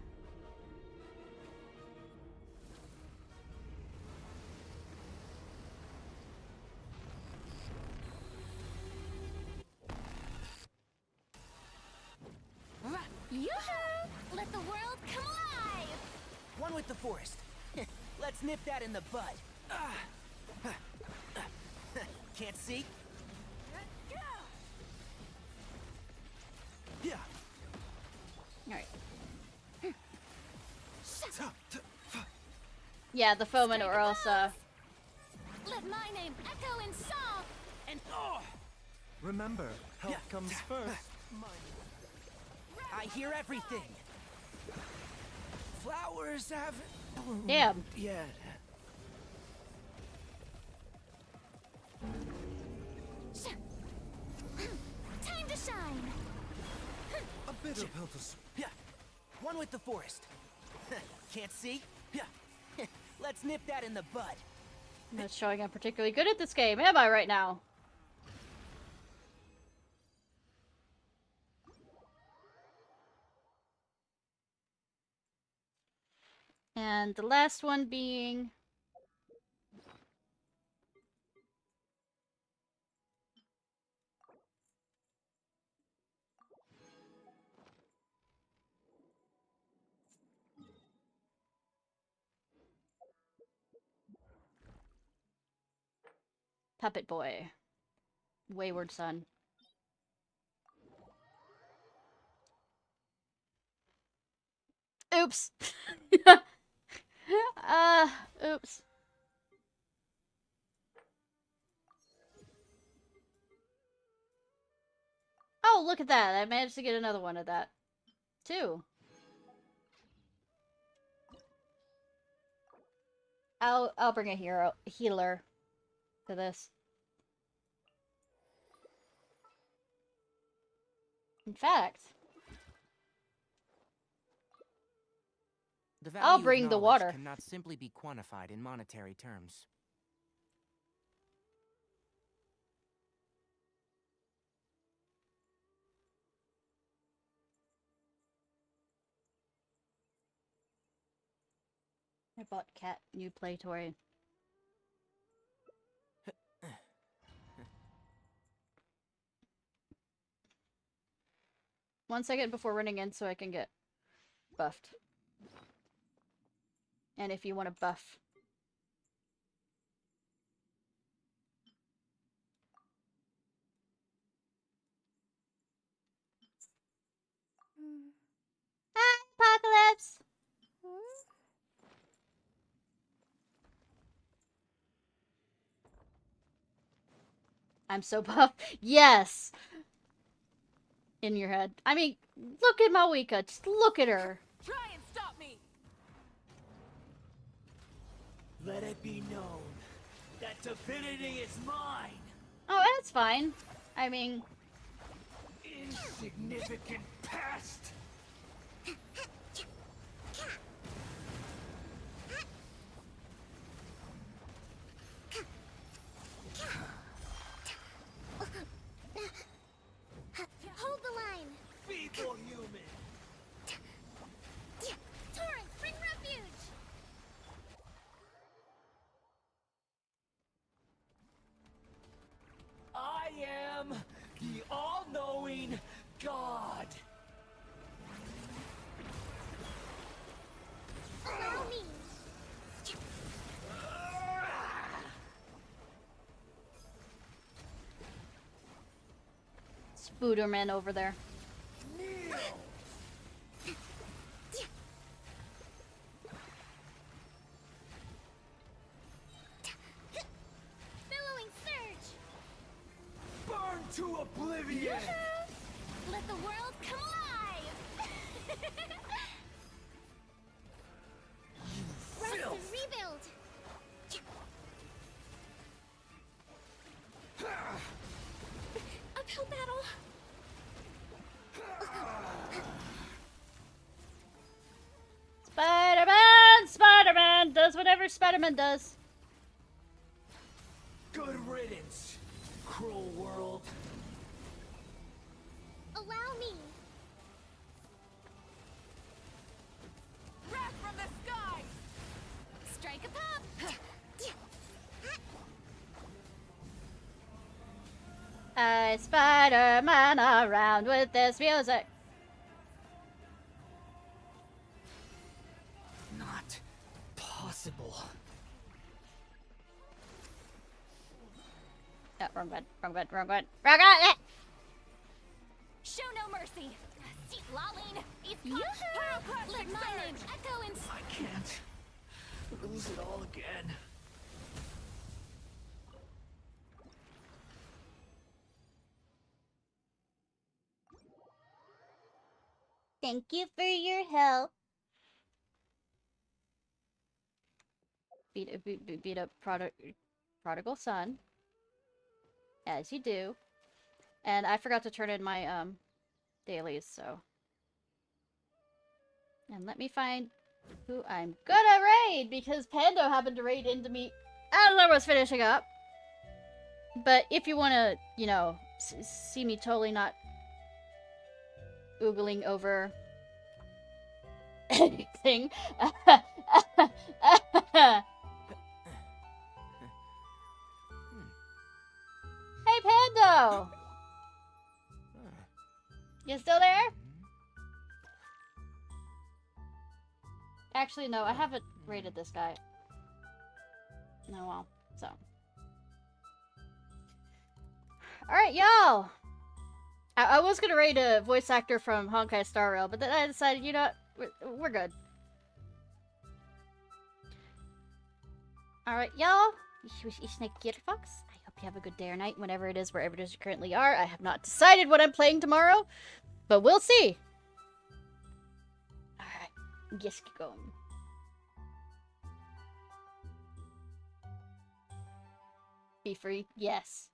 Yoo-hoo! Let the world come alive! One with the forest. Let's nip that in the bud. Can't see? Yeah. Alright. Yeah, the foemen or else, Let my name echo in song! And Remember, health comes first. I hear everything. Flowers haven't bloomed Damn. yet. Time to shine! A bit of help us. Yeah. One with the forest. Can't see? Yeah. Let's nip that in the bud. I'm not showing I'm particularly good at this game, am I right now? And the last one being... Puppet Boy. Wayward Son. Oops. Oops. Oh, look at that. I managed to get another one of that. Too. I'll bring a healer to this. In fact, The I'll value bring of the knowledge water. cannot simply be quantified in monetary terms. I bought Cat new play toy. One second before running in so I can get buffed. And if you want to buff. Hi, Apocalypse! I'm so buff. Yes! In your head. I mean, look at Mawika. Just look at her. Try and stop me! Let it be known that divinity is mine! Oh, that's fine. I mean... Insignificant pest! Hold the line. Feeble human! Torrent, bring refuge. I am the all-knowing God! Allow me. Spooderman over there. Billowing surge. Burn to oblivion! Let the world come alive. Rest and rebuild. Uphill battle. Spider-Man! Spider-Man does whatever Spider-Man does. Good riddance, cruel world. Allow me. I Spider-Man around with this music. Not possible. Oh, wrong button, wrong button, wrong button, wrong button! Show no mercy. Seat Laline. Let my name echo in. I can't lose it all again. Thank you for your help. Beat up prodigal son. As you do. And I forgot to turn in my dailies, so. And let me find who I'm gonna raid, because Pando happened to raid into me as I was finishing up. But if you wanna, you know, see me totally not oogling over anything. Hey, Pando! You still there? Actually, no, I haven't rated this guy. No, well, so. Alright, y'all! I was gonna rate a voice actor from Honkai Star Rail, but then I decided, you know what, we're good. Alright, y'all. Ishnai Ciarfox. I hope you have a good day or night, whenever it is, wherever it is you currently are. I have not decided what I'm playing tomorrow, but we'll see. Alright, yes, keep going. Be free? Yes.